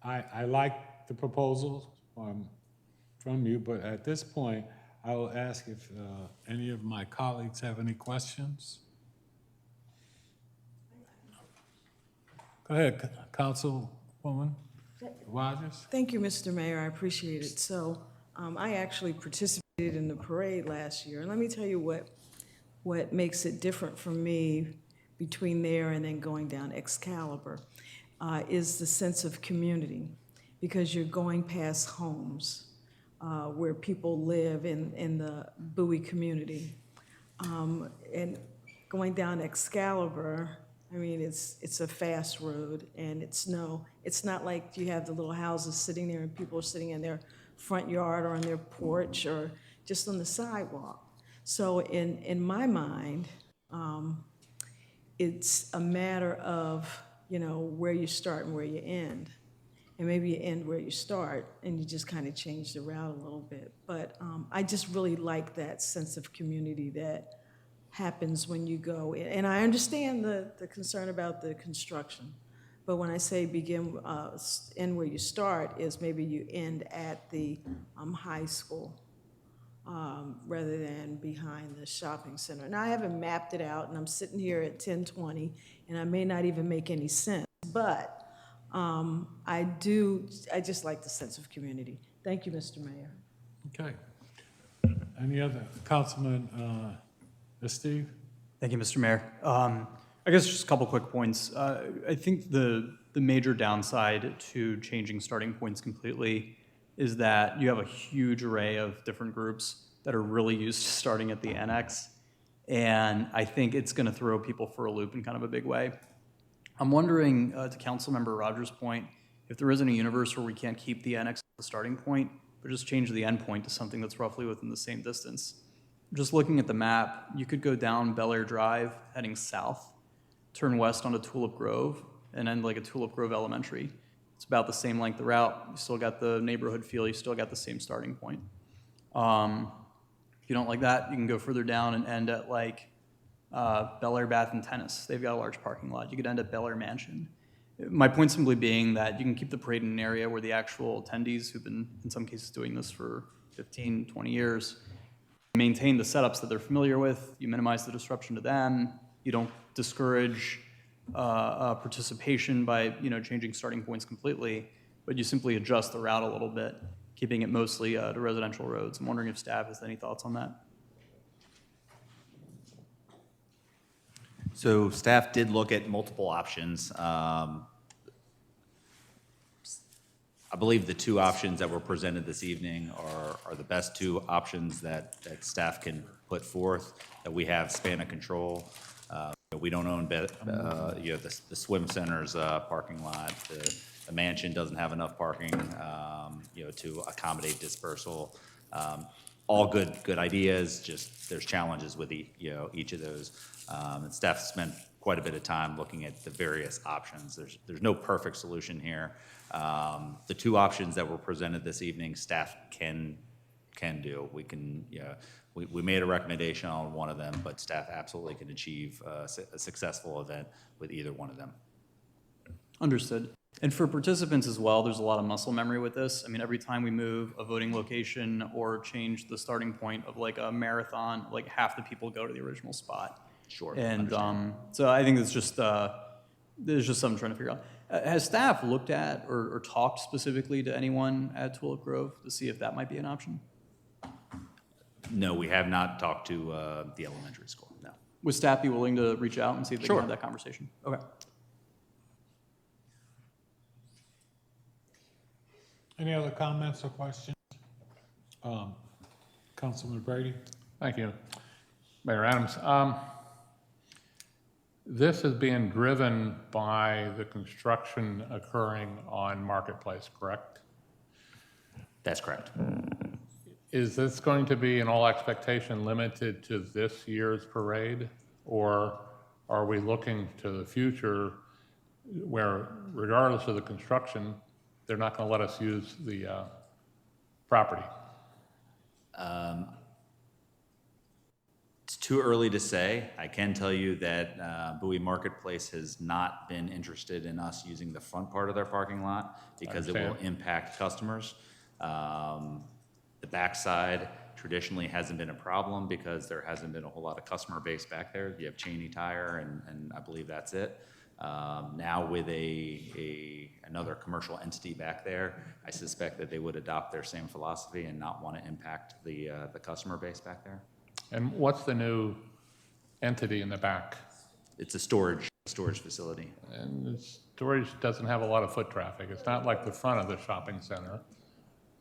I like the proposals from you, but at this point, I will ask if any of my colleagues have any questions. Go ahead, Councilwoman Rogers. Thank you, Mr. Mayor. I appreciate it. So I actually participated in the parade last year, and let me tell you what makes it different for me between there and then going down Excalibur is the sense of community, because you're going past homes where people live in the Bowie community. And going down Excalibur, I mean, it's a fast road, and it's not like you have the little houses sitting there and people are sitting in their front yard or on their porch or just on the sidewalk. So in my mind, it's a matter of, where you start and where you end. And maybe you end where you start and you just kind of change the route a little bit. But I just really like that sense of community that happens when you go in. And I understand the concern about the construction. But when I say end where you start, is maybe you end at the high school rather than behind the shopping center. Now, I haven't mapped it out, and I'm sitting here at 10:20, and I may not even make any sense, but I just like the sense of community. Thank you, Mr. Mayor. Okay. Any other, Councilman Steve? Thank you, Mr. Mayor. I guess just a couple quick points. I think the major downside to changing starting points completely is that you have a huge array of different groups that are really used to starting at the annex, and I think it's going to throw people for a loop in kind of a big way. I'm wondering, to Councilmember Rogers' point, if there isn't a universe where we can't keep the annex at the starting point, but just change the end point to something that's roughly within the same distance. Just looking at the map, you could go down Bel Air Drive, heading south, turn west onto Tulip Grove, and end like a Tulip Grove Elementary. It's about the same length of route. You still got the neighborhood feel. You still got the same starting point. If you don't like that, you can go further down and end at like Bel Air Bath and Tennis. They've got a large parking lot. You could end at Bel Air Mansion. My point simply being that you can keep the parade in an area where the actual attendees, who've been in some cases doing this for 15, 20 years, maintain the setups that they're familiar with. You minimize the disruption to them. You don't discourage participation by changing starting points completely, but you simply adjust the route a little bit, keeping it mostly to residential roads. I'm wondering if staff has any thoughts on that. So staff did look at multiple options. I believe the two options that were presented this evening are the best two options that staff can put forth, that we have span of control. We don't own the swim center's parking lot. The mansion doesn't have enough parking to accommodate dispersal. All good ideas, just there's challenges with each of those. And staff spent quite a bit of time looking at the various options. There's no perfect solution here. The two options that were presented this evening, staff can do. We made a recommendation on one of them, but staff absolutely can achieve a successful event with either one of them. Understood. And for participants as well, there's a lot of muscle memory with this. I mean, every time we move a voting location or change the starting point of like a marathon, like half the people go to the original spot. Sure. And so I think there's just something I'm trying to figure out. Has staff looked at or talked specifically to anyone at Tulip Grove to see if that might be an option? No, we have not talked to the elementary school, no. Would staff be willing to reach out and see if they Sure. can have that conversation? Okay. Any other comments or questions? Councilman Brady? Thank you, Mayor Adams. This is being driven by the construction occurring on Marketplace, correct? That's correct. Is this going to be, in all expectation, limited to this year's parade? Or are we looking to the future where, regardless of the construction, they're not going to let us use the property? It's too early to say. I can tell you that Bowie Marketplace has not been interested in us using the front part of their parking lot because it will impact customers. The backside traditionally hasn't been a problem because there hasn't been a whole lot of customer base back there. You have Cheney Tire, and I believe that's it. Now with another commercial entity back there, I suspect that they would adopt their same philosophy and not want to impact the customer base back there. And what's the new entity in the back? It's a storage facility. And the storage doesn't have a lot of foot traffic. It's not like the front of the shopping center.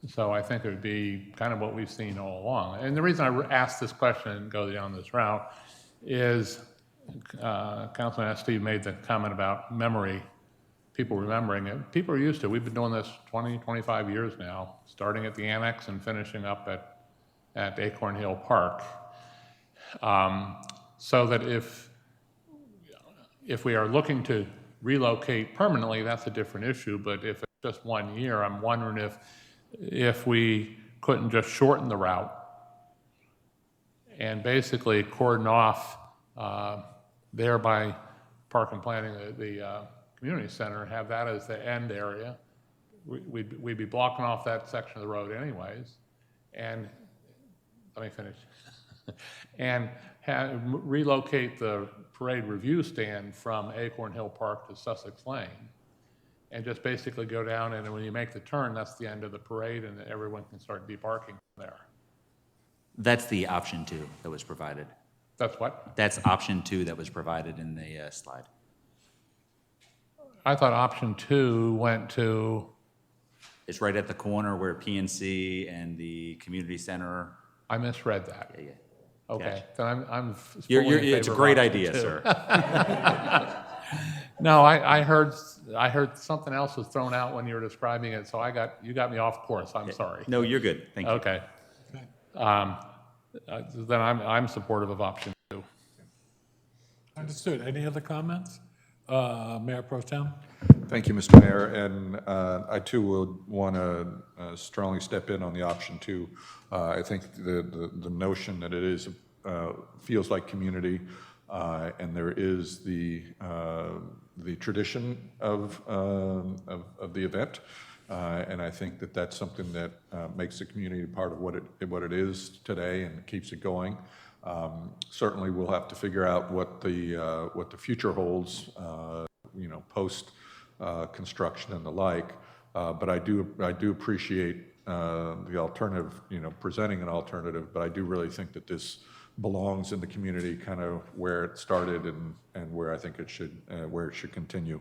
So I think it would be kind of what we've seen all along. And the reason I asked this question and go down this route is Councilman Steve made the comment about memory, people remembering it. People are used to it. We've been doing this 20, 25 years now, starting at the annex and finishing up at Acorn Hill Park. So that if we are looking to relocate permanently, that's a different issue. But if it's just 1 year, I'm wondering if we couldn't just shorten the route and basically cordon off there by Park and Planning, the community center, and have that as the end area. We'd be blocking off that section of the road anyways. And let me finish. And relocate the parade review stand from Acorn Hill Park to Sussex Lane. And just basically go down, and when you make the turn, that's the end of the parade, and everyone can start deparking there. That's the option 2 that was provided. That's what? That's option 2 that was provided in the slide. I thought option 2 went to... It's right at the corner where PNC and the community center. I misread that. Yeah. Okay, then I'm it's a great idea, sir. No, I heard something else was thrown out when you were describing it, so you got me off course. I'm sorry. No, you're good. Thank you. Okay. Then I'm supportive of option 2. Understood. Any other comments? Mayor Pro Tem? Thank you, Mr. Mayor, and I too would want to strongly step in on the option 2. I think the notion that it is feels like community, and there is the tradition of the event, and I think that that's something that makes the community part of what it is today and keeps it going. Certainly, we'll have to figure out what the future holds, post construction and the like. But I do appreciate the alternative, presenting an alternative. But I do really think that this belongs in the community, kind of where it started and where I think it should continue.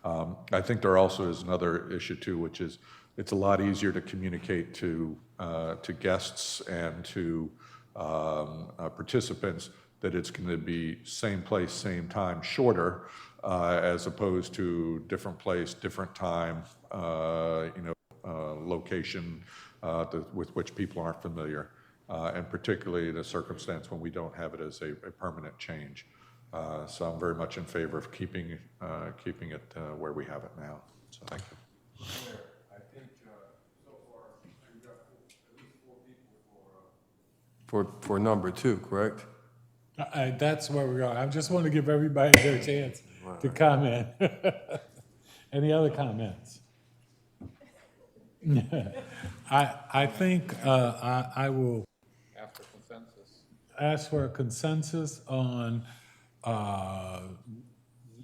I think there also is another issue too, which is it's a lot easier to communicate to guests and to participants that it's going to be same place, same time, shorter, as opposed to different place, different time, location with which people aren't familiar, and particularly the circumstance when we don't have it as a permanent change. So I'm very much in favor of keeping it where we have it now. So thank you. I think so far we've got at least 4 people for number 2, correct? That's where we are. I just want to give everybody their chance to comment. Any other comments? I think I will ask for a consensus on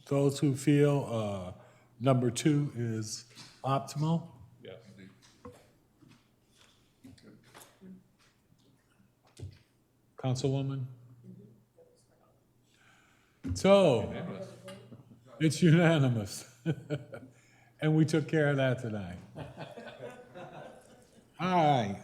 those who feel number 2 is optimal. Yes. Councilwoman? So, it's unanimous. And we took care of that tonight. All right.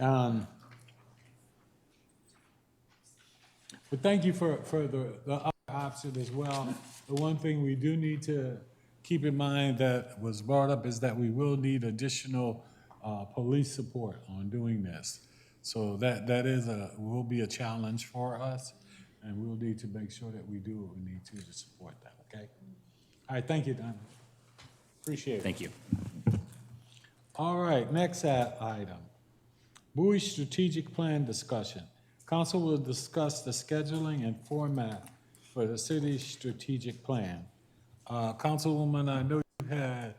But thank you for the other option as well. The one thing we do need to keep in mind that was brought up is that we will need additional police support on doing this. So that will be a challenge for us, and we'll need to make sure that we do what we need to support that, okay? All right, thank you, Donna. Appreciate it. Thank you. All right, next item. Bowie strategic plan discussion. Council will discuss the scheduling and format for the city's strategic plan. Councilwoman, I know you had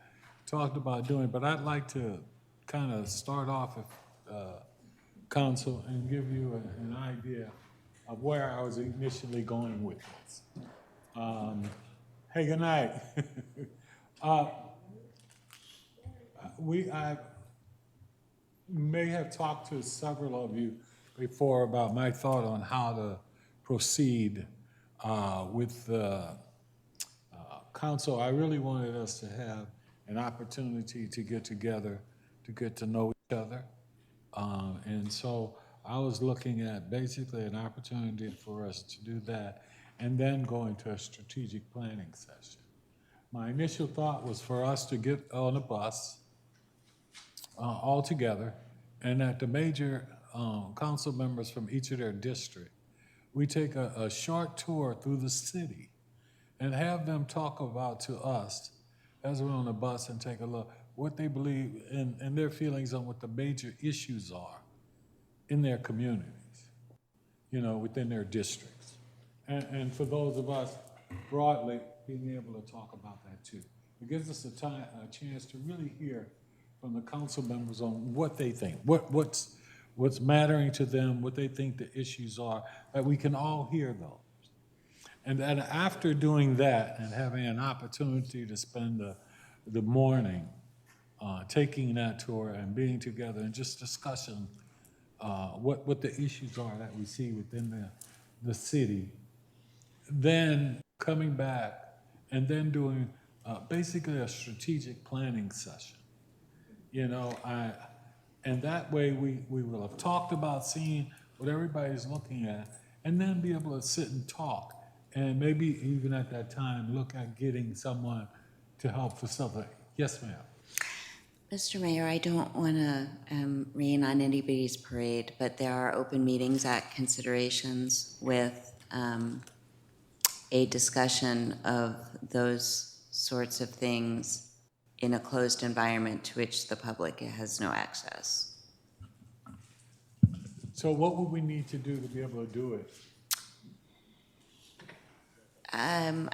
talked about doing it, but I'd like to kind of start off with council and give you an idea of where I was initially going with this. Hey, good night. I may have talked to several of you before about my thought on how to proceed with the council. I really wanted us to have an opportunity to get together, to get to know each other. And so I was looking at basically an opportunity for us to do that and then go into a strategic planning session. My initial thought was for us to get on a bus all together, and that the major council members from each of their district, we take a short tour through the city and have them talk about to us as we're on the bus and take a look what they believe and their feelings on what the major issues are in their communities, you know, within their districts. And for those of us broadly, being able to talk about that too. It gives us a chance to really hear from the council members on what they think, what's mattering to them, what they think the issues are, that we can all hear those. And then after doing that and having an opportunity to spend the morning taking that tour and being together and just discussing what the issues are that we see within the city, then coming back and then doing basically a strategic planning session. You know, and that way we will have talked about seeing what everybody's looking at and then be able to sit and talk and maybe even at that time look at getting someone to help facilitate. Yes, ma'am. Mr. Mayor, I don't want to rain on anybody's parade, but there are Open Meetings Act considerations with a discussion of those sorts of things in a closed environment to which the public has no access. So what would we need to do to be able to do it? I'm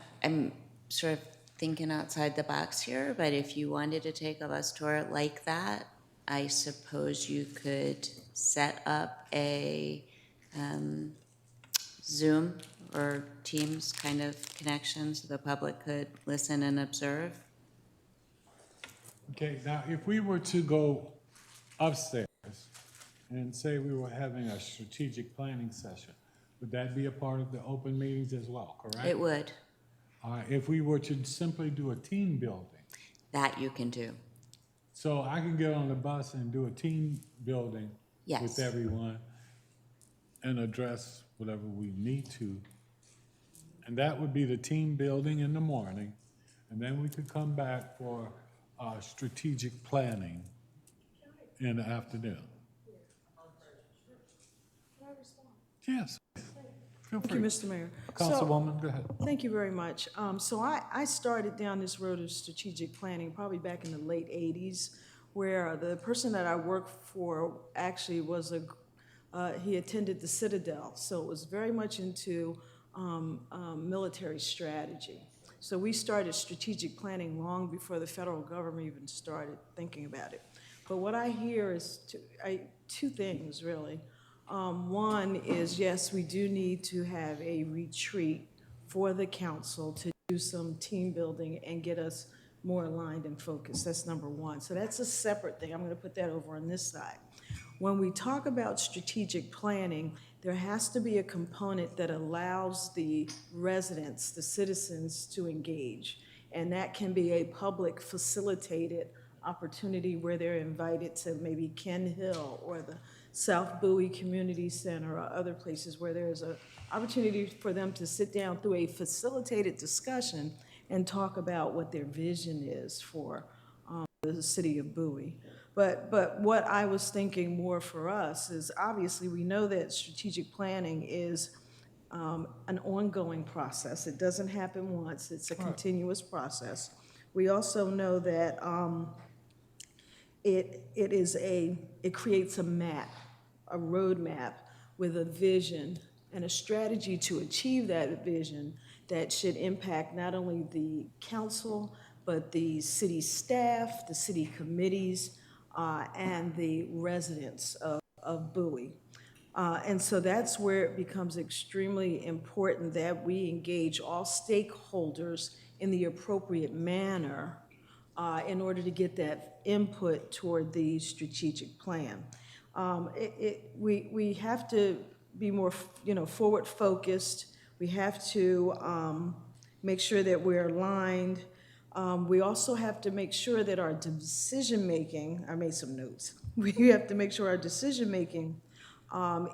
sort of thinking outside the box here, but if you wanted to take a bus tour like that, I suppose you could set up a Zoom or Teams kind of connection so the public could listen and observe. Okay, now if we were to go upstairs and say we were having a strategic planning session, would that be a part of the open meetings as well, correct? It would. All right, if we were to simply do a team building. That you can do. So I can get on the bus and do a team building Yes. with everyone and address whatever we need to. And that would be the team building in the morning. And then we could come back for strategic planning in the afternoon. Yes. Feel Thank free. you, Mr. Mayor. Councilwoman, go ahead. Thank you very much. So I started down this road of strategic planning probably back in the late 80s, where the person that I worked for actually was he attended the Citadel, so it was very much into military strategy. So we started strategic planning long before the federal government even started thinking about it. But what I hear is two things, really. One is, yes, we do need to have a retreat for the council to do some team building and get us more aligned and focused. That's number one. So that's a separate thing. I'm going to put that over on this side. When we talk about strategic planning, there has to be a component that allows the residents, the citizens, to engage. And that can be a public facilitated opportunity where they're invited to maybe Ken Hill or the South Bowie Community Center or other places where there's an opportunity for them to sit down through a facilitated discussion and talk about what their vision is for the city of Bowie. But what I was thinking more for us is, obviously we know that strategic planning is an ongoing process. It doesn't happen once, it's a continuous process. We also know that it creates a map, a roadmap with a vision and a strategy to achieve that vision that should impact not only the council, but the city staff, the city committees, and the residents of Bowie. And so that's where it becomes extremely important that we engage all stakeholders in the appropriate manner in order to get that input toward the strategic plan. We have to be more, forward-focused. We have to make sure that we're aligned. We also have to make sure that our decision-making, I made some notes. We have to make sure our decision-making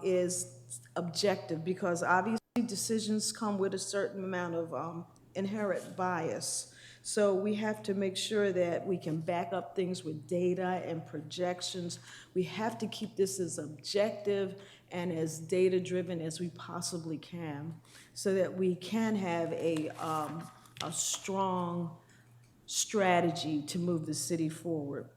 is objective, because obviously decisions come with a certain amount of inherent bias. So we have to make sure that we can back up things with data and projections. We have to keep this as objective and as data-driven as we possibly can, so that we can have a strong strategy to move the city forward.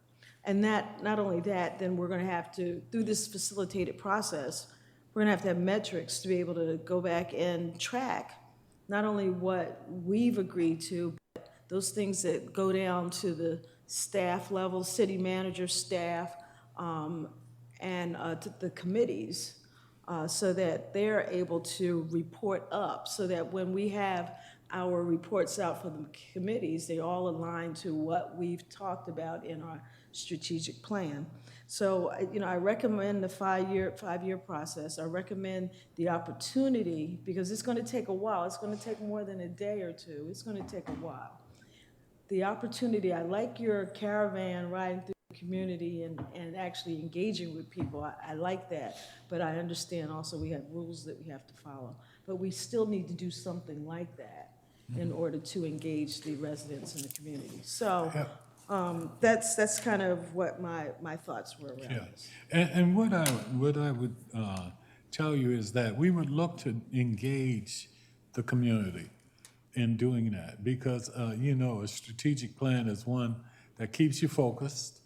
And that, not only that, then we're gonna have to, through this facilitated process, we're gonna have to have metrics to be able to go back and track not only what we've agreed to, but those things that go down to the staff level, city manager, staff, and to the committees, so that they're able to report up, so that when we have our reports out for the committees, they all align to what we've talked about in our strategic plan. So, I recommend the five-year process. I recommend the opportunity, because it's going to take a while. It's going to take more than a day or two. It's going to take a while. The opportunity, I like your caravan riding through the community and actually engaging with people. I like that, but I understand also we have rules that we have to follow. But we still need to do something like that in order to engage the residents in the community. So that's kind of what my thoughts were around this. And what I would tell you is that we would look to engage the community in doing that, because a strategic plan is one that keeps you focused.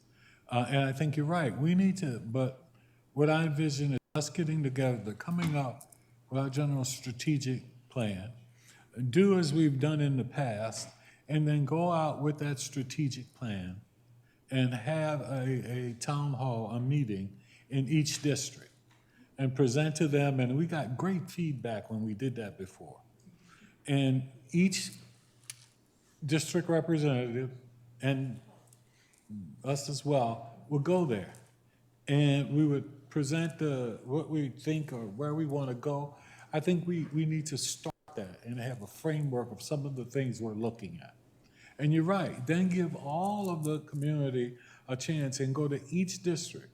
And I think you're right. We need to, but what I envision is us getting together, coming up with our general strategic plan, do as we've done in the past, and then go out with that strategic plan and have a town hall, a meeting in each district, and present to them. And we got great feedback when we did that before. And each district representative, and us as well, will go there. And we would present what we think or where we want to go. I think we need to start that and have a framework of some of the things we're looking at. And you're right, then give all of the community a chance and go to each district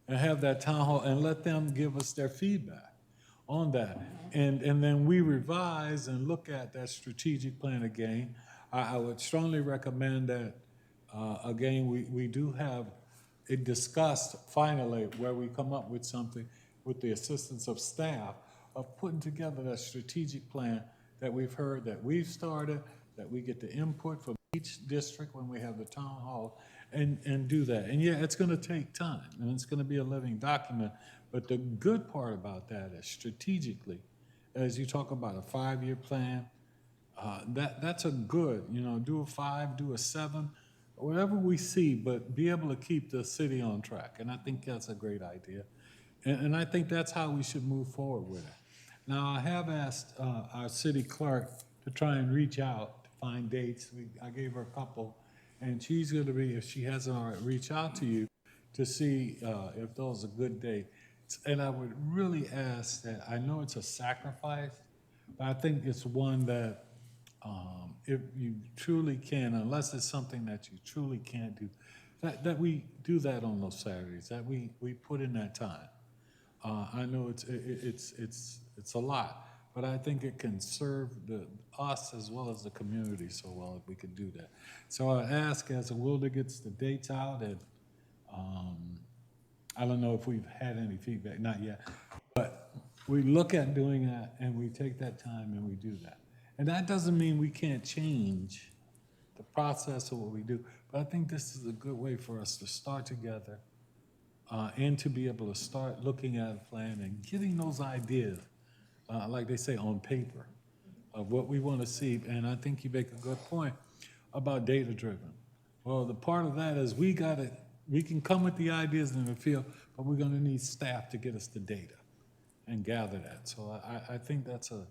and have that town hall and let them give us their feedback on that. And then we revise and look at that strategic plan again. I would strongly recommend that, again, we do have it discussed finally, where we come up with something with the assistance of staff of putting together that strategic plan that we've heard, that we've started, that we get the input from each district when we have the town hall, and do that. And yeah, it's gonna take time, and it's gonna be a living document, but the good part about that is strategically, as you talk about a 5-year plan, that's a good, do a 5, do a 7, whatever we see, but be able to keep the city on track. And I think that's a great idea. And I think that's how we should move forward with it. Now, I have asked our city clerk to try and reach out to find dates. I gave her a couple, and she's going to be, if she hasn't already, reach out to you to see if those are good dates. And I would really ask that, I know it's a sacrifice, but I think it's one that if you truly can, unless it's something that you truly can't do, that we do that on those Saturdays, that we put in that time. I know it's a lot, but I think it can serve us as well as the community so well if we could do that. So I ask, as Wilder gets the dates out, and I don't know if we've had any feedback, not yet, but we look at doing that and we take that time and we do that. And that doesn't mean we can't change the process of what we do, but I think this is a good way for us to start together and to be able to start looking at a plan and getting those ideas, like they say, on paper of what we want to see. And I think you make a good point about data-driven. Well, the part of that is we can come with the ideas in the field, but we're going to need staff to get us the data. and gather that. So I think that's a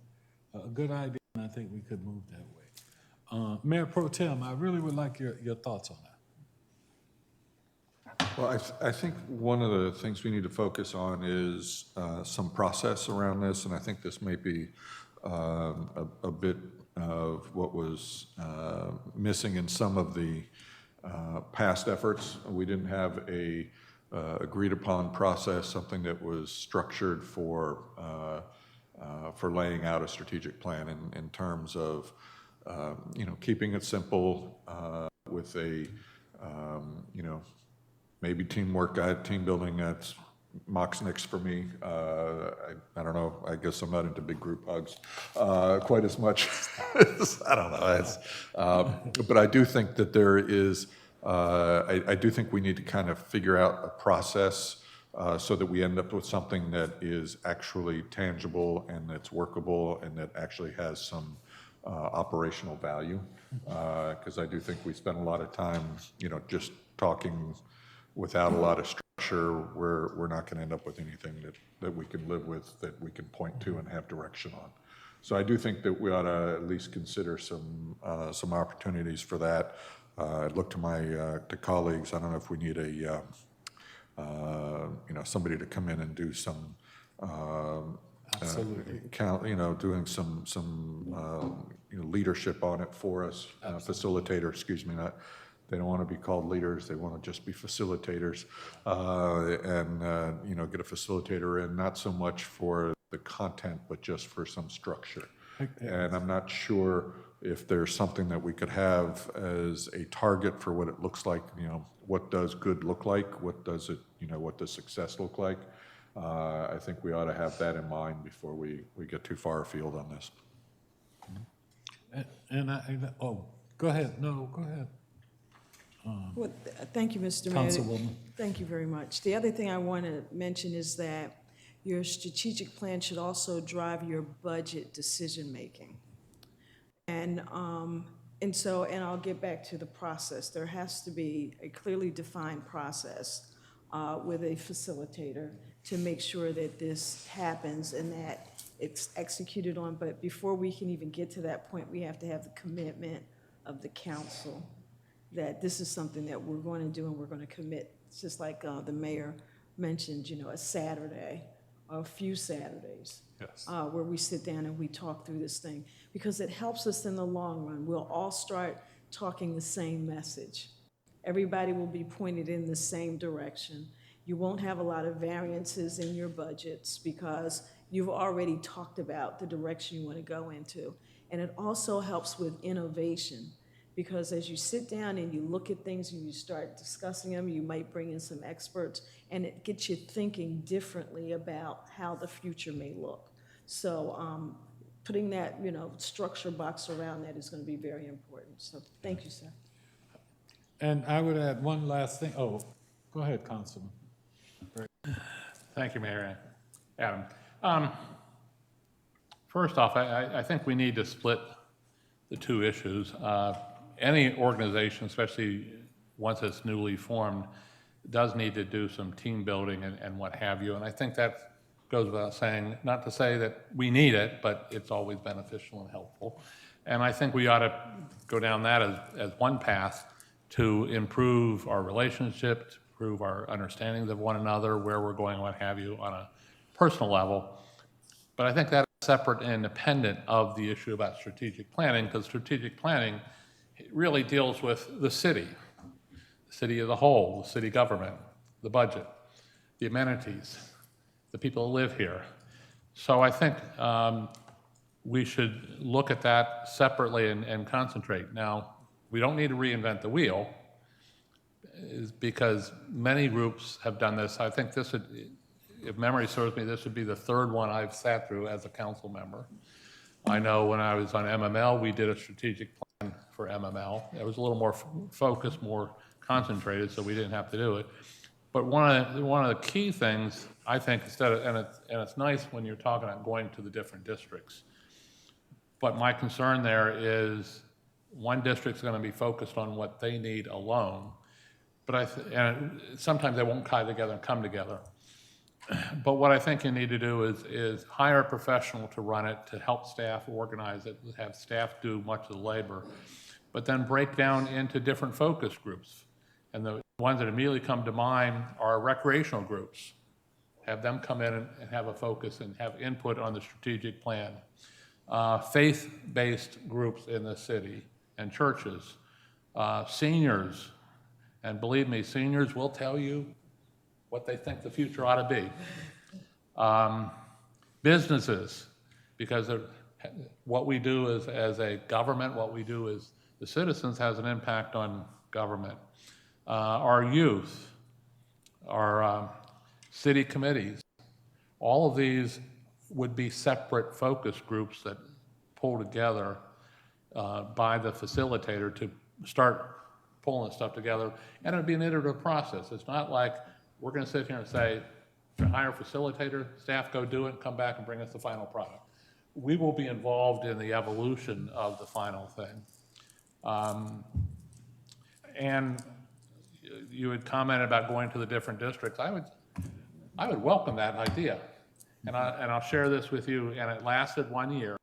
good idea, and I think we could move that way. Mayor Pro Tem, I really would like your thoughts on that. Well, I think one of the things we need to focus on is some process around this, and I think this may be a bit of what was missing in some of the past efforts. We didn't have a agreed upon process, something that was structured for laying out a strategic plan in terms of keeping it simple with a maybe teamwork. I had team building. That's Moxnix for me. I don't know. I guess I'm not into big group hugs quite as much. I don't know. But I do think that there is. I do think we need to kind of figure out a process so that we end up with something that is actually tangible and that's workable and that actually has some operational value. Because I do think we spend a lot of time, just talking without a lot of structure. We're not going to end up with anything that we can live with, that we can point to and have direction on. So I do think that we ought to at least consider some opportunities for that. I look to my to colleagues. I don't know if we need somebody to come in and do some Absolutely. doing some leadership on it for us. Facilitator, excuse me. They don't want to be called leaders. They want to just be facilitators, and get a facilitator in, not so much for the content, but just for some structure. And I'm not sure if there's something that we could have as a target for what it looks like. What does good look like? What does success look like? I think we ought to have that in mind before we get too far afield on this. Go ahead. No, go ahead. Well, thank you, Mr. Mayor. Councilwoman. Thank you very much. The other thing I want to mention is that your strategic plan should also drive your budget decision-making. And I'll get back to the process. There has to be a clearly defined process with a facilitator to make sure that this happens and that it's executed on. But before we can even get to that point, we have to have the commitment of the council that this is something that we're going to do and we're going to commit. It's just like the mayor mentioned, a Saturday or a few Saturdays. Yes. Where we sit down and we talk through this thing, because it helps us in the long run. We'll all start talking the same message. Everybody will be pointed in the same direction. You won't have a lot of variances in your budgets because you've already talked about the direction you want to go into. And it also helps with innovation, because as you sit down and you look at things and you start discussing them, you might bring in some experts, and it gets you thinking differently about how the future may look. So putting that, structure box around that is going to be very important. So thank you, sir. And I would add one last thing. Oh, go ahead, Councilman. Thank you, Mayor Adam. First off, I think we need to split the two issues. Any organization, especially once it's newly formed, does need to do some team building and what have you. And I think that goes without saying, not to say that we need it, but it's always beneficial and helpful. And I think we ought to go down that as one path to improve our relationship, to improve our understandings of one another, where we're going, what have you, on a personal level. But I think that is separate and independent of the issue about strategic planning, because strategic planning really deals with the city as a whole, the city government, the budget, the amenities, the people who live here. So I think we should look at that separately and concentrate. Now, we don't need to reinvent the wheel, because many groups have done this. I think this would, if memory serves me, this would be the third one I've sat through as a council member. I know when I was on MML, we did a strategic plan for MML. It was a little more focused, more concentrated, so we didn't have to do it. But one of the key things, I think, and it's nice when you're talking about going to the different districts, but my concern there is one district's going to be focused on what they need alone, but and sometimes they won't tie together and come together. But what I think you need to do is hire a professional to run it, to help staff organize it, have staff do much of the labor, but then break down into different focus groups. And the ones that immediately come to mind are recreational groups. Have them come in and have a focus and have input on the strategic plan. Faith-based groups in the city and churches, seniors, and believe me, seniors will tell you what they think the future ought to be. Businesses, because what we do as a government, what we do as the citizens has an impact on government. Our youth, our city committees, all of these would be separate focus groups that pull together by the facilitator to start pulling stuff together, and it would be an iterative process. It's not like we're going to sit here and say, hire a facilitator, staff go do it, come back and bring us the final product. We will be involved in the evolution of the final thing. And you had commented about going to the different districts. I would welcome that idea. And I'll share this with you, and it lasted 1 year.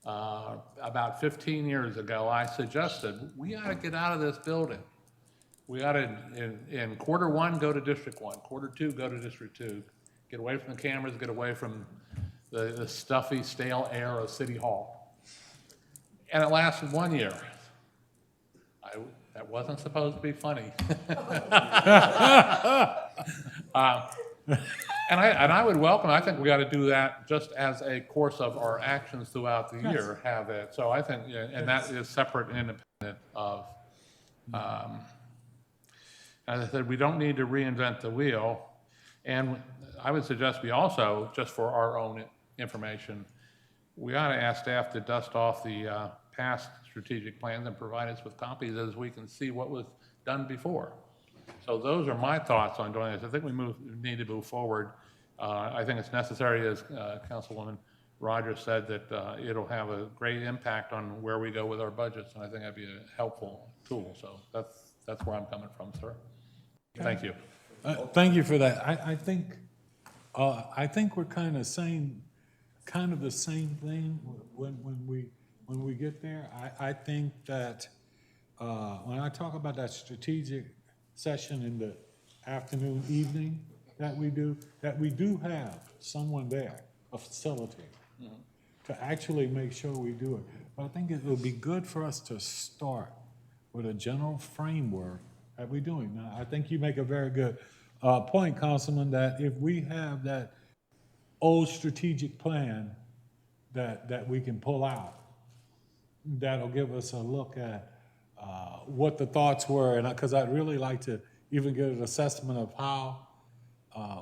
About 15 years ago, I suggested we ought to get out of this building. We ought to, in quarter one, go to District 1, quarter 2, go to District 2, get away from the cameras, get away from the stuffy, stale air of City Hall. And it lasted 1 year. That wasn't supposed to be funny. And I would welcome, I think we got to do that just as a course of our actions throughout the year, have it. So I think, and that is separate and independent of, as I said, we don't need to reinvent the wheel. And I would suggest we also, just for our own information, we ought to ask staff to dust off the past strategic plans and provide us with copies as we can see what was done before. So those are my thoughts on doing this. I think we need to move forward. I think it's necessary, as Councilwoman Rogers said, that it'll have a great impact on where we go with our budgets, and I think that'd be a helpful tool. So that's where I'm coming from, sir. Thank you. Thank you for that. I think we're kind of the same thing when we get there. I think that when I talk about that strategic session in the afternoon, evening that we do have someone there, a facilitator, to actually make sure we do it. But I think it would be good for us to start with a general framework that we're doing. Now, I think you make a very good point, Councilman, that if we have that old strategic plan that we can pull out, that'll give us a look at what the thoughts were, and because I'd really like to even get an assessment of how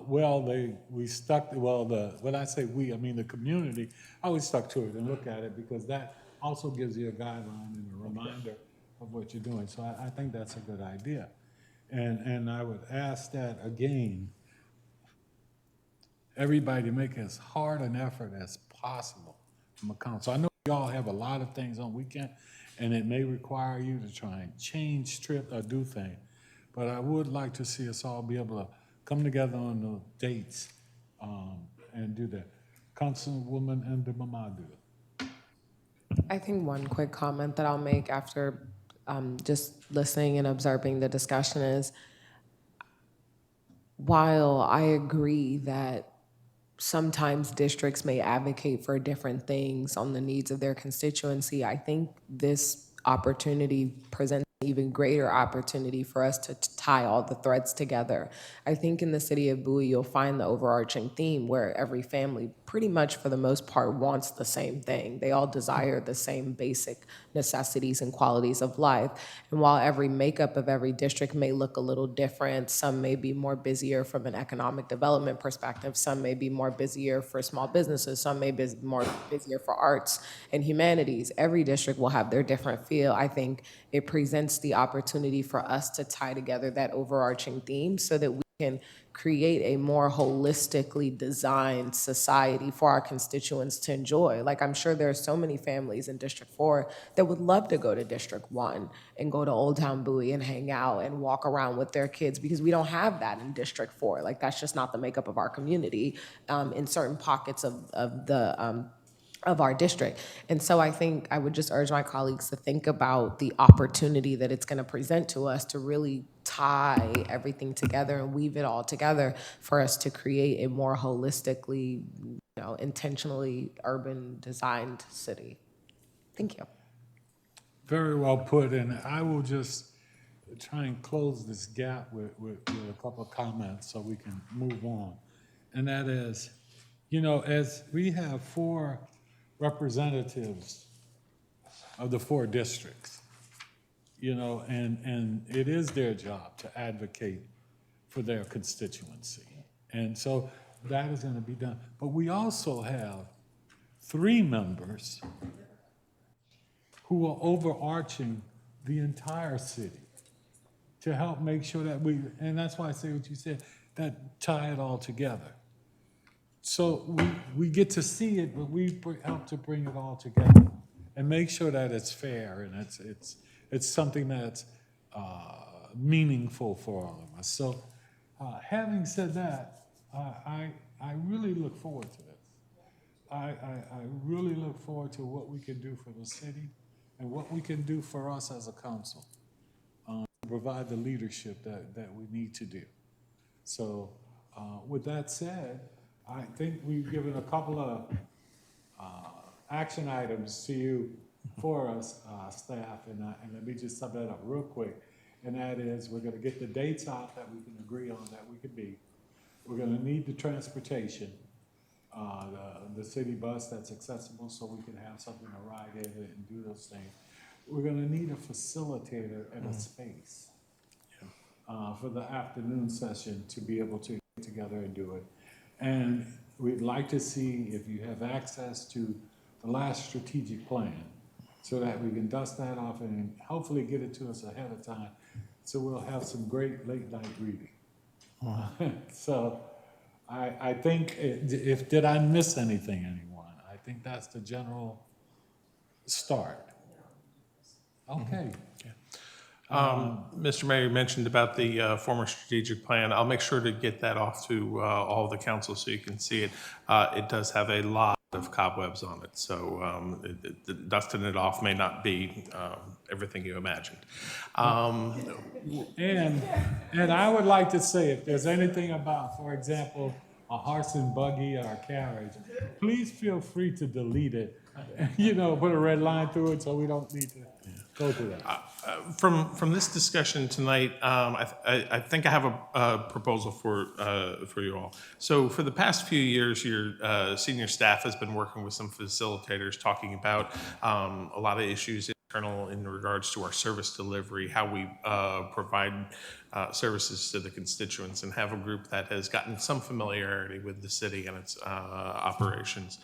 we stuck. When I say we, I mean the community. How we stuck to it and look at it, because that also gives you a guideline and a reminder of what you're doing. So I think that's a good idea, and I would ask that again. Everybody make as hard an effort as possible from a council. I know y'all have a lot of things on weekend, and it may require you to try and change trip or do things. But I would like to see us all be able to come together on the dates and do that. Councilwoman Ndimamadu. I think one quick comment that I'll make after just listening and observing the discussion is, while I agree that sometimes districts may advocate for different things on the needs of their constituency, I think this opportunity presents an even greater opportunity for us to tie all the threads together. I think in the city of Bowie, you'll find the overarching theme where every family, pretty much for the most part, wants the same thing. They all desire the same basic necessities and qualities of life. And while every makeup of every district may look a little different, some may be more busier from an economic development perspective, some may be more busier for small businesses, some may be more busier for arts and humanities. Every district will have their different feel. I think it presents the opportunity for us to tie together that overarching theme so that we can create a more holistically designed society for our constituents to enjoy. Like, I'm sure there are so many families in District 4 that would love to go to District 1 and go to Old Town Bowie and hang out and walk around with their kids, because we don't have that in District 4. Like, that's just not the makeup of our community in certain pockets of our district. And so I think I would just urge my colleagues to think about the opportunity that it's going to present to us to really tie everything together and weave it all together for us to create a more holistically, intentionally urban designed city. Thank you. Very well put, and I will just try and close this gap with a couple of comments so we can move on. And that is, as we have 4 representatives of the 4 districts, and it is their job to advocate for their constituency. And so that is going to be done. But we also have 3 members who are overarching the entire city to help make sure that and that's why I say what you said, that tie it all together. So we get to see it, but we help to bring it all together and make sure that it's fair and it's something that's meaningful for all of us. So having said that, I really look forward to this. I really look forward to what we can do for the city and what we can do for us as a council to provide the leadership that we need to do. So with that said, I think we've given a couple of action items to you for us, staff, and let me just sum that up real quick. And that is, we're gonna get the dates out that we can agree on that we can meet. We're gonna need the transportation, the city bus that's accessible so we can have something to ride in and do those things. We're gonna need a facilitator and a space for the afternoon session to be able to get together and do it. And we'd like to see if you have access to the last strategic plan so that we can dust that off and hopefully get it to us ahead of time so we'll have some great late night reading. So I think, did I miss anything, anyone? I think that's the general start. Okay. Mr. Mayor, you mentioned about the former strategic plan. I'll make sure to get that off to all of the council so you can see it. It does have a lot of cobwebs on it, so dusting it off may not be everything you imagined. And I would like to say, if there's anything about, for example, a horse and buggy or a carriage, please feel free to delete it. Put a red line through it so we don't need to go through that. From this discussion tonight, I think I have a proposal for you all. So for the past few years, your senior staff has been working with some facilitators talking about a lot of issues internal in regards to our service delivery, how we provide services to the constituents, and have a group that has gotten some familiarity with the city and its operations.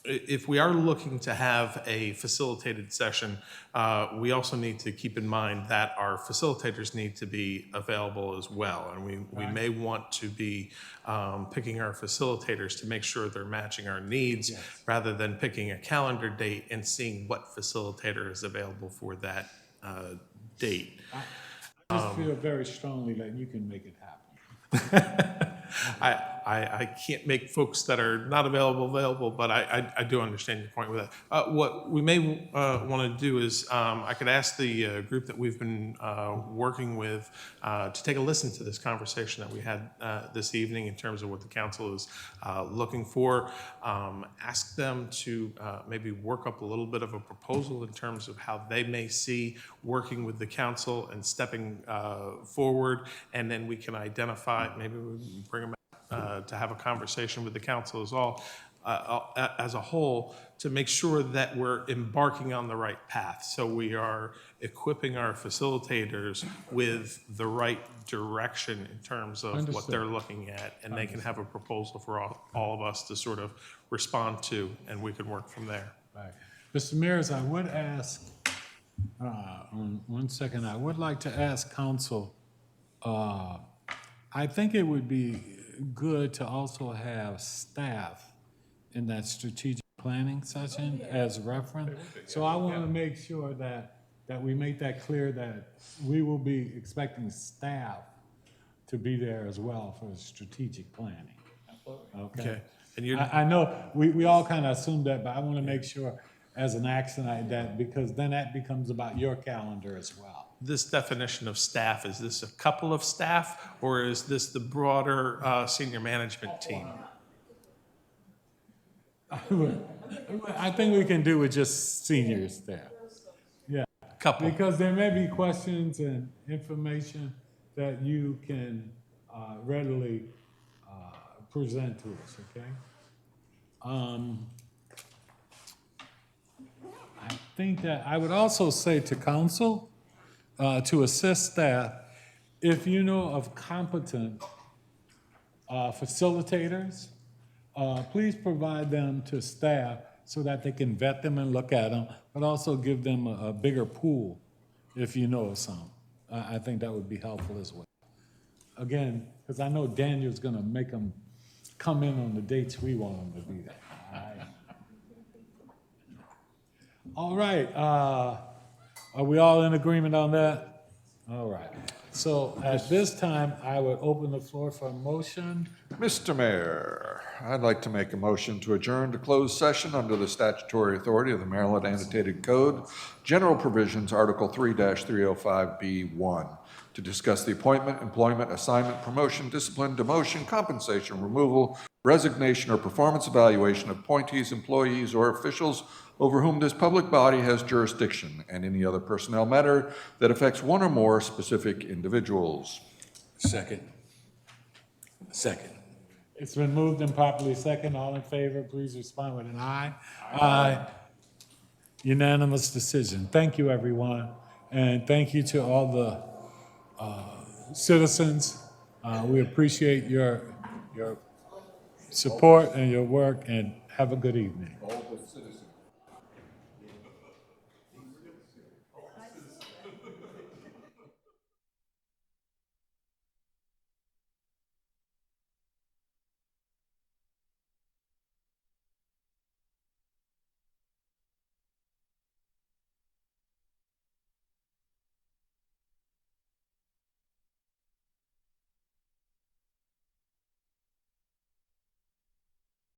If we are looking to have a facilitated session, we also need to keep in mind that our facilitators need to be available as well. And we may want to be picking our facilitators to make sure they're matching our needs, rather than picking a calendar date and seeing what facilitator is available for that date. I just feel very strongly that you can make it happen. I can't make folks that are not available, but I do understand your point with that. What we may want to do is, I could ask the group that we've been working with to take a listen to this conversation that we had this evening in terms of what the council is looking for. Ask them to maybe work up a little bit of a proposal in terms of how they may see working with the council and stepping forward, and then we can identify, maybe we bring them to have a conversation with the council as a whole, to make sure that we're embarking on the right path. So we are equipping our facilitators with the right direction in terms of what they're looking at, and they can have a proposal for all of us to sort of respond to, and we can work from there. Right. Mr. Mears, I would ask, on 1 second, I would like to ask council I think it would be good to also have staff in that strategic planning session as reference. So I want to make sure that we make that clear that we will be expecting staff to be there as well for strategic planning. Okay? And you're, I know we all kind of assume that, but I want to make sure as an action item that, because then that becomes about your calendar as well. this definition of staff, is this a couple of staff, or is this the broader senior management team? I think we can do with just senior staff. Yeah. Couple. Because there may be questions and information that you can readily present to us, okay? I think that I would also say to council, to assist staff, if you know of competent facilitators, please provide them to staff so that they can vet them and look at them, but also give them a bigger pool if you know of some. I think that would be helpful as well. Again, because I know Daniel's gonna make them come in on the dates we want them to be there. All right, are we all in agreement on that? All right. So at this time, I would open the floor for a motion. Mr. Mayor, I'd like to make a motion to adjourn to closed session under the statutory authority of the Maryland Annotated Code, General Provisions, Article 3-305B1, to discuss the appointment, employment, assignment, promotion, discipline, demotion, compensation, removal, resignation, or performance evaluation of appointees, employees, or officials over whom this public body has jurisdiction, and any other personnel matter that affects one or more specific individuals. Second. It's been moved and properly second. All in favor, please respond with an aye. Aye. Unanimous decision. Thank you, everyone. And thank you to all the citizens. We appreciate your support and your work, and have a good evening. All the citizens.